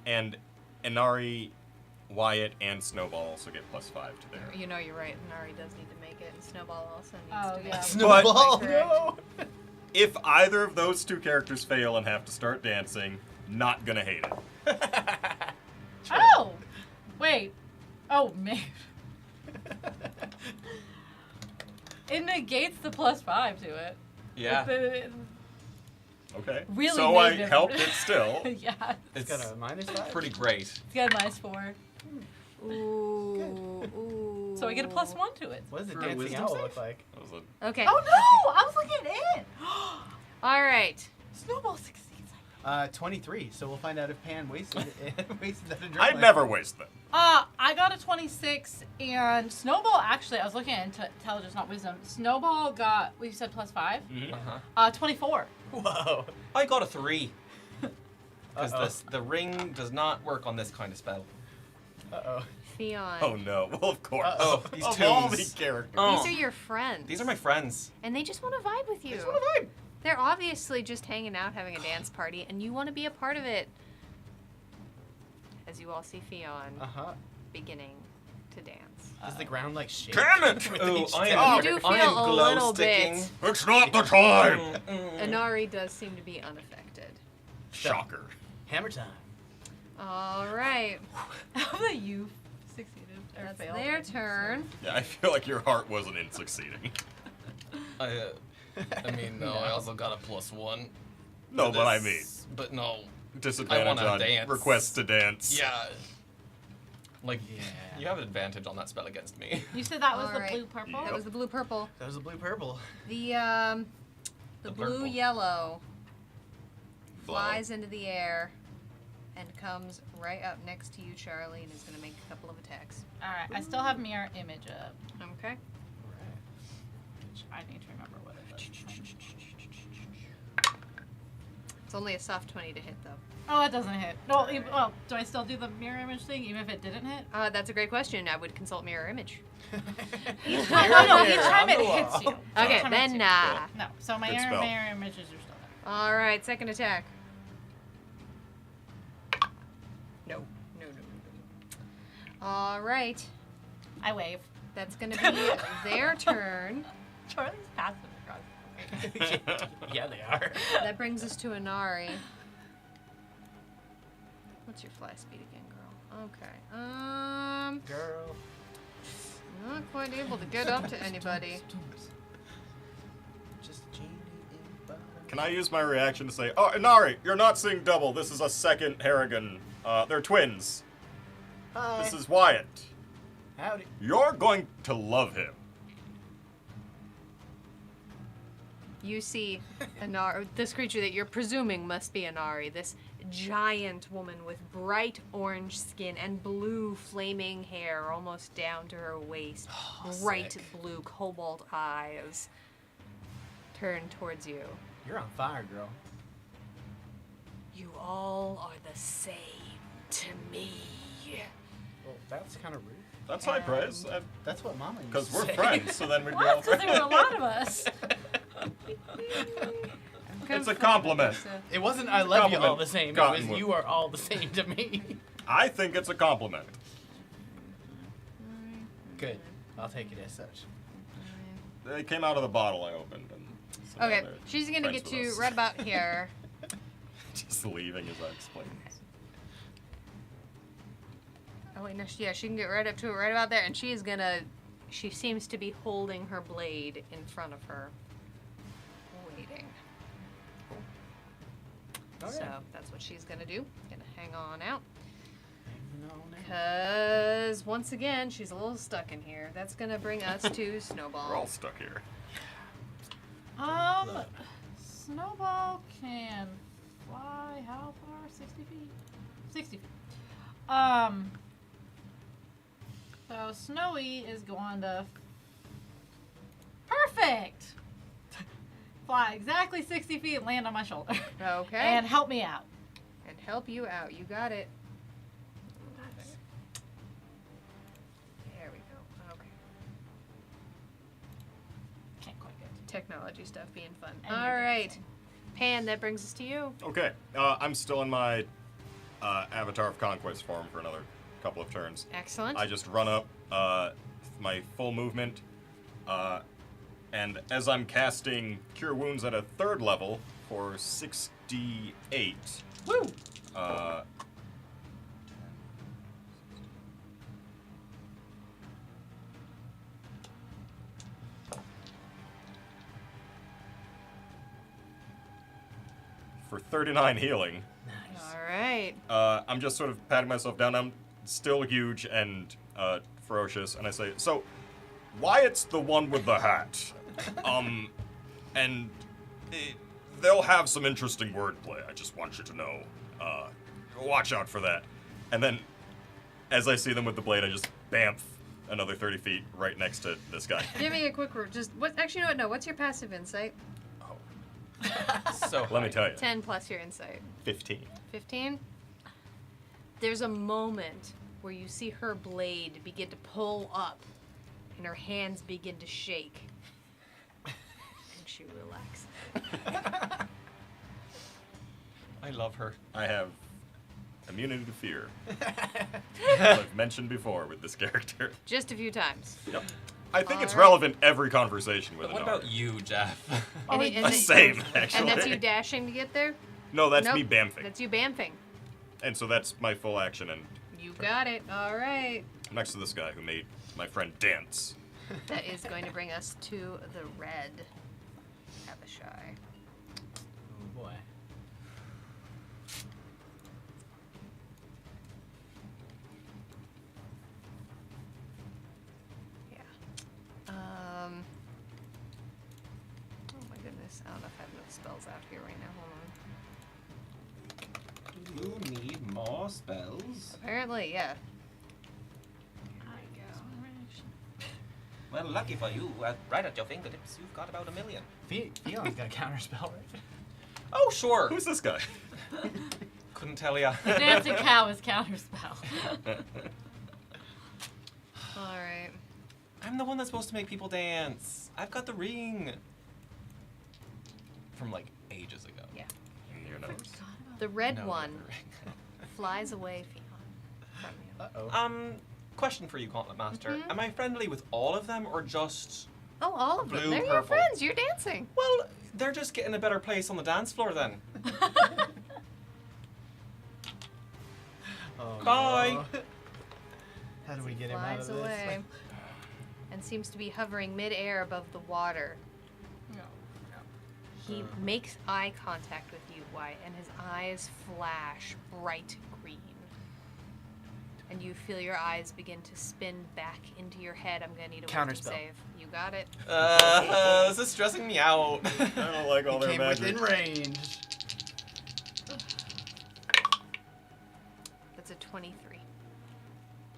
And Inari, Wyatt, and Snowball also get +5 to their. You know you're right. Nari does need to make it, and Snowball also needs Oh, to make yeah. it. Snowball, Correct. no! If either of those two characters fail and have to start dancing, not gonna hate it. Oh, wait. Oh, man. It negates the +5 to it. Yeah. Okay. Really So I negative. helped it still. Yeah. It's got a -5? pretty great. It's got a -4. Ooh, ooh. So I get a +1 to it. What does the For a dancing wisdom owl save? look like? That was a- Okay. Oh no! I was looking at it. All right. Snowball succeeds. 23. So we'll find out if Pan wasted wasted that adrenaline. I'd never waste them. I got a 26, and Snowball actually, I was looking at intelligence, not wisdom. Snowball got, we said +5. Uh-huh. 24. Whoa. I got a 3. Because Uh-oh. the ring does not work on this kind of spell. Uh-oh. Theon. Oh no. Well, of course. Oh, these of all tunes. the characters. Oh. These are your friends. These are my friends. And they just want to vibe with you. Just want to vibe. They're obviously just hanging out, having a dance party, and you want to be a part of it. As you all see Theon Uh-huh. beginning to dance. Does the ground like shake? Damn it! with Oh, each I step? am, You do I feel am a glow little sticking. bit. It's not the time. Inari does seem to be unaffected. Shocker. Hammer time. All right. How that you succeeded or That's failed? their turn. Yeah, I feel like your heart wasn't in succeeding. I mean, no, I also got a +1. No, for but I this, mean, But no. disadvantage wanna on dance. requests to dance. Yeah. Like, Yeah. you have an advantage on that spell against me. You said that was All the right. blue purple? That was the blue purple. That was a blue purple. The The blue purple. yellow Blow. flies into the air and comes right up next to you, Charlie, and is going to make a couple of attacks. Alright, I still have mirror image up, Okay. which I need to remember what it is. It's only a soft 20 to hit, though. Oh, that doesn't hit. No, well, do I still do the mirror image thing even if it didn't hit? That's a great question. I would consult mirror image. No, each time it hits you. Okay, Each time it hits then you. nah. No, so my Good spell. mirror images are still there. All right, second attack. No. No, no, no, no. All right. I wave. That's going to be their turn. Charlie's passive aggressive. Yeah, they are. That brings us to Inari. What's your fly speed again, girl? Okay. Girl. Not quite able to get up to anybody. Just a genie in butter. Can I use my reaction to say, "Oh, Inari, you're not seeing double. This is a second Harrigan. They're twins. Hi. This is Wyatt. Howdy. You're going to love him." You see Inari, this creature that you're presuming must be Inari, this giant woman with bright orange skin and blue flaming hair almost down to her waist, bright sick. blue cobalt eyes, turn towards you. You're on fire, girl. You all are the same to me. Well, that's kind of rude. That's high praise. That's what Mama used Because to we're say. friends, so then we'd be all Well, because friends. there were a lot of us. It's a compliment. It wasn't I love you all Compliment. the same. It Cottonwood. was you are all the same to me. I think it's a compliment. Good. I'll take it as such. They came out of the bottle I opened. And so now Okay, they're she's gonna friends get with you us. right about here. Just leaving as I explain this. Oh wait, no, she can get right up to it, right about there, and she is gonna. She seems to be holding her blade in front of her, waiting. Okay. So that's what she's gonna do. Gonna hang on out. Hanging on out. Because, once again, she's a little stuck in here. That's going to bring us to Snowball. We're all stuck here. Snowball can fly how far? 60 feet? 60 feet. So Snowy is going to perfect fly exactly 60 feet and land on my shoulder. Okay. And help me out. And help you out. You got it. There we go. Okay. Can't quite get to Technology stuff being fun. And All you're right. dancing. Pan, that brings us to you. Okay, I'm still in my Avatar of Conquest form for another couple of turns. Excellent. I just run up my full movement, and as I'm casting Cure Wounds at a 3rd level for 68. Woo! For 39 healing. All right. I'm just sort of patting myself down. I'm still huge and ferocious, and I say, so Wyatt's the one with the hat. And they'll have some interesting wordplay. I just want you to know. Watch out for that. And then, as I see them with the blade, I just bamf another 30 feet right next to this guy. Give me a quick just what? Actually, you know what? No. What's your passive insight? So Let me tell you. 10 plus your insight. 15. 15. There's a moment where you see her blade begin to pull up, and her hands begin to shake, and she relaxes. I love her. I have immunity to fear. As I've mentioned before with this character. Just a few times. Yep. I think it's All right. relevant every conversation with But what an about arc. you, Jeff? And it- and it- Same, actually. And that's you dashing to get there? No, that's Nope. me bamfing. That's you bamfing. And so that's my full action, and You got it. All right. I'm next to this guy who made my friend dance. That is going to bring us to the red Abishai. Oh boy. Yeah. Oh my goodness. I don't know if I have enough spells out here right now. Hold on. You need more spells? Apparently, yeah. Well, lucky for you, right at your fingertips, you've got about 1 million. Theon's got a counterspell, right? Oh, sure. Who's this guy? Couldn't tell ya. The dancing cow is counterspell. All right. I'm the one that's supposed to make people dance. I've got the ring. From like ages ago. Yeah. In your nose. The red No, one not the ring. flies away from you. Uh-oh. Question for you, Gauntlet Master. Mhm. Am I friendly with all of them or just... Oh, all of them. Blue, They're your purple. friends. You're dancing. Well, they're just getting a better place on the dance floor then. Oh, Bye. no. How do we get him out of Flies this? away and seems to be hovering midair above the water. He makes eye contact with you, Wyatt, and his eyes flash bright green. And you feel your eyes begin to spin back into your head. I'm gonna need a wisdom Counterspell. save. You got it. This is stressing me out. I don't like all He their came magic. within range. That's a 23.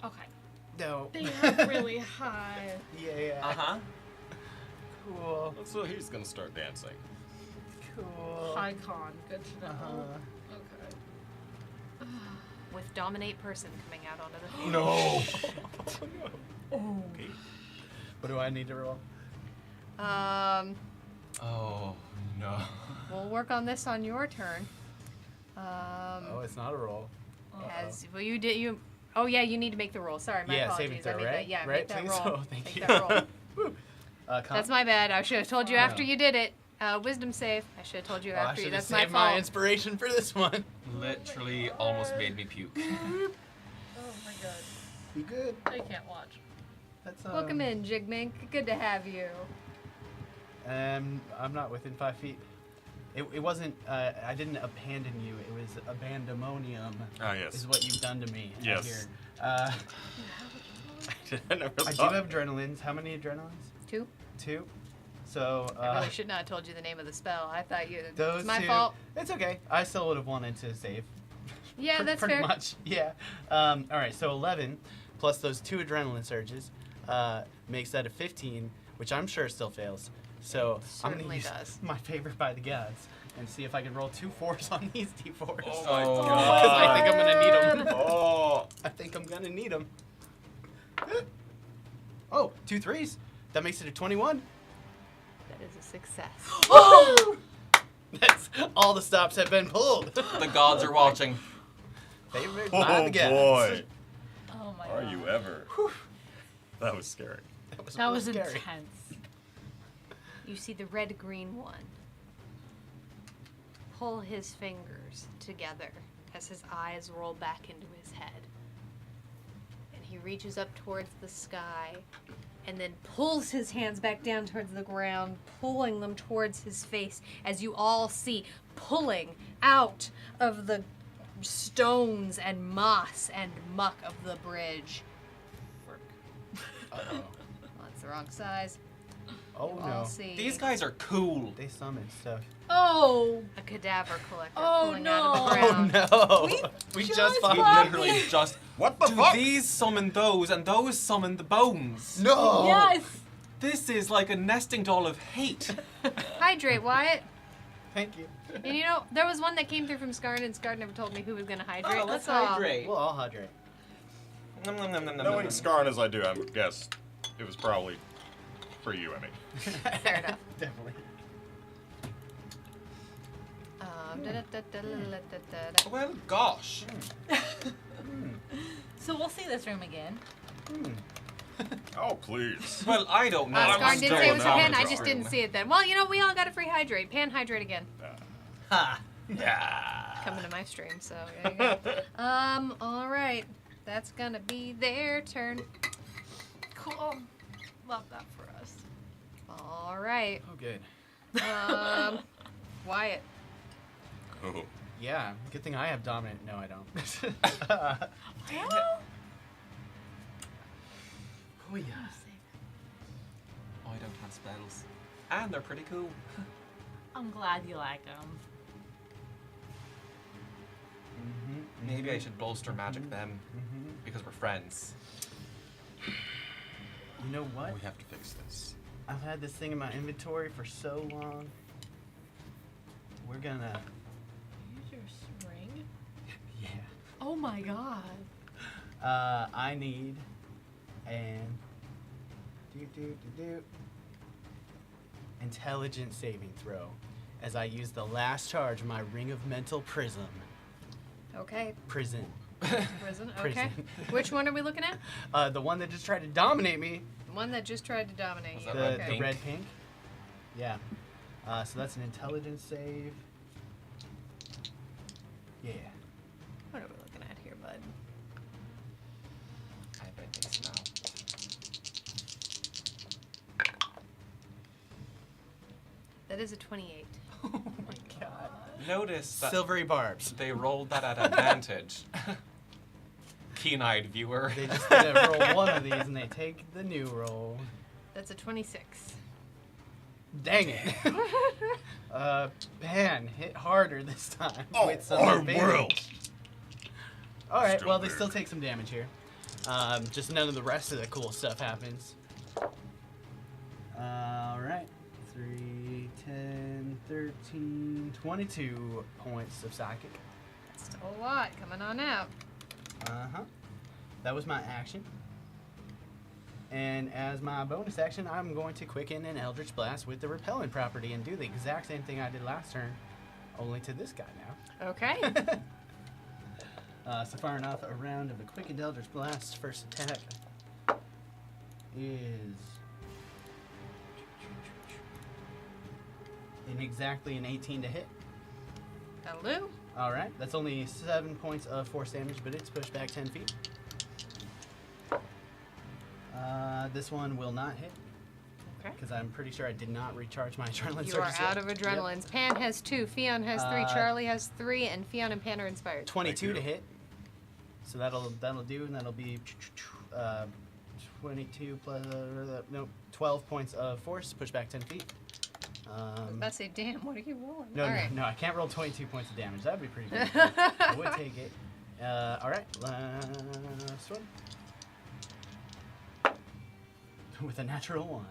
Okay. No. They are really high. Yeah. Uh-huh. Cool. So he's gonna start dancing. Cool. High con. Good to know. Uh-huh. Okay. With Dominate Person coming out onto the field. No. Oh. What do I need to roll? Oh, no. We'll work on this on your turn. Oh, it's not a roll. As well, you did you. Oh yeah, you need to make the roll. Sorry, my Yeah, apologies. saving throw, I made right? that. Yeah, Right, make that please? roll. Oh, thank make you. that roll. Woo. That's my bad. I should have told you after you did it. Wisdom save. I should have told you Oh, I after you. should have That's my saved my fault. inspiration for this one. Literally almost made me puke. Oh my god. You good? I can't watch. That's Welcome in, Jigmink. Good to have you. I'm not within 5 feet. It wasn't. I didn't abandon you. It was abandemonium. Ah, yes. Is what you've done to me. out Yes. Here. I never I do thought. have adrenalines. How many adrenalines? 2. 2. So. I really should not have told you the name of the spell. I thought you. Those It's my two, fault. It's okay. I still would have wanted to save. Yeah, that's pretty fair. much. Yeah. All right. So 11 plus those 2 adrenaline surges makes that a 15, which I'm sure still fails. So I'm gonna Certainly use does. my favorite by the gods and see if I can roll 2 4s on these d4s. Oh my Oh. god. Because I think I'm gonna need them. Oh. I think I'm gonna need them. Oh, 2 3s. That makes it a 21. That is a success. That's all the stops have been pulled. The gods are watching. Favored by Oh the gods. boy. Oh my Are god. you ever? That was scary. That was scary. intense. You see the red-green one pull his fingers together as his eyes roll back into his head. And he reaches up towards the sky and then pulls his hands back down towards the ground, pulling them towards his face, as you all see pulling out of the stones and moss and muck of the bridge. Uh-oh. Well, that's the wrong size. Oh You all no. see These guys are cool. They summoned stuff. Oh! a cadaver collector Oh, pulling out of the no. ground. no. We just just fought. We fought. literally just. What the Do fuck? these summon those, and those summon the bones? No. Yes! This is like a nesting doll of hate. Hydrate, Wyatt. Thank you. And you know, there was one that came through from Skarn, and Skarn never told me who was going to hydrate. Oh, let's That's all. hydrate. We'll all hydrate. Nom, nom, nom, nom, nom, Knowing nom. Skarn as I do, I guess it was probably for you, Emmy. Fair enough. Definitely. Da-da-da-da-da-da-da-da. Well, gosh. So we'll see this room again. Oh, please. Well, I don't know. I'm Skarn did still say it was for not Pan, I in just this didn't see it then. Well, you know, we all got a free hydrate. Pan hydrate again. Ha. Yeah. Coming to my stream, so there you go. Alright. That's gonna be their turn. Cool. Love that for us. Alright. Oh, good. Wyatt. Oh. Yeah. Good thing I have dominant. No, I don't. Oh yeah. I don't have spells. And they're pretty cool. I'm glad you like them. Maybe I should bolster magic them because we're friends. You know what? We have to fix this. I've had this thing in my inventory for so long. We're gonna. Use your spring. Yeah. Oh my god. I need an intelligence saving throw as I use the last charge of my Ring of Mental Prism. Okay. Prison. Prison. Okay. Prison. Which one are we looking at? The one that just tried to dominate me. The one that just tried to dominate Was you. that red Okay. The pink? red pink. Yeah. So that's an intelligence save. Yeah. What are we looking at here, bud? I bet they smell. That is a 28. Oh my god. Notice that Silvery barbs. they rolled that at advantage. Keen-eyed viewer. They just gotta roll one of these and they take the new roll. That's a 26. Dang it. Man, hit harder this time. Oh, with some our advantage. world. All right, Still well, they weird. still take some damage here. Just none of the rest of the cool stuff happens. All right. 3, 10, 13, 22 points of psychic. That's still a lot. Coming on out. Uh-huh. That was my action. And as my bonus action, I'm going to quicken an Eldritch Blast with the Repellent property and do the exact same thing I did last turn, only to this guy now. Okay. So far enough, a round of the quickened Eldritch Blast. First attack is exactly an 18 to hit. That'll do. All right, that's only 7 points of force damage, but it's pushed back 10 feet. This one will not hit Okay. because I'm pretty sure I did not recharge my adrenaline You are surges out yet. of adrenalines. Pan has 2, Fionn has 3, Charlie has 3, and Fionn and Pan are inspired. 22 to Thank you. hit. So that'll do, and that'll be 22 plus 12 points of force, push back 10 feet. I was about to say, damn, what are you rolling? No, All no, right. no, I can't roll 22 points of damage. That would be pretty good. I would take it. All right, last one. With a natural 1.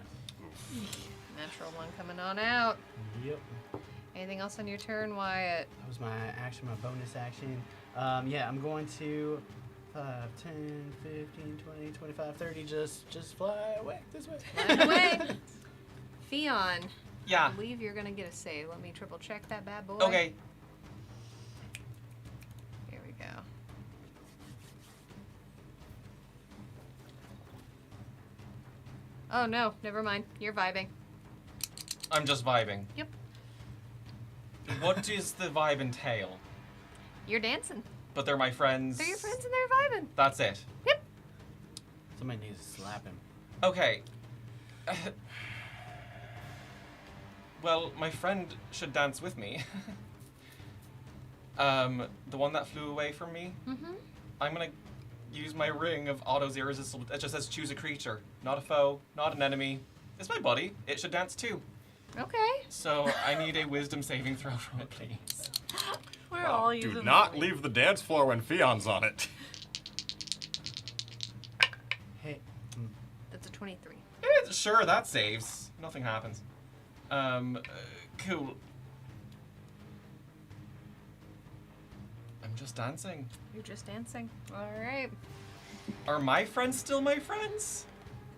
Natural 1 coming on out. Yep. Anything else on your turn, Wyatt? That was my action, my bonus action. Yeah, I'm going to 5, 10, 15, 20, 25, 30. Just fly away this way. Flying away. Fionn, Yeah. I believe you're going to get a save. Let me triple check that bad boy. Okay. Here we go. Oh no, never mind. You're vibing. I'm just vibing. Yep. What does the vibe entail? You're dancing. But they're my friends. They're your friends and they're vibing. That's it. Yep. Somebody needs to slap him. Okay. Well, my friend should dance with me. The one that flew away from me. Mm-hmm. I'm gonna use my ring of autos irresistible. It just says choose a creature, not a foe, not an enemy. It's my buddy. It should dance too. Okay. So I need a wisdom saving throw from it, please. We're all Do using not the leave the dance floor when Fion's on it. Hey. That's a 23. Sure, that saves. Nothing happens. Cool. I'm just dancing. You're just dancing. All right. Are my friends still my friends?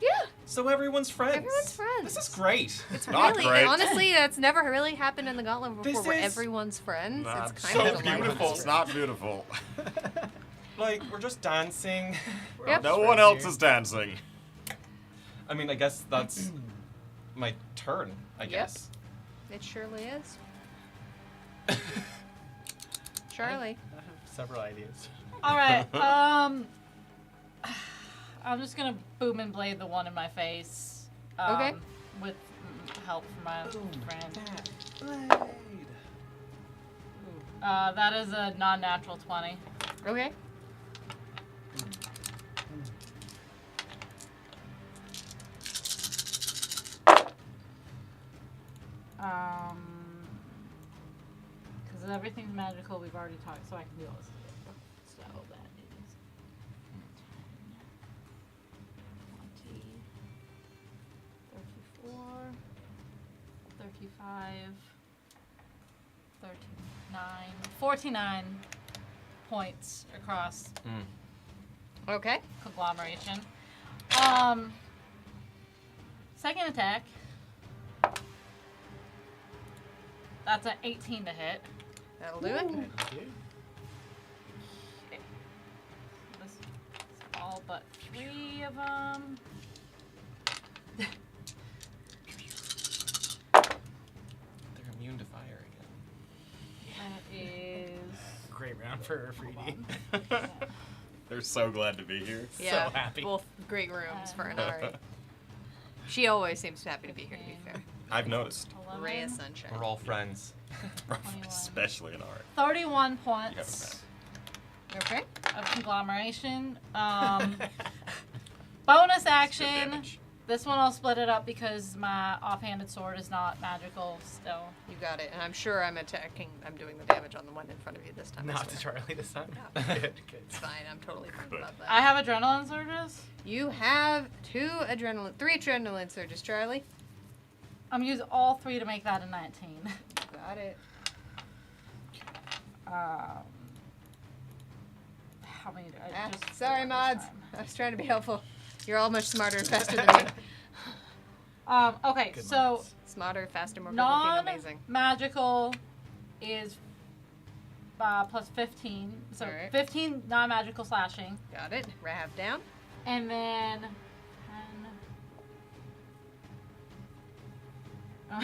Yeah. So everyone's friends. Everyone's friends. This is great. It's Not really, great. honestly, that's never really happened in the Gauntlet before This where is everyone's friends. Not It's kind so of delightful. beautiful. It's not beautiful. Like, we're just dancing. Yep. No one else is dancing. I mean, I guess that's my turn, I guess. It surely is. Charlie. I have several ideas. All right. I'm just gonna boom and blade the one in my face. Okay. With help from my friend. That is a non-natural 20. Okay. Because everything's magical, we've already talked, so I can do all this. So that is 10, 20, 34, 35, 39, 49 points across Okay. conglomeration. Second attack. That's an 18 to hit. That'll do it. This is all but 3 of them. They're immune to fire again. That is Great round for Freedy. They're so glad to be here. Yeah. happy. Both great rooms for Inari. She always seems happy to be here, to be fair. I've noticed. 11, Ray of sunshine. We're all friends. 21. Especially in art. 31 You points Okay. of conglomeration. Bonus action. damage. This one I'll split it up because my offhanded sword is not magical still. You got it. And I'm sure I'm doing the damage on the one in front of you this time. I Not to swear. Charlie this time. No. Good, good. It's fine. I'm totally fine about that. I have adrenaline surges. You have 3 adrenaline surges, Charlie. I'm using all 3 to make that a 19. Got it. How many do I just Sorry, this mods. time. I was trying to be helpful. You're all much smarter and faster than me. Okay, Good so ones. Smarter, faster, more good-looking, amazing. non-magical is plus 15. So Alright. 15 non-magical slashing. Got it. Rav down. And then 10,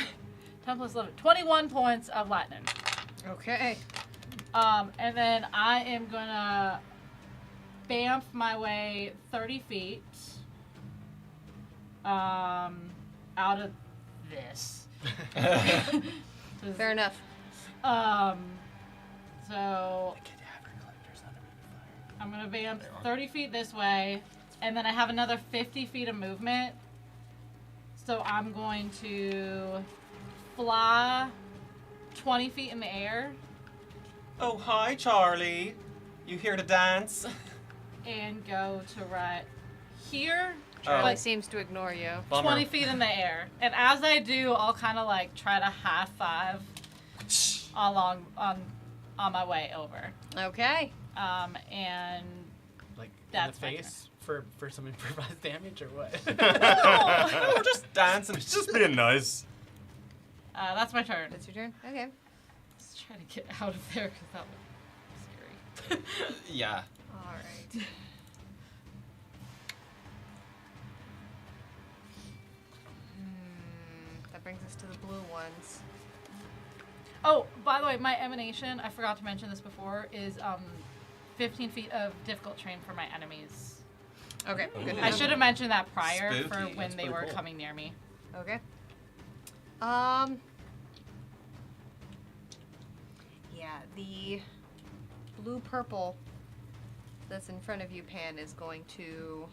10 plus 11. 21 points of lightning. Okay. And then I am gonna bamf my way 30 feet out of this. Fair enough. So I'm gonna vamp 30 feet this way, and then I have another 50 feet of movement. So I'm going to fly 20 feet in the air Oh, hi, Charlie. You here to dance? and go to right here. Charlie Oh. seems to ignore you. Bummer. 20 feet in the air. And as I do, I'll kind of like try to high five along on my way over. Okay. And Like That's in the my face for some improvised damage or what? We're just dancing. Just being nice. that's my turn. That's your turn? Okay. Let's try to get out of there because that was scary. Yeah. All right. That brings us to the blue ones. Oh, by the way, my emanation, I forgot to mention this before, is 15 feet of difficult terrain for my enemies. Okay. Good. to I know. should have mentioned that prior Spooky. for when That's they pretty were cool. coming near me. Okay. Yeah, the blue purple that's in front of you, Pan, is going to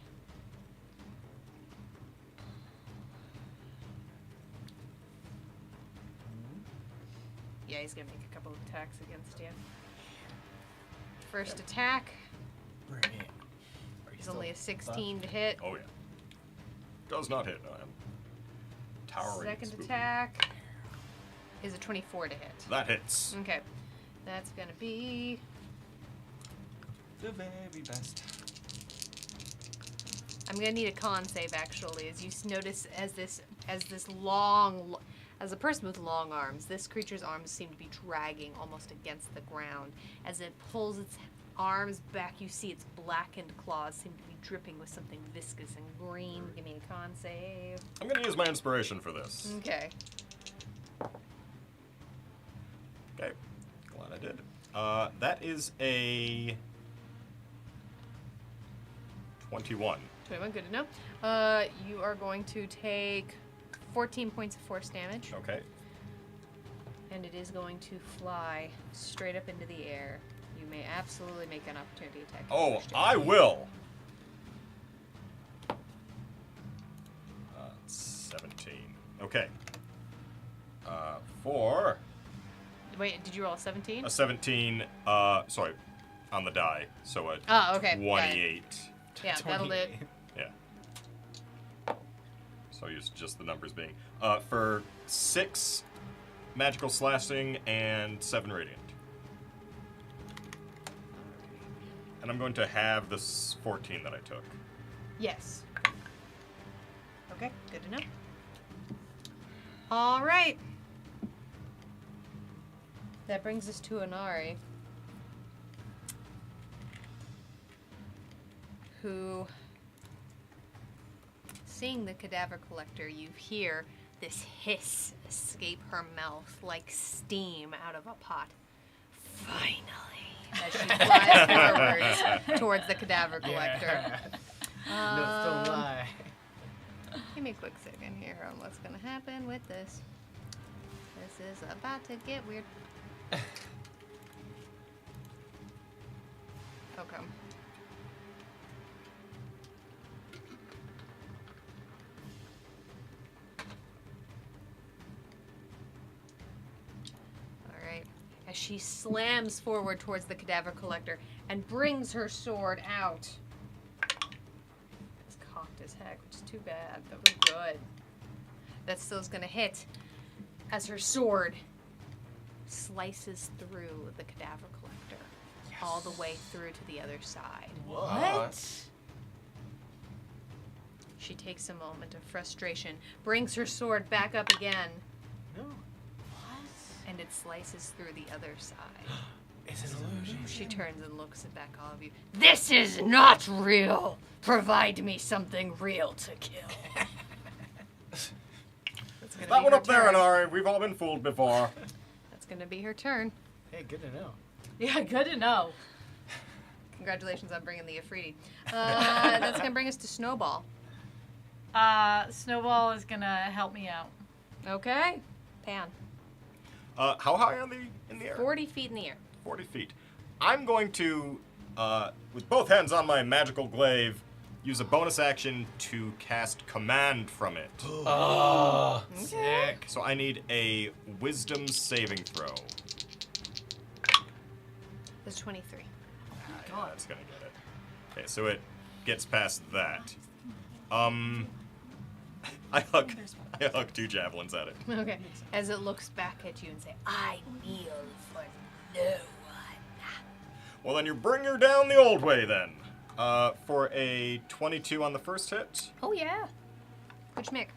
yeah, he's gonna make a couple of attacks against you. First attack Bring it. Are you is still only a up? 16 to hit. Oh, yeah. Does not hit. I am towering. Second spooky. attack is a 24 to hit. That hits. Okay. That's gonna be The very best. I'm gonna need a con save actually, as you notice as a person with long arms, this creature's arms seem to be dragging almost against the ground. As it pulls its arms back, you see its blackened claws seem to be dripping with something viscous and green. Give me a con save. I'm going to use my inspiration for this. Okay. Okay. Glad I did. That is a 21. 21, good to know. You are going to take 14 points of force damage, Okay. and it is going to fly straight up into the air. You may absolutely make an opportunity attack. if you Oh, wish to. I will. 17. Okay. For Wait, did you roll a 17? a 17, sorry, on the die. So a Oh, okay. 28. Yeah, that'll do it. Yeah. So use just the numbers being. For 6 magical slashing and 7 radiant. And I'm going to have this 14 that I took. Yes. Okay, good to know. All right. That brings us to Inari, who, seeing the cadaver collector, you hear this hiss escape her mouth like steam out of a pot. Finally, as she flies forwards towards the cadaver collector. Notes don't Um, lie. Give me a quick second here on what's gonna happen with this. This is about to get weird. Okay. Alright. As she slams forward towards the cadaver collector and brings her sword out. It's cocked as heck, which is too bad. That was good. That still is gonna hit as her sword slices through the cadaver collector all the way through to the other side. What? She takes a moment of frustration, brings her sword back up again, No. and it slices through the other side. It's an illusion. She turns and looks at back all of you. This is not real! Provide me something real to kill. That's gonna That be one her up there, turn. Inari. We've all been fooled before. That's gonna be her turn. Hey, good to know. Yeah, good to know. Congratulations on bringing the Afridi. That's gonna bring us to Snowball. Snowball is gonna help me out. Okay. Pan. How high are they in the air? 40 feet in the air. 40 feet. I'm going to, with both hands on my magical glaive, use a bonus action to cast command from it. Oh, Sick. So I need a wisdom saving throw. That's 23. That's gonna get it. Okay, so it gets past that. I huck 2 javelins at it. Okay. As it looks back at you and say, I kneel for no one. Well, then you bring her down the old way then. For a 22 on the first hit. Oh, yeah. What'd you make?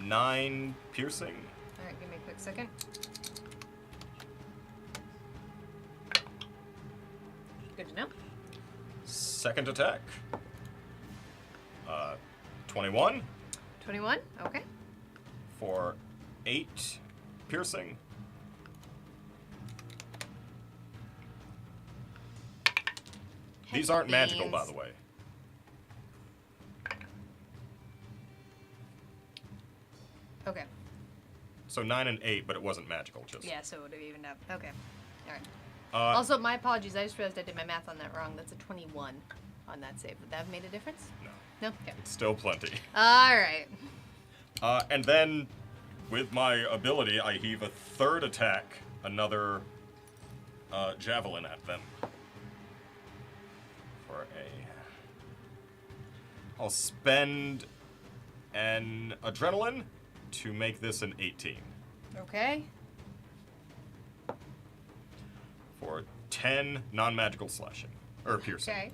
9 piercing. All right, give me a quick second. Good to know. Second attack. 21 21. Okay. for 8 piercing. These aren't magical, by the way. Okay. So 9 and 8, but it wasn't magical. Just Yeah, so it would have evened up. Okay. All right. Uh, Also, my apologies. I just realized I did my math on that wrong. That's a 21 on that save. Would that have made a difference? no, No? Okay. it's still plenty. All right. And then, with my ability, I heave a third attack, another javelin at them. I'll spend an adrenaline to make this an 18 Okay. for 10 non-magical slashing or piercing. Okay.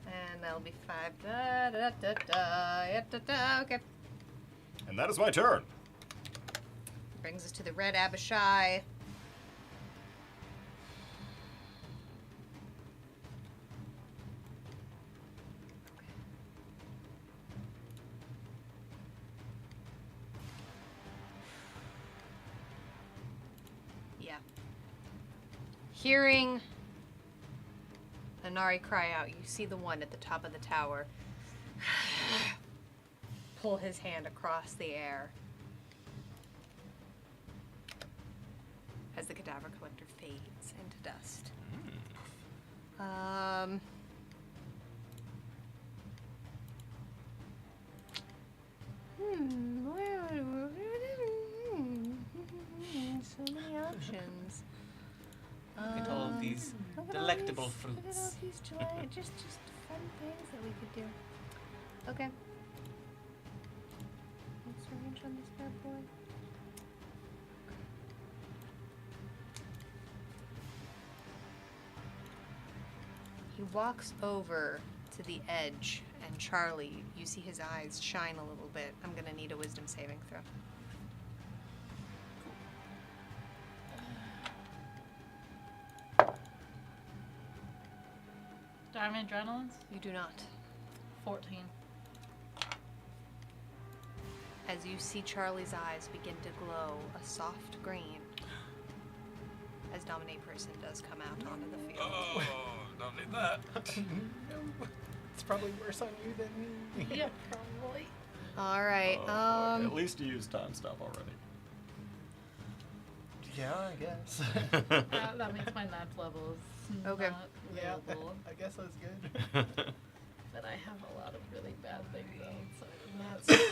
And that'll be 5. Da, da, da, da, da, da, da. Okay. And that is my turn. Brings us to the Red Abishai. Yeah. Hearing Anari cry out, you see the one at the top of the tower pull his hand across the air as the cadaver collector fades into dust. So many options. Look at all of these Look at all delectable these- Look at all fruits. these just fun things that we could do. Okay. What's the range on this bad boy? He walks over to the edge, and Charlie, you see his eyes shine a little bit. I'm gonna need a wisdom saving throw. Do I have any adrenalines? You do not. 14. As you see Charlie's eyes begin to glow a soft green, as Dominate Person does come out onto the field. Oh, don't need that. It's probably worse on you than me. Yeah, probably. All right. At least you used time stop already. Yeah, I guess. That means my knife level is Okay. not Yeah, available. I guess that's good. But I have a lot of really bad things outside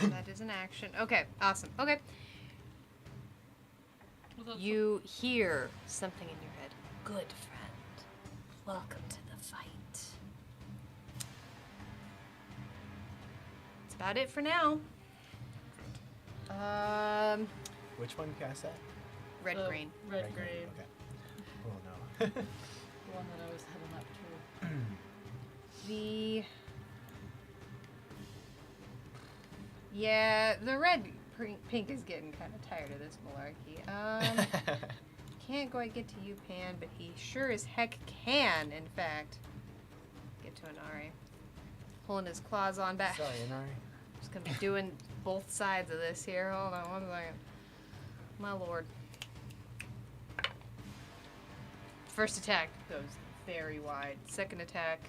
of that. That is an action. Okay, awesome. Okay. Was that You hear something in your head. Good friend, welcome to the fight. That's about it for now. Which one cast that? Red the green. Red green. Okay. Oh no. The one that I was heading up to. The yeah, the red pink is getting kind of tired of this malarkey. Can't quite get to you, Pan, but he sure as heck can, in fact, get to Anari. Pulling his claws on back. Sorry, Inari. Just gonna be doing both sides of this here. Hold on 1 second. My lord. First attack goes very wide. Second attack.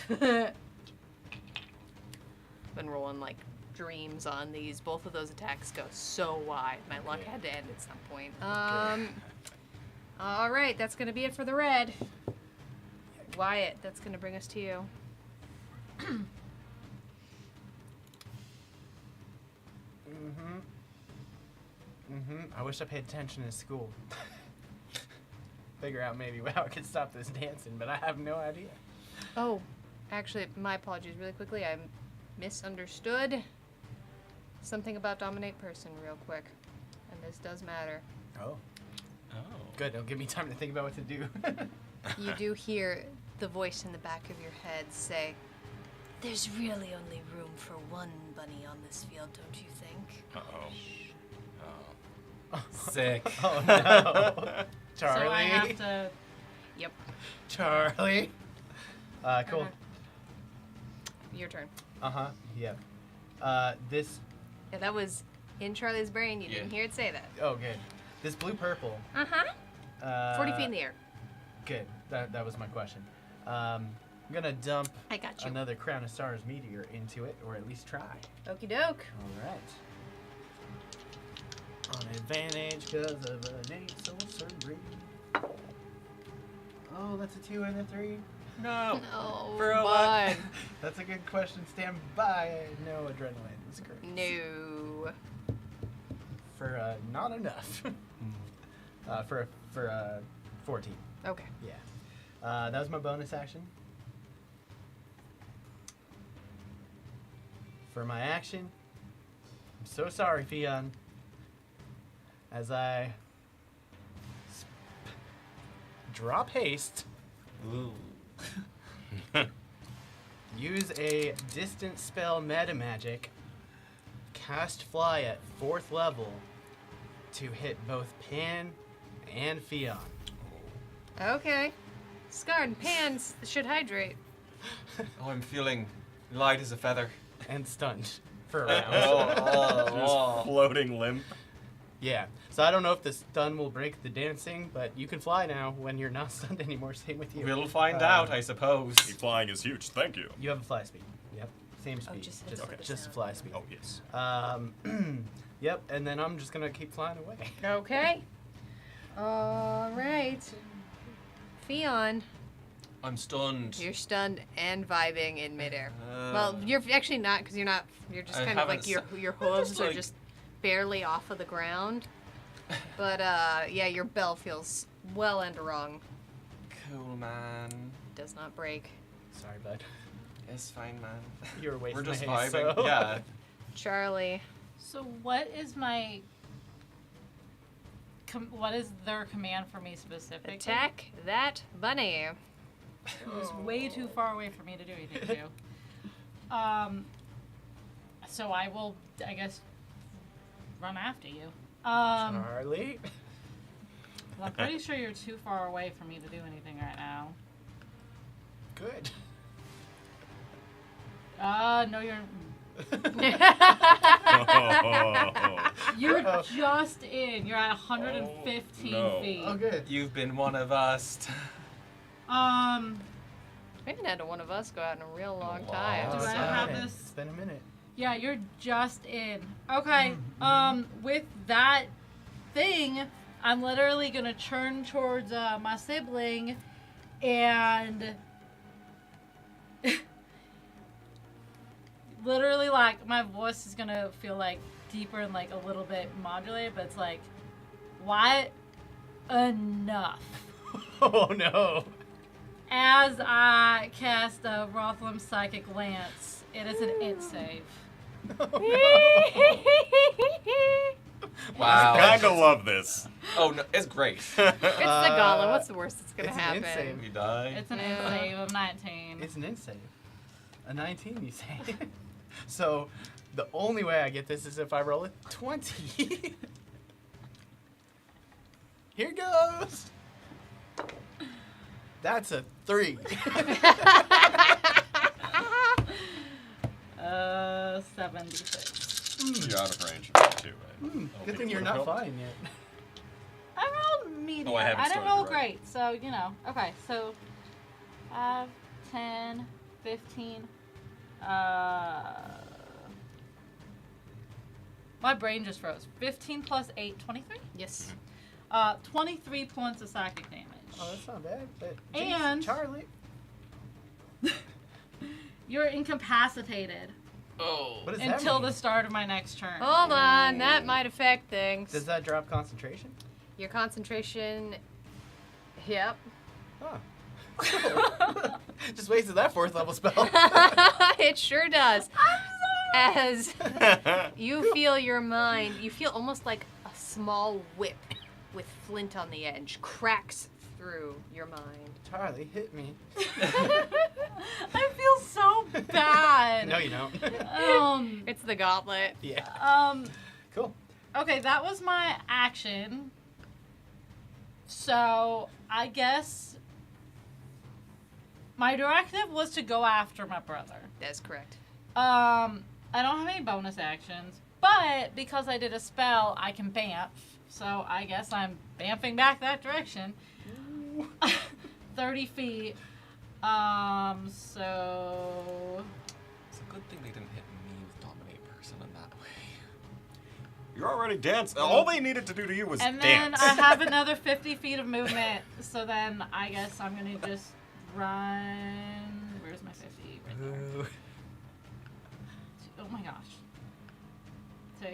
Been rolling like dreams on these. Both of those attacks go so wide. My luck had to end at some point. All right, that's gonna be it for the red. Wyatt, that's gonna bring us to you. I wish I paid attention in school. Figure out maybe how I could stop this dancing, but I have no idea. Oh, actually, my apologies really quickly. I misunderstood something about dominate person real quick. And this does matter. Oh. Oh. Good, it'll give me time to think about what to do. You do hear the voice in the back of your head say, "There's really only room for one bunny on this field, don't you think?" Uh-oh. Sick. Oh no. So Charlie. I have to. Yep. Charlie. Cool. Your turn. Yep. This. Yeah, that was in Charlie's brain. You didn't Yeah. hear it say that. Oh, good. This blue purple. 40 feet in the air. Good. That was my question. I'm gonna dump I got you. another Crown of Stars meteor into it, or at least try. Okie doke. All right. On advantage because of an 8 sorcery. Oh, that's a 2 and a 3. No. No, For a what? bud. That's a good question. Stand by. No adrenaline. That's great. No. For not enough. For 14. Okay. Yeah. That was my bonus action. For my action, I'm so sorry, Fion. As I drop haste, Ooh. use a distance spell meta magic, cast fly at 4th level to hit both Pan and Fion. Okay. Scarred and Pans should hydrate. Oh, I'm feeling light as a feather. And stunned for a round. Just floating limp. Yeah. So I don't know if the stun will break the dancing, but you can fly now when you're not stunned anymore. Same with you. We'll find out, I suppose. The flying is huge. Thank you. You have a fly speed. Yep. Same speed. just just okay. just fly speed. Oh, yes. Yep. And then I'm just gonna keep flying away. Okay. All right. Fion, I'm stunned. you're stunned and vibing in midair. Uh, Well, you're actually not, because you're not. You're just I kind of like haven't your hooves just are like- just barely off of the ground. But yeah, your bell feels well and wrong. Cool, man. Does not break. Sorry, bud. It's fine, man. You're wasting We're just my haste, vibing. so- Yeah. Charlie. So what is my? What is their command for me specifically? Attack that bunny. It was way too far away for me to do anything to. So I will, I guess, run after you. Charlie. Well, I'm pretty sure you're too far away for me to do anything right now. Good. No, you're. Oh, You're just in. You're at 115 no. feet. Oh, good. You've been one of us. We haven't had one of us go out in a real long time. Do I so- have It's this? been a minute. Yeah, you're just in. Okay. With that thing, I'm literally gonna turn towards my sibling, and literally, like, my voice is gonna feel like deeper and like a little bit modulated, but it's like, what? Enough. Oh no. As I cast a Rothlum Psychic Lance, it is an int save. Wow. I kind of love this. Oh, no, it's great. It's the gauntlet. What's the worst that's gonna it's an happen? insane. You die. It's an int Yeah. save of 19. It's an int save. A 19, you say? So, the only way I get this is if I roll a 20. Here goes. That's a 3. a 76. You're out of range of that too, right? Good thing you're not flying yet. I rolled medium. Oh, I haven't didn't started, roll right. great, so you know. Okay, so 5, 10, 15. My brain just froze. 15 plus 8, 23? Yes. 23 points of psychic damage. Oh, that's not bad. But And- Charlie. You're incapacitated Oh. What does that until mean? the start of my next turn. Hold on, that might affect things. Does that drop concentration? Your concentration. Yep. Oh. Just wasted that 4th level spell. It sure does. As you feel your mind, you feel almost like a small whip with flint on the edge cracks through your mind. Charlie, hit me. I feel so bad. No, you don't. It's the gauntlet. Yeah. Cool. Okay, that was my action. So, I guess my directive was to go after my brother. That's correct. I don't have any bonus actions, but because I did a spell, I can bamf. So, I guess I'm bamfing back that direction. 30 feet. So It's a good thing they didn't hit me with Dominate Person in that way. You're already dancing. All they needed to do to you was and then dance. I have another 50 feet of movement. So then I guess I'm gonna just run. Where's my 50? Right there. Oh my gosh. So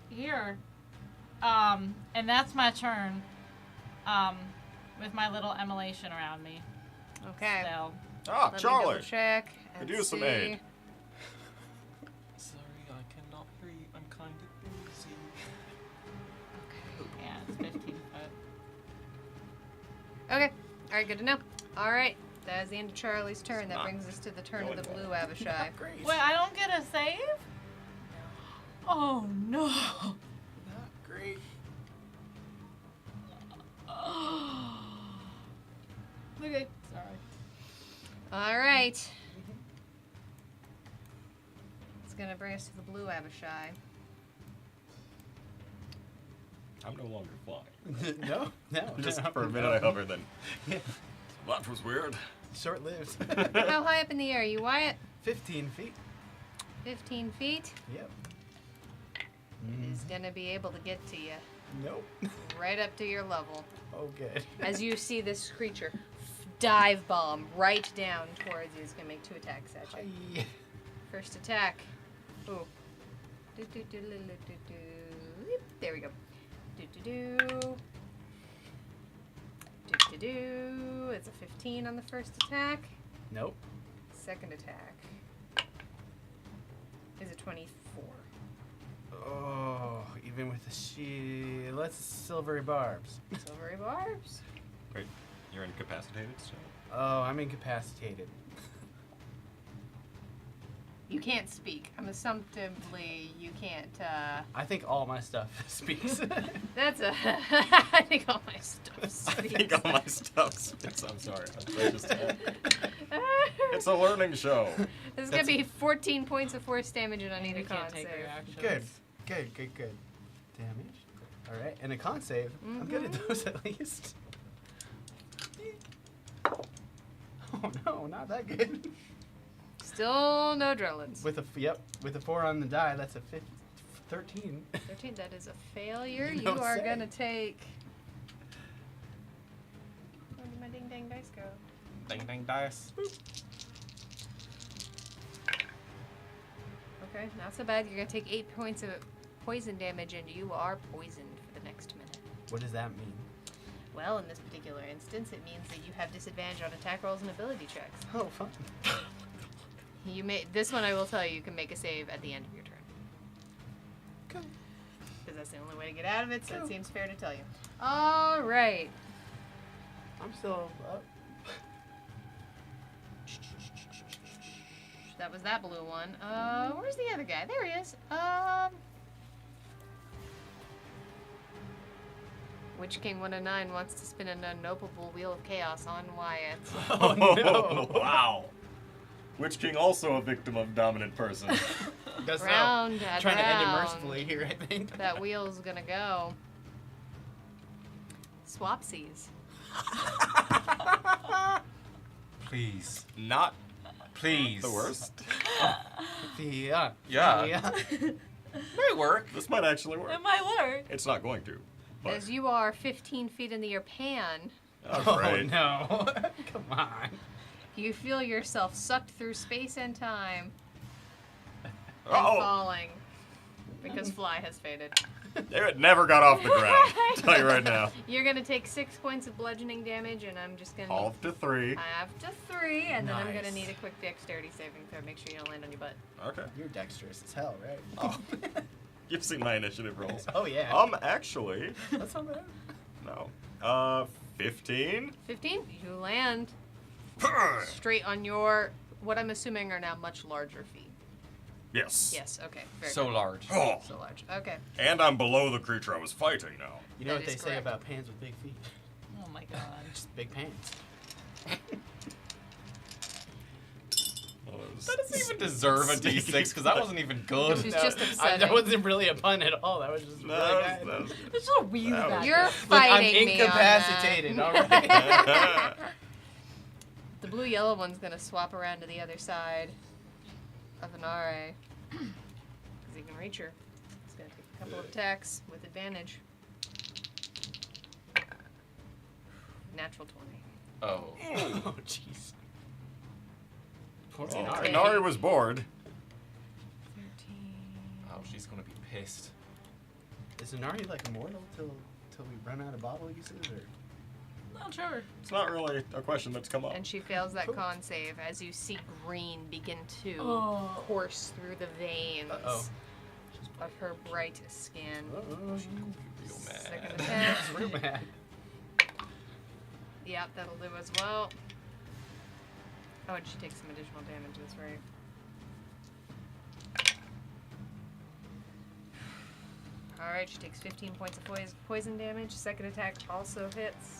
here. And that's my turn. With my little emulation around me. Okay. So Ah, Let me Charlie. double check. Could and use some see. aid. Sorry, I cannot hear you. I'm kind of busy. yeah, it's 15 foot. Okay. All right. Good to know. All right. That is the end of Charlie's turn. That not brings us to the turn of going the well. blue Abishai. Great. Wait, I don't get a save? Oh no. Not great. Okay, sorry. All right. It's gonna bring us to the blue Abishai. I'm no longer flying. No. Just no, for a minute no. I hovered, then Yeah. that was weird. Short-lived. How high up in the air are you, Wyatt? 15 feet. 15 feet. Yep. Is gonna be able to get to you Nope. right up to your level. Oh, good. As you see this creature dive bomb right down towards you. It's gonna make 2 attacks at you. Hi. First attack. Ooh. Do-do-do-do-do-do-do. Yep, there we go. Do-do-do. Do-do-do. It's a 15 on the first attack. Nope. Second attack is a 24. Oh, even with the shield. Let's silvery barbs. Silvery barbs. Wait, you're incapacitated still? Oh, I'm incapacitated. You can't speak. I'm assumptively you can't. I think all my stuff speaks. That's a. I think all my stuff I speaks. think all my stuff spits. I'm sorry. It's a learning show. This is gonna be 14 points of force damage on either You con can't take save. reactions. Good. Damage. All right, and a con save. I'm good at those at least. Oh no, not that good. Still no drillings. With a with a 4 on the die, that's a 13. 13. That is a failure. You You don't are say. gonna take. Where did my ding dang dice go? Ding ding dice. Okay, not so bad. You're gonna take 8 points of poison damage, and you are poisoned for the next minute. What does that mean? Well, in this particular instance, it means that you have disadvantage on attack rolls and ability checks. Oh, fun. You may. This one, I will tell you, you can make a save at the end of your turn. Cool. Because that's the only way to get out of it, so Cool. it seems fair to tell you. All right. I'm still up. That was that blue one. Where's the other guy? There he is. Witch King 109 wants to spin an unknowable wheel of chaos on Wyatt. Oh no. Wow. Witch King also a victim of dominant person. Guess so. Round and Trying to end it round. mercifully here, I think. That wheel's gonna go. Swapsies. Please. Not Please. the worst. Yeah. Yeah. Might work. This might actually work. It might work. It's not going to. But As you are 15 feet in the air pan, Oh, great. no. Come on. you feel yourself sucked through space and time and Oh, falling because Fly has faded. it never got off the ground. Tell you right now. You're gonna take 6 points of bludgeoning damage, and I'm just gonna. Off to 3. I have to 3, and then I'm gonna Nice. need a quick dexterity saving throw. Make sure you don't land on your butt. Okay. You're dexterous as hell, right? Oh. You've seen my initiative rolls. Oh, yeah. Actually, That's not bad. no. 15. 15. You land straight on your what I'm assuming are now much larger feet. Yes. Yes. Okay. Very So good. large. Oh. So large. Okay. And I'm below the creature I was fighting now. You know That what they is say correct. about pans with big feet? Oh my god. Just big pans. That doesn't even deserve a D6 because that wasn't even good. She's just that upsetting. wasn't really a pun at all. That was just really bad. It's just a really That was- bad. You're Look, fighting I'm me on incapacitated, that. all right? The blue-yellow one's gonna swap around to the other side of Anare because he can reach her. He's gonna take a couple of attacks with advantage. Natural 20. Oh. Oh, jeez. Poor Well, Inari. Inari was bored. 13. Oh, she's gonna be pissed. Is Inari like immortal till we run out of bottle uses, or? Not sure. It's not really a question that's come up. And she fails that Cool. con save as you see green begin to Oh. course through the veins Uh-oh. of her bright skin. Uh-oh. Real Second mad. attack. She's real mad. Yep, that'll do as well. Oh, and she takes some additional damage, that's right. Alright, she takes 15 points of poison damage. Second attack also hits.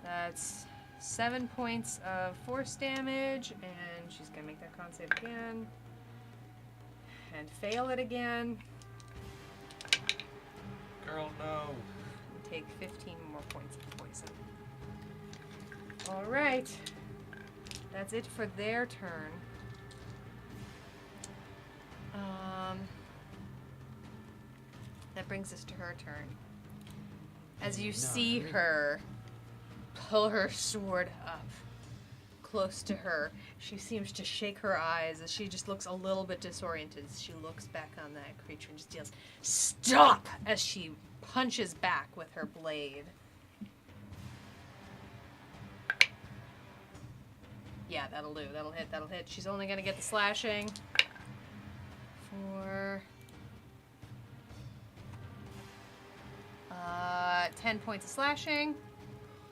That's 7 points of force damage, and she's gonna make that con save again. And fail it again. Girl, no. And take 15 more points of poison. Alright. That's it for their turn. That brings us to her turn. As you see her pull her sword up close to her, she seems to shake her eyes as she just looks a little bit disoriented as she looks back on that creature and just yells, "Stop!" as she punches back with her blade. Yeah, that'll do. That'll hit. She's only gonna get the slashing for 10 points of slashing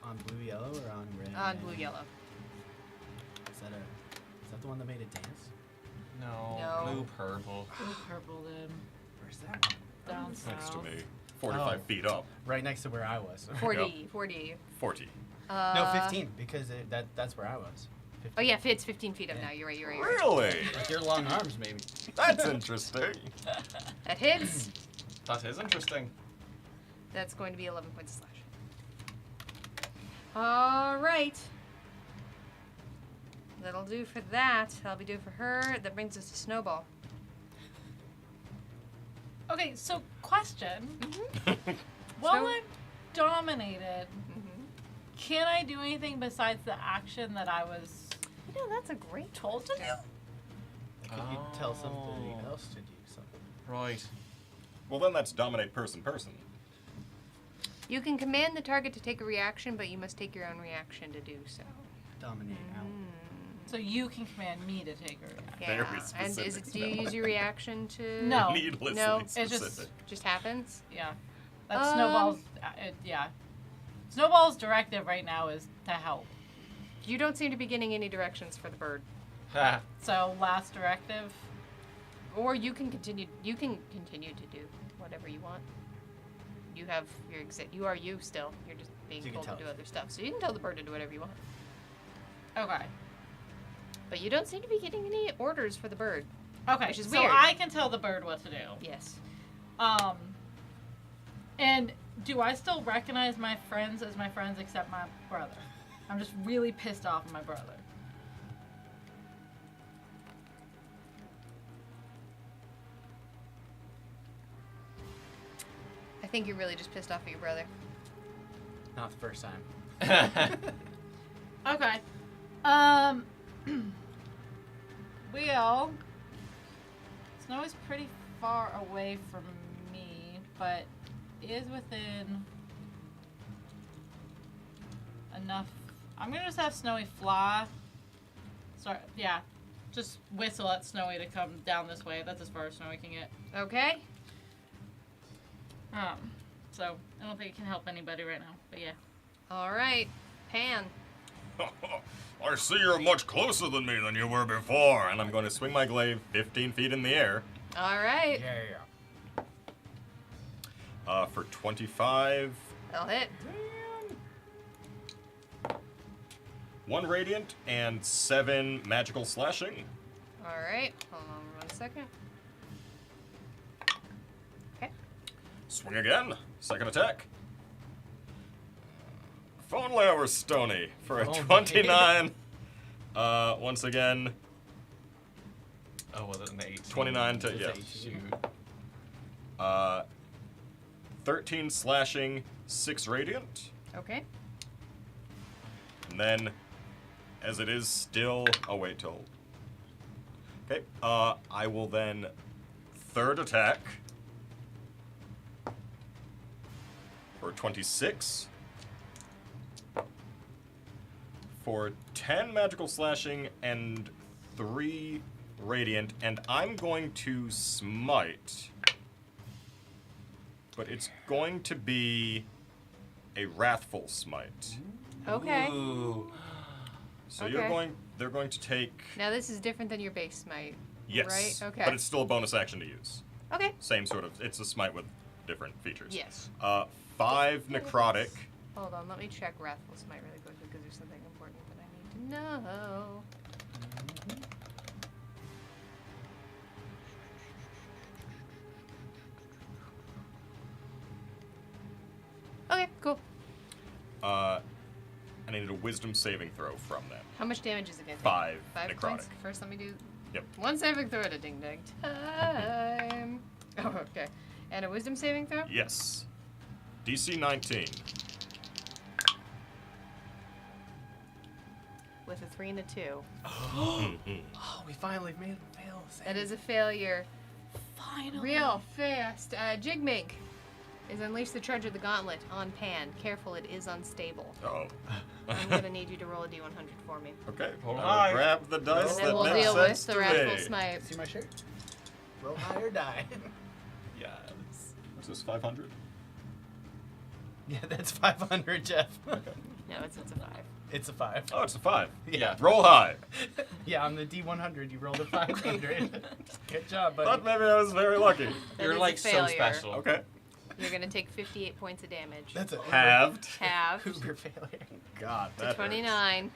On blue yellow or on red? on blue yellow. Is that the one that made it dance? No. No. Blue purple. Blue purple then. Where's that one? Down Next to south. me. 45 Oh. feet up. Right next to where I was. 40. 40. 40. No, 15 because that's where I was. 15. Oh yeah, it's 15 feet up Yeah. now. You're right. Really? Like your long arms, maybe. That's interesting. That hits. That is interesting. That's going to be 11 points of slash. All right. That'll do for that. That'll be do for her. That brings us to Snowball. Okay, so question. Mm-hmm. While So- I'm dominated, Mm-hmm. can I do anything besides the action that I was You know, that's a great told to do? Could you tell something Oh. else to do something? Right. Well, then that's dominate person. You can command the target to take a reaction, but you must take your own reaction to do so. Dominate out. So you can command me to take her. Yeah. Very And is specific, it? Do you Snow. use your reaction to? No. Needlessly No, it's just- specific. Just happens. Yeah. That's Um, Snowball's. Yeah. Snowball's directive right now is to help. You don't seem to be getting any directions for the bird, Ha. So last directive. or you can continue. You can continue to do whatever you want. You have your You are you still. You're just being So you can told to tell do us. other stuff. So you can tell the bird to do whatever you want. Okay. But you don't seem to be getting any orders for the bird. Okay, Which is so weird. I can tell the bird what to do. Yes. And do I still recognize my friends as my friends except my brother? I'm just really pissed off at my brother. I think you're really just pissed off at your brother. Not the first time. Okay. Well, Snow is pretty far away from me, but is within enough. I'm gonna just have Snowy fly. Sorry, yeah. Just whistle at Snowy to come down this way. That's as far as Snowy can get. Okay. So I don't think it can help anybody right now, but yeah. All right. Pan. I see you're much closer than me than you were before. And I'm going to swing my glaive 15 feet in the air. All right. For 25. That'll hit. 1 radiant and 7 magical slashing. All right. Hold on 1 second. Okay. Swing again. Second attack. Phone layer Stony for a Oh, 29. Once again, Oh, well, then the 18. 29 to, yeah. Shoot. 13 slashing, 6 radiant. Okay. And then, as it is still, oh wait till. Okay, I will then third attack for 26. For 10 magical slashing and 3 radiant, and I'm going to smite. But it's going to be a wrathful smite. Okay. Ooh. So Okay. they're going to take, Now this is different than your base smite. yes, Right? Okay. but it's still a bonus action to use. Okay. Same sort of, it's a smite with different features. Yes. 5 necrotic. Hold on. Let me check Wrathful Smite really quickly because there's something important that I need to know. Okay. Cool. And I need a wisdom saving throw from them. How much damage is it gonna take? 5 5 necrotic. points. First, let me do. Yep. 1 saving throw at a ding ding time. Oh, okay. And a wisdom saving throw? Yes. DC 19. With a 3 and a 2. Mhm. Oh, we finally made a fail. That is a failure. Finally. Real fast. Jigmink is unleash the charge of the gauntlet on Pan. Careful, it is unstable. Oh. I'm gonna need you to roll a d100 for me. Okay. Hold I'll on. grab the dice And then that we'll make deal sense with the to Wrathful me. Smite. See my shirt? Roll high or die. Yes. What's this, 500? Yeah, that's 500, Jeff. No, it's a 5. It's a 5. Oh, it's a 5. Yeah. Roll high. Yeah, on the D100, you rolled a 500. Good job, buddy. Thought maybe I was very lucky. That You're is a like so failure. special. Okay. You're gonna take 58 points of damage. That's a Halved. Halved uber failure. God, to that hurts. 29.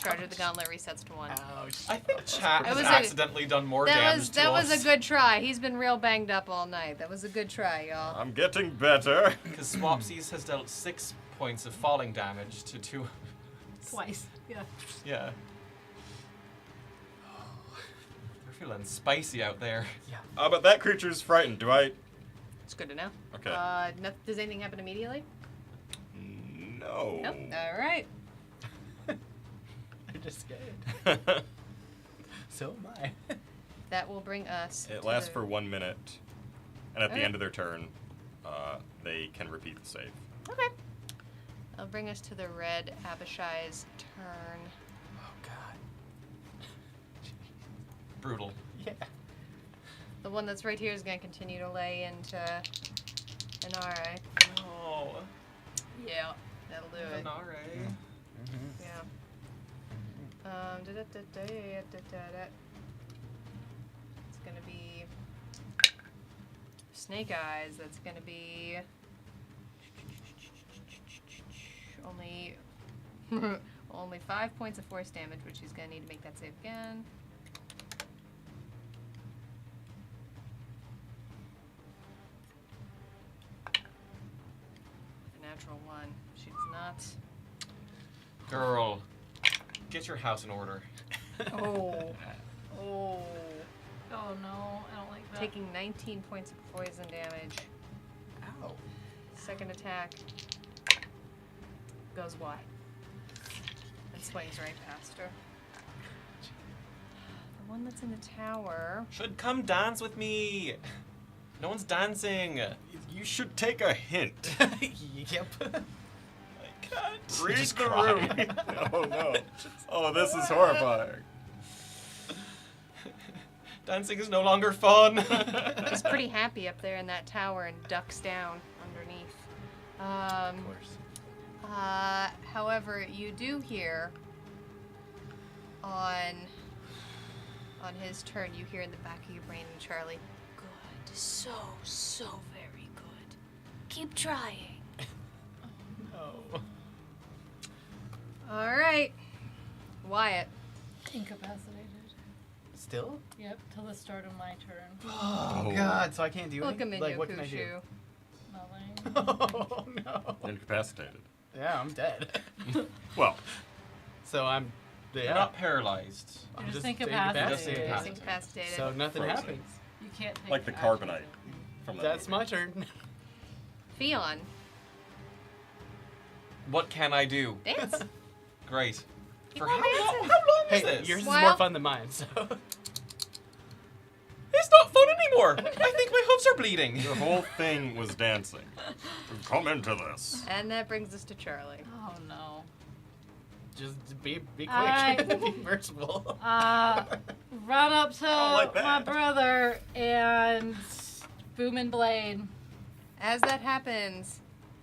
Charge of the gauntlet resets to 1. Ouch. I think chat It has was a- accidentally done more damage That to was us. a good try. He's been real banged up all night. That was a good try, y'all. I'm getting better. Because Swapsies has dealt 6 points of falling damage to 2. Twice. Yeah. Yeah. We're feeling spicy out there. But that creature's frightened. Do I? It's good to know. Okay. Does anything happen immediately? No. Nope. All right. I'm just scared. So am I. That will bring us. It to lasts the- for 1 minute, and at the Okay. end of their turn, they can repeat the save. Okay. That'll bring us to the red Abishai's turn. Oh, God. Brutal. Yeah. The one that's right here is going to continue to lay into an RA. Oh. Yeah, that'll do it. An RA. Yeah. It's gonna be Snake Eyes. That's gonna be only 5 points of force damage, which he's gonna need to make that save again. With a natural 1. She does not. Girl, get your house in order. Oh. Oh. Oh no, I don't like that. Taking 19 points of poison damage. Ow. Second attack goes wide and swings right past her. The one that's in the tower. Should come dance with me. No one's dancing. You should take a hint. Yep. I can't. Read Just the cry. room. Oh no. Oh, this is horrifying. Dancing is no longer fun. She's pretty happy up there in that tower and ducks down underneath. Of course. However, you do hear on his turn, you hear in the back of your brain, Charlie, good, so very good. Keep trying. No. All right, Wyatt. Incapacitated. Still? Yep, till the start of my turn. Oh God! So I can't do Welcome anything. in, Like, what can I do? Yokushu. Nothing. Oh no! Incapacitated. Yeah, I'm dead. Well, So I'm. You're Yeah. not paralyzed. You're I'm just incapacitated. incapacitated. He's incapacitated. So nothing Frozen. happens. You can't take like the action. carbonite from that That's movie. my turn. Fionn, What can I do? dance. Great. Keep For on how long, dancing. how long is Hey, this? yours is Well- more fun than mine. So. It's not fun anymore. I think my hooves are bleeding. Your whole thing was dancing. Come into this. And that brings us to Charlie. Oh no. Just be quick. Alright. Be merciful. Run up to don't like my that. brother and boom and blade. As that happens,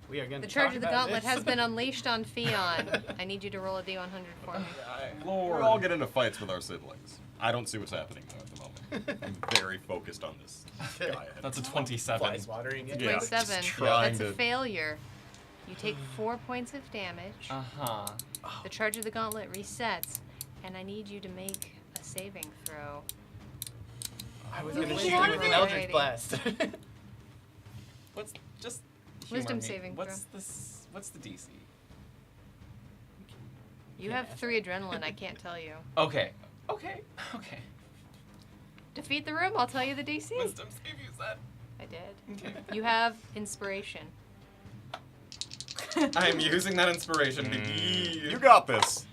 We are going the to charge talk of the about gauntlet this. has been unleashed on Fionn. I need you to roll a D100 for me. We're all getting into fights with our siblings. I don't see what's happening though at the moment. I'm very focused on this guy ahead. That's a 27. Flies watering it. Yeah. 27. just trying That's a to- failure. You take 4 points of damage. Uh-huh. The charge of the gauntlet resets, and I need you to make a saving throw. I was You going to can shoot you do with an it. Eldritch Blast. What's just Wisdom humor me. saving What's this? What's the DC? You have 3 adrenaline, I can't tell you. Okay. Defeat the room, I'll tell you the DC. Wisdom save you said. I did. Okay. You have inspiration. I'm using that inspiration to You got this.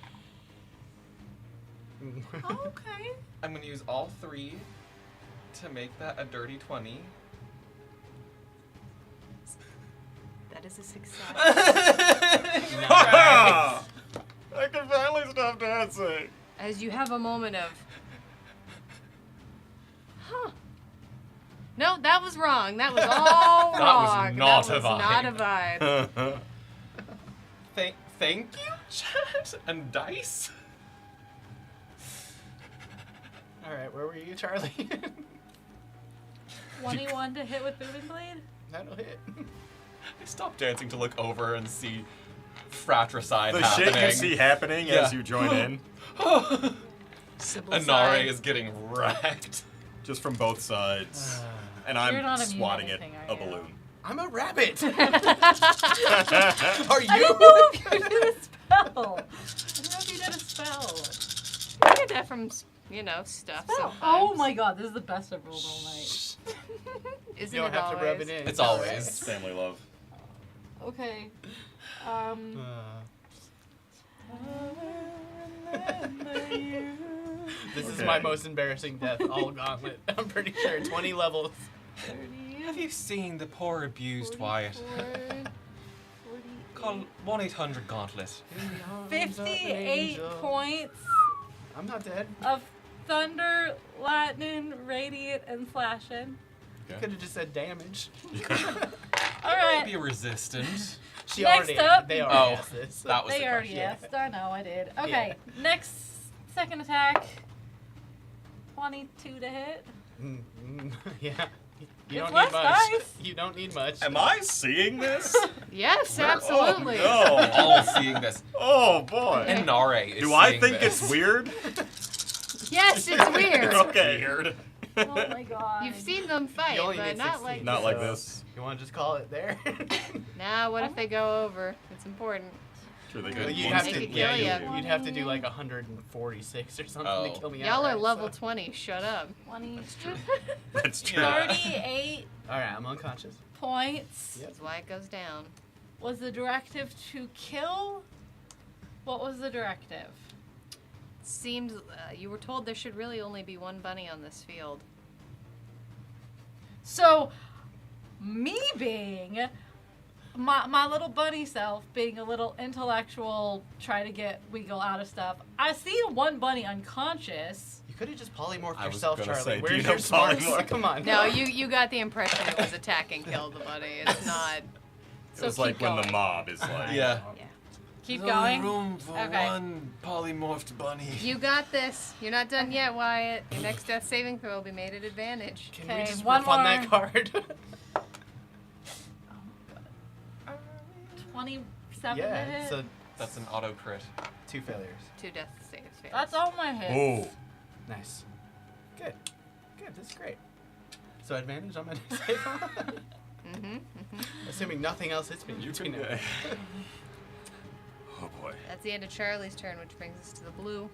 Okay. I'm gonna use all 3 to make that a dirty 20. That is a success. I can finally stop dancing. As you have a moment of, huh. No, that was wrong. That was all That was wrong. not that a was vibe. not a vibe. Thank you, chat and dice. Alright, where were you, Charlie? 21 to hit with boom and blade. That'll hit. I stopped dancing to look over and see fratricide The happening. shit you see happening as Yeah. you join in, Sybil Anare sighed. is getting wrecked. just from both sides, and You're not I'm immune to swatting it anything, a are you? balloon. I'm a rabbit. Are I you? didn't know if you did a spell. I didn't know if you did a spell. You get that from, stuff sometimes. Oh my god, this is the best I've rolled all night. Isn't You don't it have always? to rub it in. It's always. Family love. Okay. This is Okay. my most embarrassing death, all Gauntlet. I'm pretty sure. 20 levels. 30, Have you seen the poor abused Wyatt? 44, Call 1-800-GAUNTLET. 58 points I'm not dead. of thunder, lightning, radiant, and slashing. You could have just said damage. Alright. Be resistant. She Next already. up- They already Oh, asked this. that was They the already question. asked. I know, I did. Okay, next second attack. 22 to hit. Yeah. You don't less need much. dice. You don't need much. Am I seeing this? Yes, absolutely. Oh, We're no. all seeing this. Oh, boy. And Nare is Do I seeing think this. it's weird? Yes, it's weird. Okay. Weird. Oh my god. You've seen them fight, You only but need not 16. like Not this. like this. You want to just call it there? Nah, what if they go over? It's important. Sure, they Good. could You'd One have They to, could yeah, kill ya. you'd have to do like 146 or something Oh. to kill me Y'all are outright, level so. 20. Shut up. 20. That's true. Yeah. 38 All right, I'm unconscious. points. Yep. That's why it goes down. Was the directive to kill? What was the directive? Seems you were told there should really only be one bunny on this field. So, me being my little bunny self, being a little intellectual, try to get Weagle out of stuff. I see one bunny unconscious. You could have just polymorphed I was yourself, gonna Charlie. say, do Where's you your know smarts? polymorph? Come on. No, you got the impression it was attack and kill the bunny. It's not. It So was keep like when the going. mob is like. Yeah. Keep There's going. only room for Okay. one polymorphed bunny. You got this. You're not done yet, Wyatt. Your next death saving throw will be made at advantage. Can we Okay, just one riff on more. that card? 27 yeah, to hit. so That's an auto crit. 2 failures. 2 death saves. fails. That's all my hits. Oh. Nice. Good. Good, this is great. So advantage on my next save? Assuming nothing else hits me. You between can. now. Oh boy. That's the end of Charlie's turn, which brings us to the blue.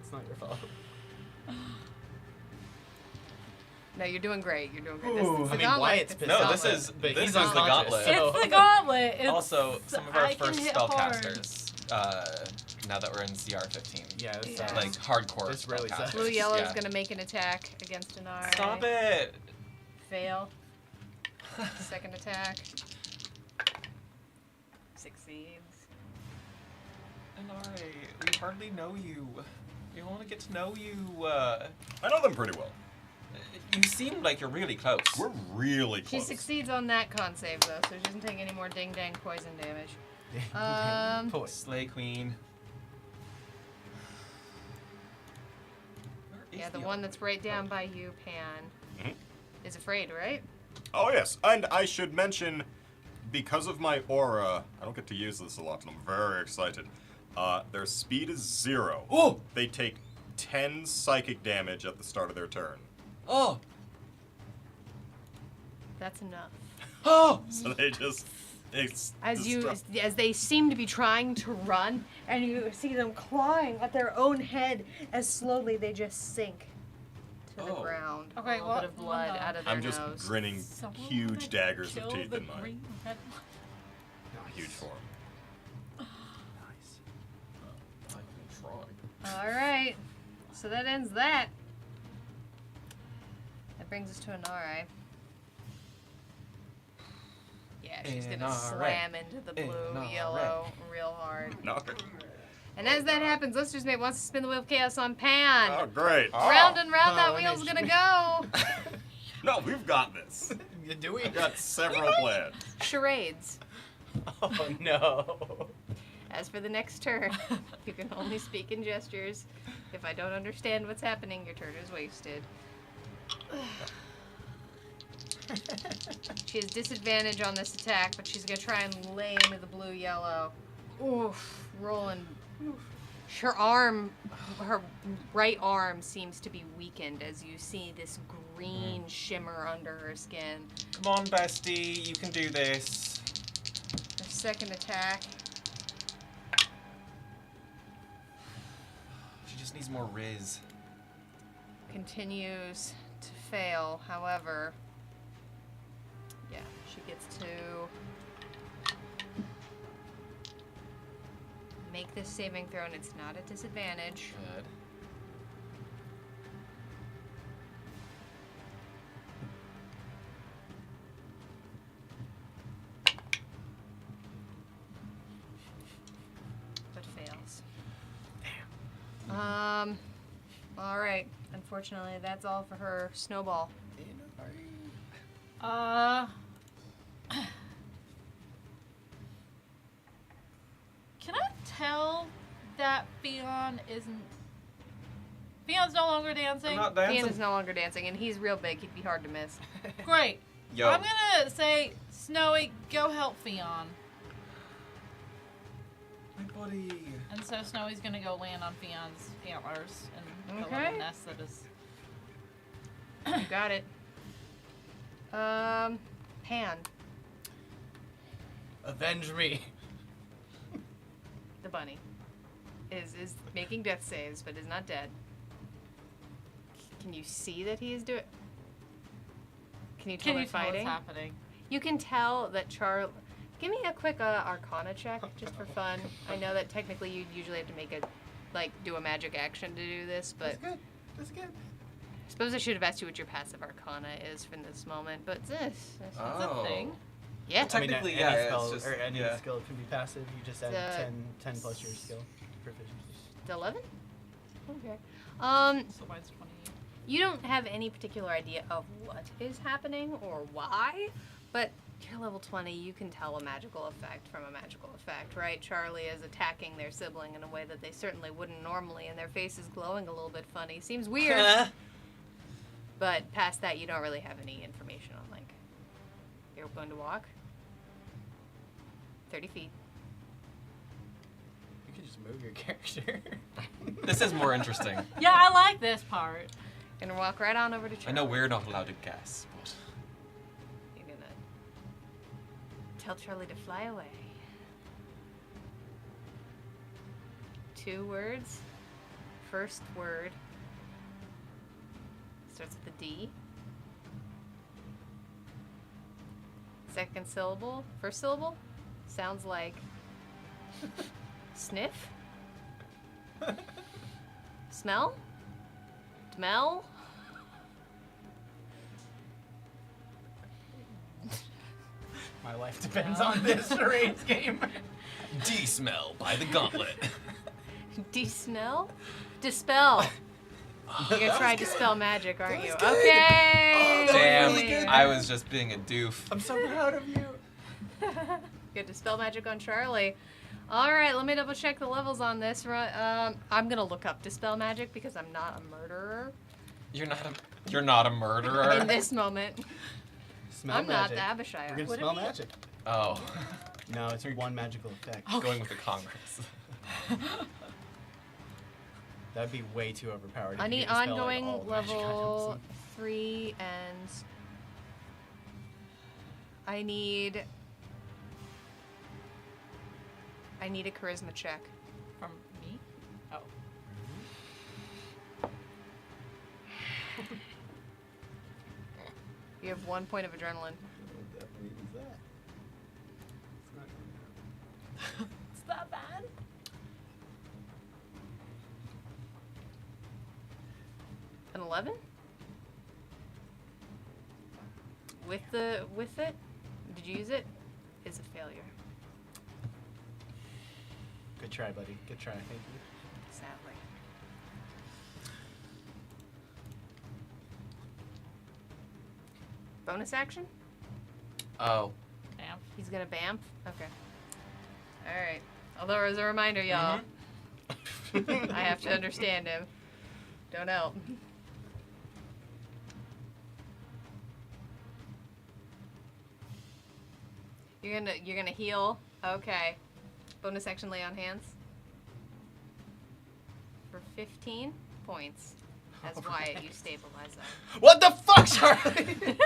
It's not your fault. No, you're doing great. You're doing great. Ooh, This is I the mean, gauntlet. Wyatt's It's the pissed No, off, this gauntlet. is but this he's is the unconscious. gauntlet. It's the gauntlet. It's, Also, some of our I can first hit hard. spellcasters. Now that we're in CR 15. Yeah, it's, Yeah. Like hardcore. This really spellcasters. sucks. Blue yellow is Yeah. gonna make an attack against an R. Stop it! Fail. Second attack. Succeeds. Inari, we hardly know you. We want to get to know you. I know them pretty well. You seem like you're really close. We're really She close. succeeds on that con save though, so she doesn't take any more ding dang poison damage. Toy. Slay Queen. Where is Yeah, the other one that's right down by you, Pan, Mhm. is afraid, right? Oh yes, and I should mention, because of my aura, I don't get to use this a lot, and I'm very excited. Their speed is 0. Oh! They take 10 psychic damage at the start of their turn. Oh! That's enough. Oh! So they just... As they seem to be trying to run, and you see them clawing at their own head as slowly they just sink to the Oh. ground. Okay, a little what- bit of blood what the- out of their I'm just nose. grinning Someone huge wanna daggers of kill teeth the in mine. green red- Huge form. I can try. All right, so that ends that. That brings us to an RI. Yeah, she's gonna NRA. slam into the blue, NRA. yellow real hard. No. And as that happens, Lister's Mate wants to spin the Wheel of Chaos on Pan. Oh, great. Round and round that Oh, wheel's nice. gonna go. No, we've got this. Do we? We've got several plans. Charades. Oh no. As for the next turn, you can only speak in gestures. If I don't understand what's happening, your turn is wasted. She has disadvantage on this attack, but she's gonna try and lay into the blue yellow. Oof, rolling. Her arm, her right arm seems to be weakened as you see this green shimmer under her skin. Come on, bestie. You can do this. Her second attack. She just needs more Riz. Continues to fail. However, yeah, she gets to make this saving throw, and it's not a disadvantage. Good. But fails. All right. Unfortunately, that's all for her snowball. Can I tell that Fion isn't Fion's no longer dancing. I'm not Ian dancing. is no longer dancing, and he's real big. He'd be hard to miss. Great. Yo. I'm gonna say, Snowy, go help Fion. My buddy. And so Snowy's gonna go land on Fion's antlers and the Okay. little nest that is. You got it. Pan, Avenge me. the bunny, is making death saves, but is not dead. Can you see that he is doing? Can you tell Can they're you tell fighting? what's happening? You can tell that Charlie. Give me a quick Arcana check, just for fun. I know that technically you usually have to make a, do a magic action to do this, but That's good. That's good. I suppose I should have asked you what your passive Arcana is for this moment. But this, That's Oh. a thing. yeah, Technically, any yeah, it's spell, just- or any yeah. skill can be passive. You just add It's, 10 plus your skill proficiency. it's 11. Okay. So mine's 28. You don't have any particular idea of what is happening or why, but you're level 20, you can tell a magical effect from a magical effect, right? Charlie is attacking their sibling in a way that they certainly wouldn't normally, and their face is glowing a little bit funny. Seems weird, but past that, you don't really have any information on, you're going to walk 30 feet. You can just move your character. This is more interesting. Yeah, I like this part. Gonna walk right on over to Charlie. I know we're not allowed to guess, but You're gonna tell Charlie to fly away. 2 words. First word starts with a D. Second syllable. First syllable sounds like sniff. Smell. Smell. My life depends on this charades game. D-Smell by the Gauntlet. De-smell? Dispel. You're gonna try dispel magic, aren't you? was good. Okay. Oh, that was Damn, really good. I was just being a doof. I'm so proud of you. Good dispel magic on Charlie. All right, let me double check the levels on this. I'm gonna look up dispel magic because I'm not a murderer You're not a murderer. in this moment. Smell I'm magic. not the We're Abishai. gonna Would it smell be? magic. Oh, No, it's one magical effect. going with the Congress. That'd be way too overpowered. if I you need could dispel, ongoing all magic level items. 3 and I need a charisma check. From me? Oh. You have 1 point of adrenaline. Definitely use that. It's not gonna It's that bad? An 11? With it? Did you use it? Is a failure. Good try, buddy. Good try. Thank you. Sadly. Bonus action? Oh. Damn. He's gonna bamf? Okay. Alright. Although as a reminder, y'all, I have to understand him. Don't help. You're gonna heal? Okay. Bonus action lay on hands. For 15 points. As Wyatt, you stabilize that. What the fuck, Charlie?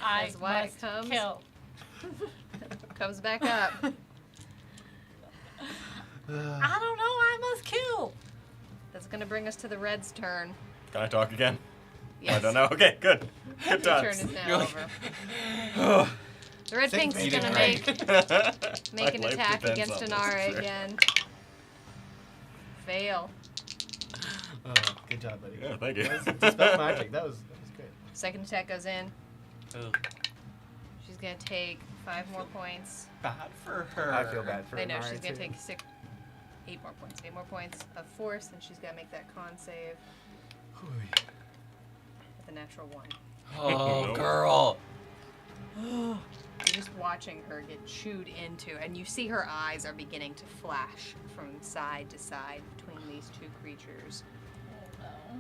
I As Wyatt must comes. kill. Comes back up. I don't know. I must kill. That's gonna bring us to the Red's turn. Can I talk again? Yes. I don't know. Okay, good. Good Your turn times. is now You're like- over. The Red Six Pink's major gonna crank. make an My life attack depends against on this, Inara sir. again. Fail. Oh, good job, buddy. Yeah, thank you. That was dispel magic. That was great. Second attack goes in. Ugh. She's gonna take 5 more points. Bad for her. I feel bad for I know Inari, she's gonna too. take 8 more points. 8 more points of force, and she's gotta make that con save with a natural 1. Oh, No. girl. You just watching her get chewed into, and you see her eyes are beginning to flash from side to side between these two creatures. Oh no.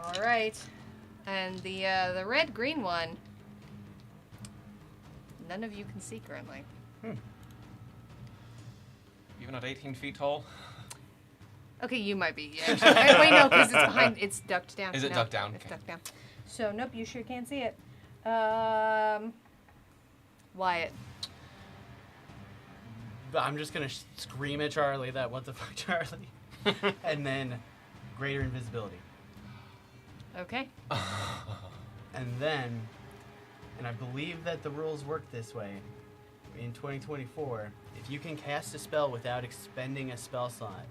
All right, and the red-green one, none of you can see currently. Even at 18 feet tall? Okay, you might be. Actually. Wait, no, because it's behind. It's ducked down. Is it No, ducked down? It's Okay. ducked down. So nope, you sure can't see it. Wyatt. I'm just gonna scream at Charlie that what the fuck, Charlie, and then greater invisibility, Okay. and then, and I believe that the rules work this way. In 2024, if you can cast a spell without expending a spell slot,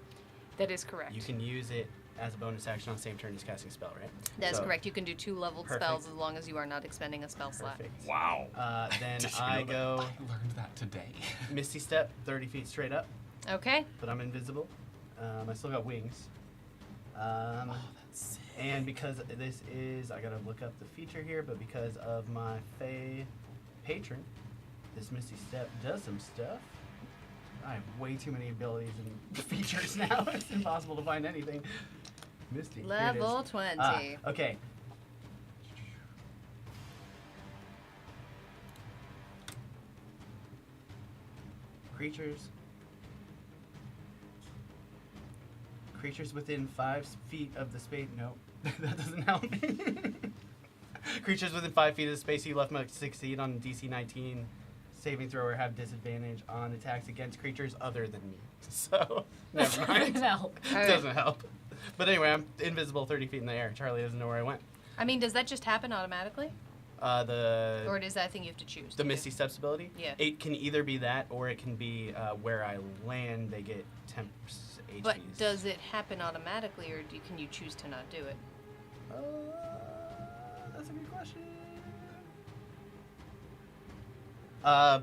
That is correct. you can use it as a bonus action on the same turn as casting a spell, right? That is So, correct. You can do 2 leveled Perfect. spells as long as you are not expending a spell slot. Perfect. Wow. Then Did you I know that? go I learned that today. Misty Step 30 feet straight up, Okay. but I'm invisible. I still got wings. That's sick. And because this is, I gotta look up the feature here, but because of my Fey patron, this Misty Step does some stuff. I have way too many abilities and features now. It's impossible to find anything. Misty. here it is. Level 20. Okay. Creatures within 5 feet of the space. No, that doesn't help. Creatures within 5 feet of the space you left must succeed on DC 19 saving throw or have disadvantage on attacks against creatures other than me. So, never mind. Doesn't help. Alright. Doesn't help. But anyway, I'm invisible 30 feet in the air. Charlie doesn't know where I went. I mean, does that just happen automatically? The Or is that a thing you have to choose? the Misty Steps ability? Yeah. It can either be that or it can be where I land, they get temps HPs. But does it happen automatically, or can you choose to not do it? That's a good question.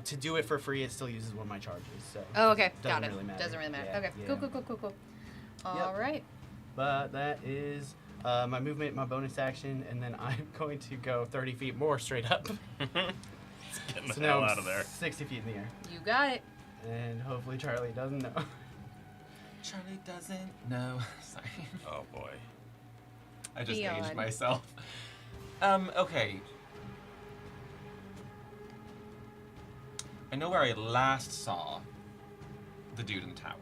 To do it for free, it still uses one of my charges. So Oh, okay. doesn't Got it. really matter. Doesn't really matter. Yeah, Okay. yeah. Cool. All right. But that is my movement, my bonus action, and then I'm going to go 30 feet more straight up. Getting So the now hell I'm out of there. 60 feet in the air. You got it. And hopefully Charlie doesn't know. Charlie doesn't know. Sorry. Oh boy. I just Beyond. aged myself. Okay. I know where I last saw the dude in the tower.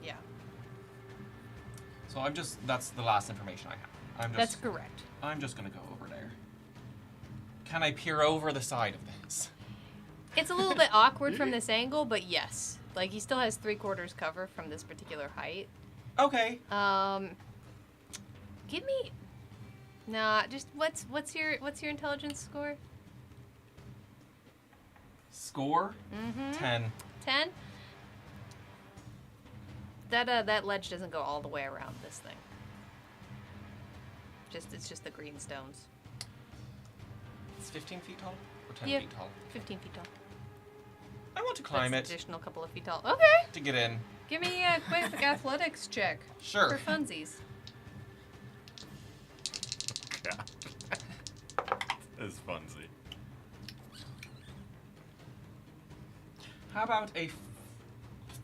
Yeah. So that's the last information I have. That's correct. I'm just gonna go over there. Can I peer over the side of this? It's a little bit awkward from this angle, but yes. Like, he still has 3/4 cover from this particular height. Okay. Give me... Nah, just what's your intelligence score? Score? Mm-hmm. 10. 10? That ledge doesn't go all the way around this thing. It's just the green stones. It's 15 feet tall? Or 10 Yeah. feet tall? 15 feet tall. I want to climb That's it additional couple of feet tall. Okay. to get in. Give me a quick athletics check. Sure. For funsies. God. This is funsy. How about a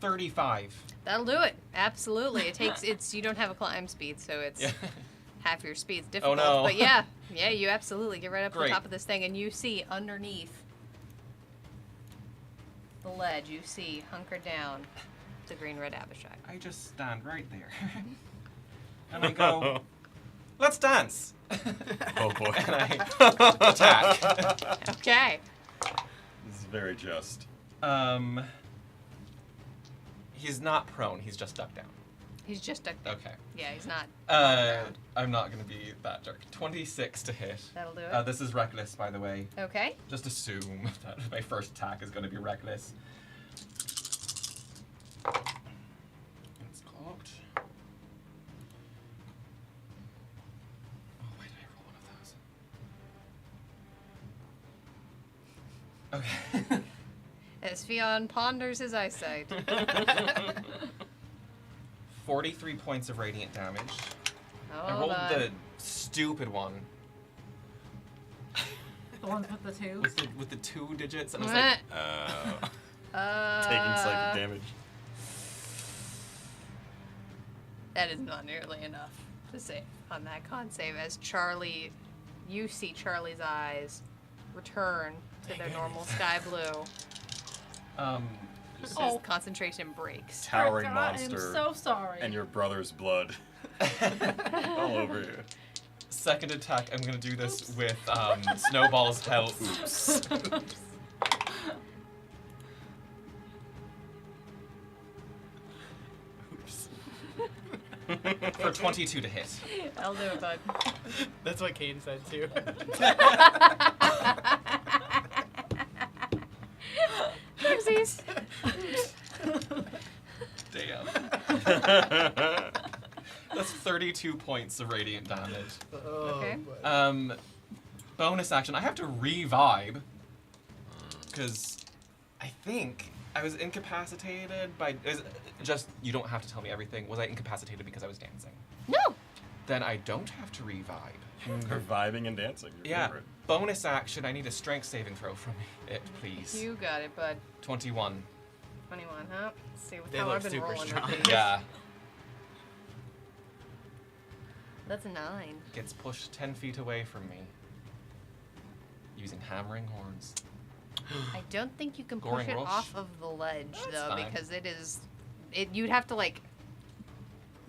35? That'll do it. Absolutely. It takes you don't have a climb speed, so it's Yeah. half your speed's difficult. no. But yeah, you absolutely get right up to the Great. top of this thing, and you see underneath the ledge, you see hunkered down the green red Abishai. I just stand right there. And I go, let's dance. Oh boy. And I attack. Okay. This is very just. He's not prone, he's just ducked down. He's just a Okay. yeah. He's not. on the ground. I'm not going to be that jerk. 26 to hit. That'll do it. This is reckless, by the way. Okay. Just assume that my first attack is going to be reckless. It's clocked. Oh, why did I roll one of those? Okay. As Fionn ponders his eyesight. 43 points of radiant damage. I Hold rolled on. the stupid one. The ones with the two. with the 2 digits, and I was like, Taking psychic damage. That is not nearly enough to save on that con save. As Charlie, you see Charlie's eyes return to their normal sky blue. His concentration breaks. Towering I monster. am so sorry. And your brother's blood. All over you. Second attack, I'm gonna do this with Snowball's help. Oops. For 22 to hit. I'll do it, bud. That's what Kane said too. Oopsies. Damn. That's 32 points of radiant damage. Okay. Bonus action. I have to revive because I think I was incapacitated by. Just you don't have to tell me everything. Was I incapacitated because I was dancing? No. Then I don't have to revive. Reviving and dancing. Your Yeah. favorite. Bonus action. I need a strength saving throw from it, please. You got it, bud. 21. 21, huh? Let's see They how look I've been super rolling strong. with these. Yeah. That's a 9. Gets pushed 10 feet away from me. Using hammering horns. I don't think you can push Goring it rush? off of the ledge though, fine. because you'd have to like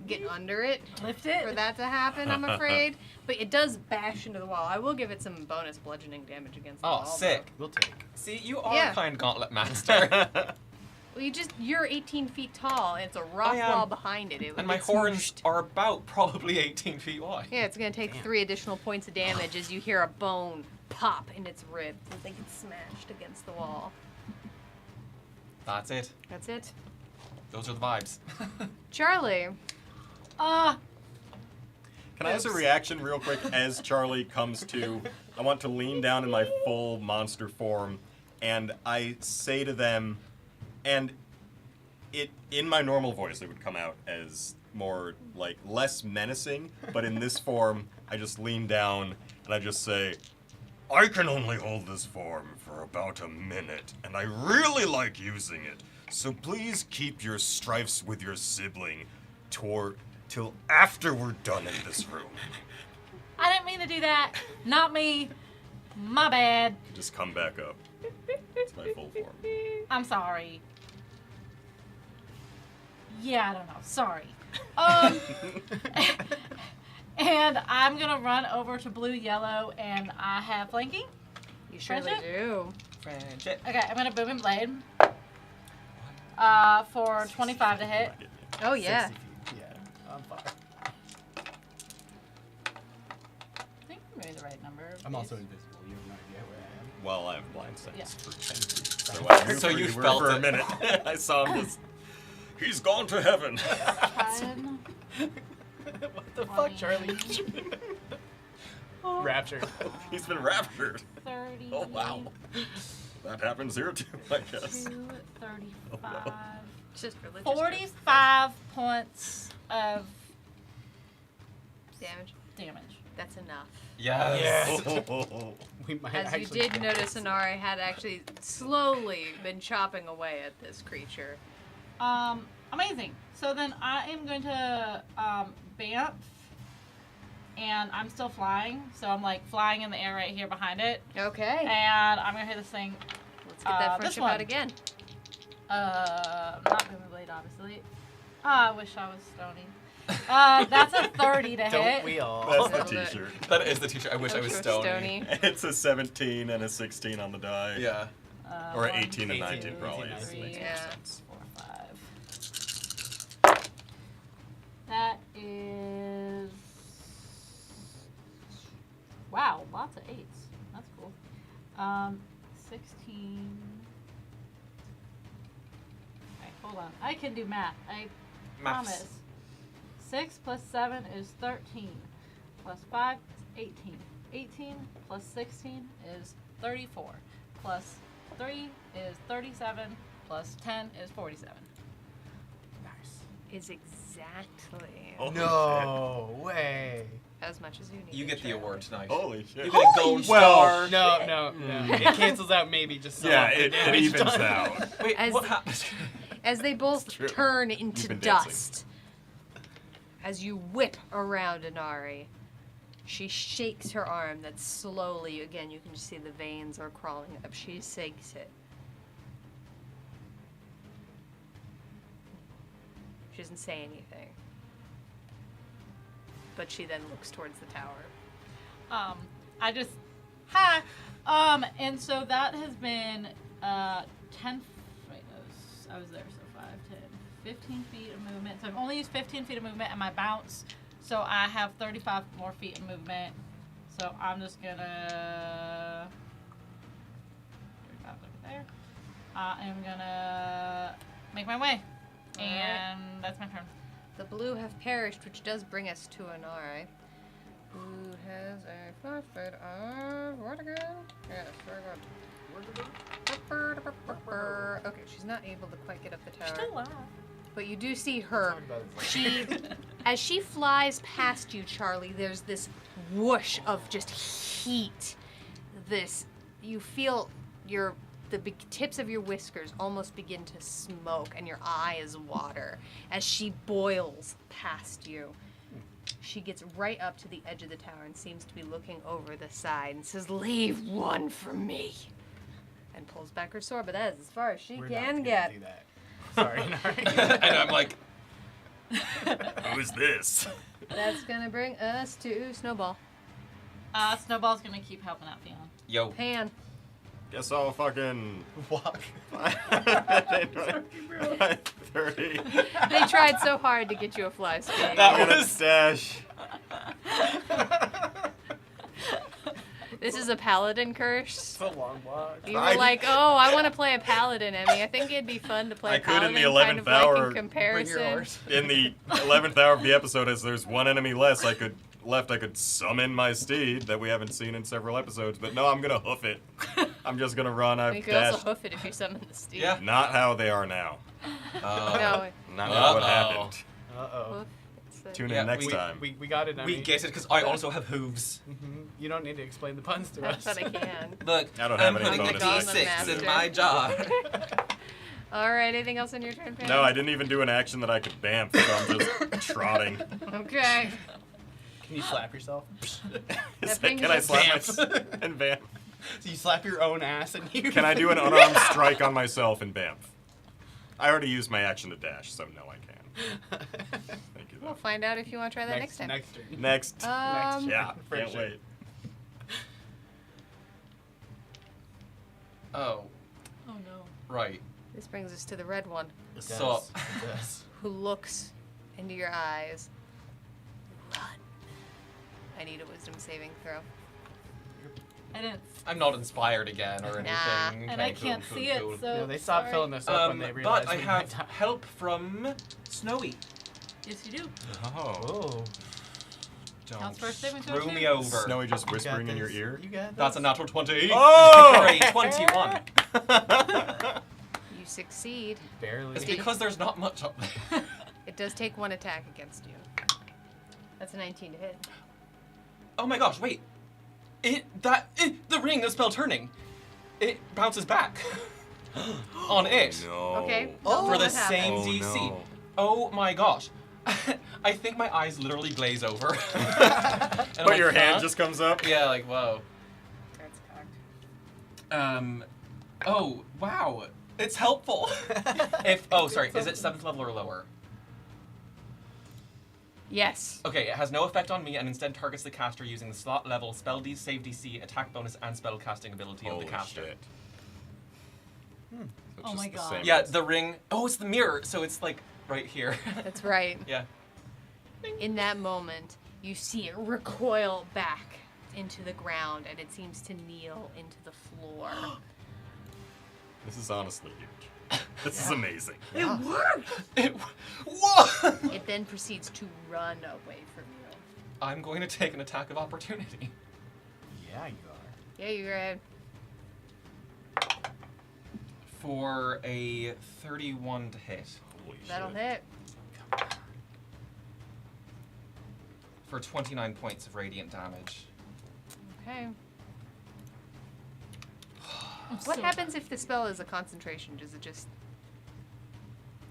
get under it Lift it. for that to happen, I'm afraid. But it does bash into the wall. I will give it some bonus bludgeoning damage against the Oh, wall. sick. We'll take. See, you are Yeah. a kind gauntlet master. Though. Well, you're 18 feet tall, and it's a rock I am. wall behind it. And my horns are about probably 18 feet wide. Yeah, it's gonna take 3 additional points of damage as you hear a bone pop in its ribs as they get smashed against the wall. That's it. That's it. Those are the vibes. Charlie. Can I ask a reaction real quick as Charlie comes to? I want to lean down in my full monster form, and I say to them, and it in my normal voice it would come out as more like less menacing, but in this form I just lean down and I just say, I can only hold this form for about a minute, and I really like using it. So please keep your strifes with your sibling till after we're done in this room. I didn't mean to do that. Not me. My bad. Just come back up. It's my full form. I'm sorry. Yeah, I don't know. Sorry. And I'm gonna run over to blue, yellow, and I have flanking. You surely Friendship? do. Friendship. Okay, I'm gonna boom and blade. For 25 to hit. Oh, yeah. 60 feet. Yeah, I'm fine. I think I made the right number. I'm also invisible. You have no idea where I am. Well, I have blind sense Yeah. for 10 feet. So, So you were felt for a it. minute. I saw him just. He's gone to heaven. 10, What the fuck, Charlie? Raptured. He's been raptured. 30. Oh wow. That happens here too, I guess. 2, 35. Just religious. 45 points of damage. damage. That's enough. Yes. We might As you actually did get notice, this. Inari had actually slowly been chopping away at this creature. Amazing. So then I am going to Bamf, and I'm still flying. So I'm like flying in the air right here behind it, Okay. and I'm gonna hit this thing. Let's get that this friendship one. out again. Not Boom Blade, obviously. I wish I was Stony. That's a 30 to Don't hit. we all? That's the Love it. t-shirt. That is the teacher. I wish I was stony. It's a 17 and a 16 on the die. Yeah. Or an 1, 18 and 19 18, probably. 19, Makes more yeah. sense. 4, 5. That is. Wow, lots of 8s. That's cool. 16. Alright, hold on. I can do math. I Maths. promise. 6 plus 7 is 13. Plus 5 is 18. 18 plus 16 is 34. Plus 3 is 37. Plus 10 is 47. Nice. Is exactly. Oh, No way. as much as you need. You it, get the Charlie. award tonight. Holy shit. You get a gold star. No. It cancels out maybe just some Yeah, of the it damage evens done. out. Wait, As- what happened? As they both true. turn into been dancing. dust, as you whip around Inari, she shakes her arm that slowly, again, you can just see the veins are crawling up. She shakes it. She doesn't say anything. But she then looks towards the tower. I just, hi. And so that has been 10, wait, I was there, so 5, 10, 15 feet of movement. So I've only used 15 feet of movement and my bounce. So I have 35 more feet of movement. So I'm just gonna, 35, look at there. I'm gonna make my way. And that's my turn. The blue have perished, which does bring us to Inari, who has a forfeit of what again? Yes, very good. Okay, she's not able to quite get up the tower. Still alive. But you do see her. Talk about it. She, as she flies past you, Charlie, there's this whoosh of just heat. You feel the tips of your whiskers almost begin to smoke, and your eyes water as she boils past you. She gets right up to the edge of the tower and seems to be looking over the side and says, "Leave one for me," and pulls back her sword. But that is as far as she We're can not get. gonna do that. Sorry, Nari. And I'm like, Who's this? That's gonna bring us to Snowball. Snowball's gonna keep helping out Theon. yo, Pan. Guess I'll fucking Walk. 30. They tried so hard to get you a fly speed. I'm that gonna was stash. This is a paladin curse. It's a long walk. You were like, oh, I want to play a paladin, Emmy. I think it'd be fun to play I a could in paladin, the kind of 11th like hour. in Bring comparison. In the 11th hour of the episode, as there's one enemy less, I could summon my steed that we haven't seen in several episodes. But no, I'm gonna hoof it. I'm just gonna run. You I've could also dashed. hoof it if you summon the steed. Yeah. Not how they are now. No, Not what Uh-oh. happened. Uh-oh. hoof. It's a- Tune Yeah, in next we- time. We got it, Nari. we get it because I also have hooves. You don't need to explain the puns to us. But I can. Look, I don't I'm have any putting the bonus actions. D6 in my jar. All right, anything else on your turn, Pan? No, I didn't even do an action that I could bamf, so I'm just trotting. Okay. Can you slap yourself? Is brings can I us slap Bamf. my and bamf? So you slap your own ass and you... Can I do an unarmed strike on myself and bamf? I already used my action to dash, so no, I can. Thank you, We'll though. find out if you want to try that next time. Next turn. Next. Yeah, For can't sure. wait. Oh, Oh no. right. This brings us to the red one, It So- does. It does. who looks into your eyes. Run. I need a wisdom saving throw. I didn't. I'm not inspired again or Nah. anything. And I Okay, can't cool, see cool, it, cool. so. Yeah, they stopped sorry. filling this up when they realized But I we have might die. help from Snowy. Yes, you do. Oh. Oh. Don't Counts for a saving throw, screw too. me over. Snowy just You got whispering in your this. ear. You got That's a this. natural 20. Oh! Sorry, 21. You succeed. Barely. It's because there's not much up there. It does take one attack against you. That's a 19 to hit. Oh my gosh, wait. The ring of spell turning. It bounces back on it No. Okay. for tell me the what same happens. Oh, DC. no. Oh my gosh. I think my eyes literally glaze over. And I'm But your like, hand huh? just comes up. Yeah, like, whoa. That's cocked. Oh, wow. It's helpful. Sorry, is it 7th level or lower? Yes. Okay, it has no effect on me and instead targets the caster using the slot level, spell D, save DC, attack bonus, and spell casting ability Holy of the caster. shit. So it's Oh just my the God. same Yeah, as- the ring. Oh, it's the mirror, so it's like right here. That's right. Yeah. In that moment, you see it recoil back into the ground, and it seems to kneel into the floor. This is honestly huge. This is amazing. Whoa! It then proceeds to run away from you. I'm going to take an attack of opportunity. Yeah, you are. Yeah, you're right. For a 31 to hit. Holy That'll shit. hit. for 29 points of radiant damage. Okay. I'm What so happens if the spell is a concentration? Does it just...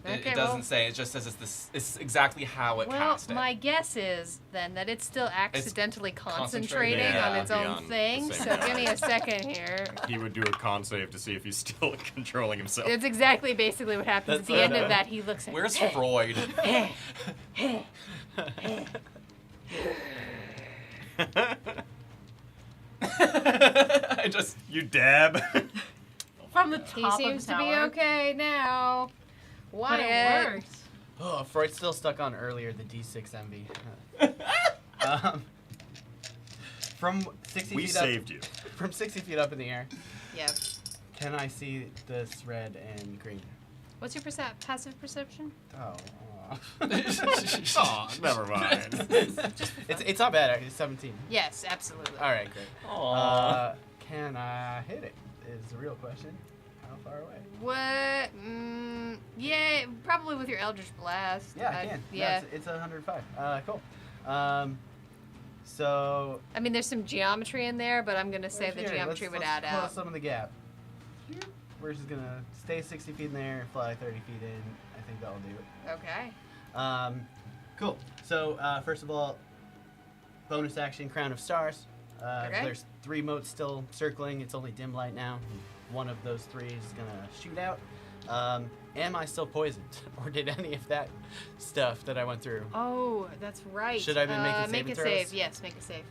It doesn't say. It just says it's exactly how it Well, cast it. my guess is then that it's still accidentally concentrating. concentrating Yeah, on its be own on the thing. same So time. give me a second here. He would do a con save to see if he's still controlling himself. It's exactly basically what happens That's at the end what I of that. He looks at Where's Freud? I just You dab. From the He top seems of the to be tower. okay now. But Wyatt. it works. Oh, Freud's still stuck on earlier, the D6 envy. From 60 We feet saved you. up, from 60 feet up in the air, Yep. can I see this red and green? What's your passive perception? Oh. Aw, never mind. It's not bad, actually. It's 17. Yes, absolutely. All right, great. Aww. Can I hit it? Is the real question. How far away? What? Yeah, probably with your Eldritch Blast. Yeah, I can. Yeah. No, it's 105. Cool. So. I mean, there's some geometry in there, but I'm gonna say the here, geometry would let's add close out. some of the gap. We're just gonna stay 60 feet in the air, fly 30 feet in. I think that'll do it. Okay. Cool. So, first of all, bonus action, Crown of Stars. Okay. There's 3 motes still circling. It's only dim light now. One of those 3 is gonna shoot out. Am I still poisoned, or did any of that stuff that I went through? Oh, that's right. Should I have been making Make saving a throws? save. Yes, make a save.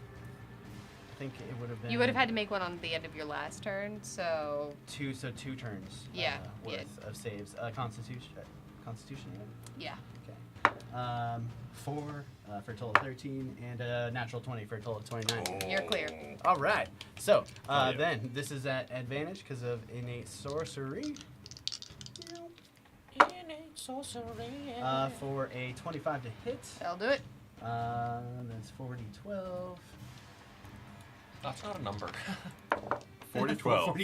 I think it would have been. You would have had to make one on the end of your last turn, so 2 turns. Yeah, Worth of saves. Constitution. Constitution. Yeah. yeah. Okay. 4 for a total of 13, and a natural 20 for a total of 29. You're clear. All right. So Oh, yeah. then this is at advantage because of innate sorcery. For a 25 to hit. That'll do it. That's 40-12. That's not a number. 40-12.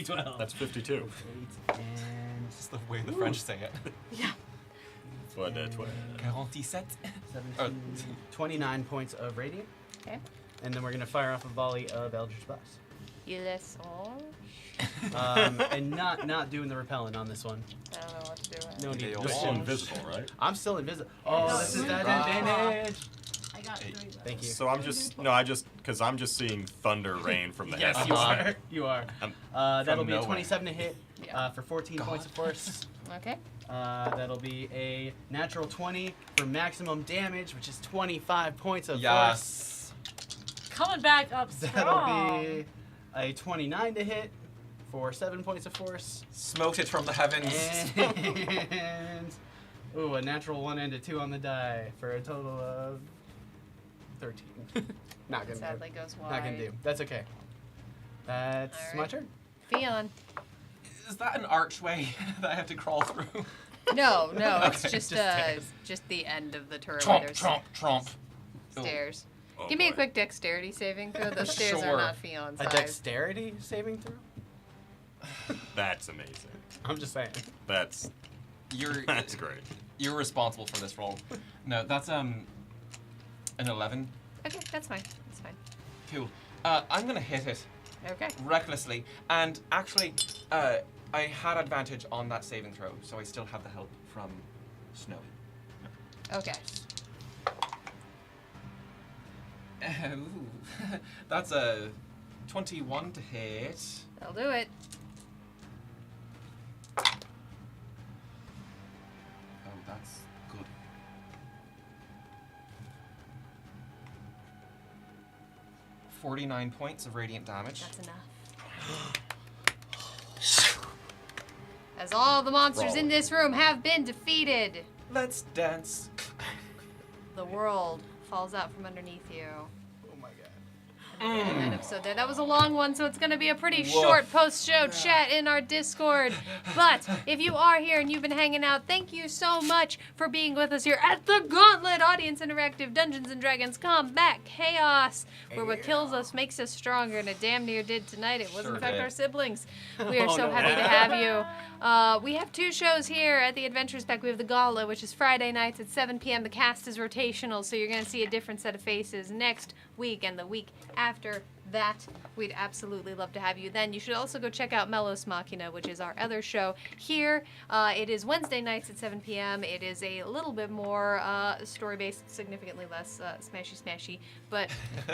40-12. That's 52. 8 and This is the way the French say it. What, 12. 47. 17, 29 points of radiant. Okay. And then we're gonna fire off a volley of Eldritch Blast. Il est sage. And not doing the repellent on this one. I don't know what to do. with it. No need. You're You're still Orange. invisible, right? I'm still invisible. Oh, this is at advantage. I got 3 left. Thank you. So I'm just because I'm just seeing thunder rain from the Yes, heavens. you are. You are. That'll be a nowhere. 27 to hit Yeah. for 14 points of force. Okay. That'll be a natural 20 for maximum damage, which is 25 points of force. Yes. Coming back up strong. That'll be a 29 to hit for 7 points of force. Smote it from the heavens. And ooh, a natural 1 and a 2 on the die for a total of 13. Not gonna Sadly do. goes wide. Not gonna do. That's okay. That's All my right. turn. Fionn. Is that an archway that I have to crawl through? No, it's Okay, just stairs. just the end of the turret where there's Tromp. stairs. Oh, Give me a boy. quick dexterity saving throw. Those stairs are Sure. not Fionn A size. dexterity saving throw? That's amazing. I'm just saying. That's You're great. you're responsible for this roll. No, that's an 11. Okay, that's fine. That's fine. Cool. I'm gonna hit it Okay. recklessly, and actually, I had advantage on that saving throw, so I still have the help from Snowy. Okay. Ooh, that's a 21 to hit. That'll do it. Oh, that's good. $49 points of radiant damage. That's enough. As all the monsters in this room have been defeated, Let's dance. the world falls out from underneath you. Oh my god. And a episode there. That was a long one, so it's going to be a pretty short post-show chat in our Discord. But if you are here and you've been hanging out, thank you so much for being with us here at the Gauntlet Audience Interactive Dungeons & Dragons Combat Chaos, where what kills us makes us stronger, and it damn near did tonight. It was, Sure in fact, did. our siblings. We are so happy to have you. We have 2 shows here at the Adventures Pack. We have the Gauntlet, which is Friday nights at 7 p.m. The cast is rotational, so you're going to see a different set of faces next week and the week after that. We'd absolutely love to have you then. You should also go check out Melos Machina, which is our other show here. It is Wednesday nights at 7 p.m. It is a little bit more story-based, significantly less smashy, but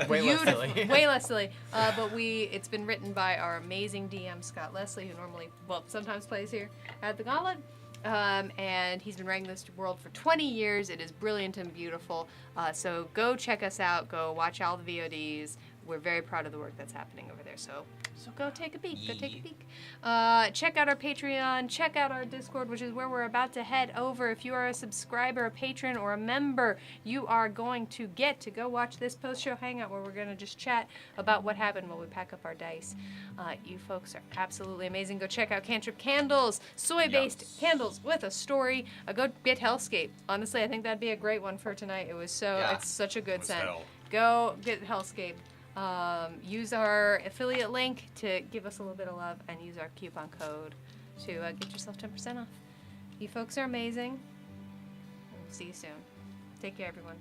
Way less beautiful- silly. way less silly. But it's been written by our amazing DM, Scott Leslie, who normally, sometimes plays here at the Gauntlet. And he's been writing this world for 20 years. It is brilliant and beautiful. So go check us out. Go watch all the VODs. We're very proud of the work that's happening over there. So go take a peek. Go take a peek. Check out our Patreon. Check out our Discord, which is where we're about to head over. If you are a subscriber, a patron, or a member, you are going to get to go watch this post-show hangout where we're going to just chat about what happened while we pack up our dice. You folks are absolutely amazing. Go check out Cantrip Candles, soy-based candles with a story. Go get Hellscape. Honestly, I think that'd be a great one for tonight. It's such a good was scent. hell. Go get Hellscape. Use our affiliate link to give us a little bit of love, and use our coupon code to get yourself 10% off. You folks are amazing. We'll see you soon. Take care, everyone.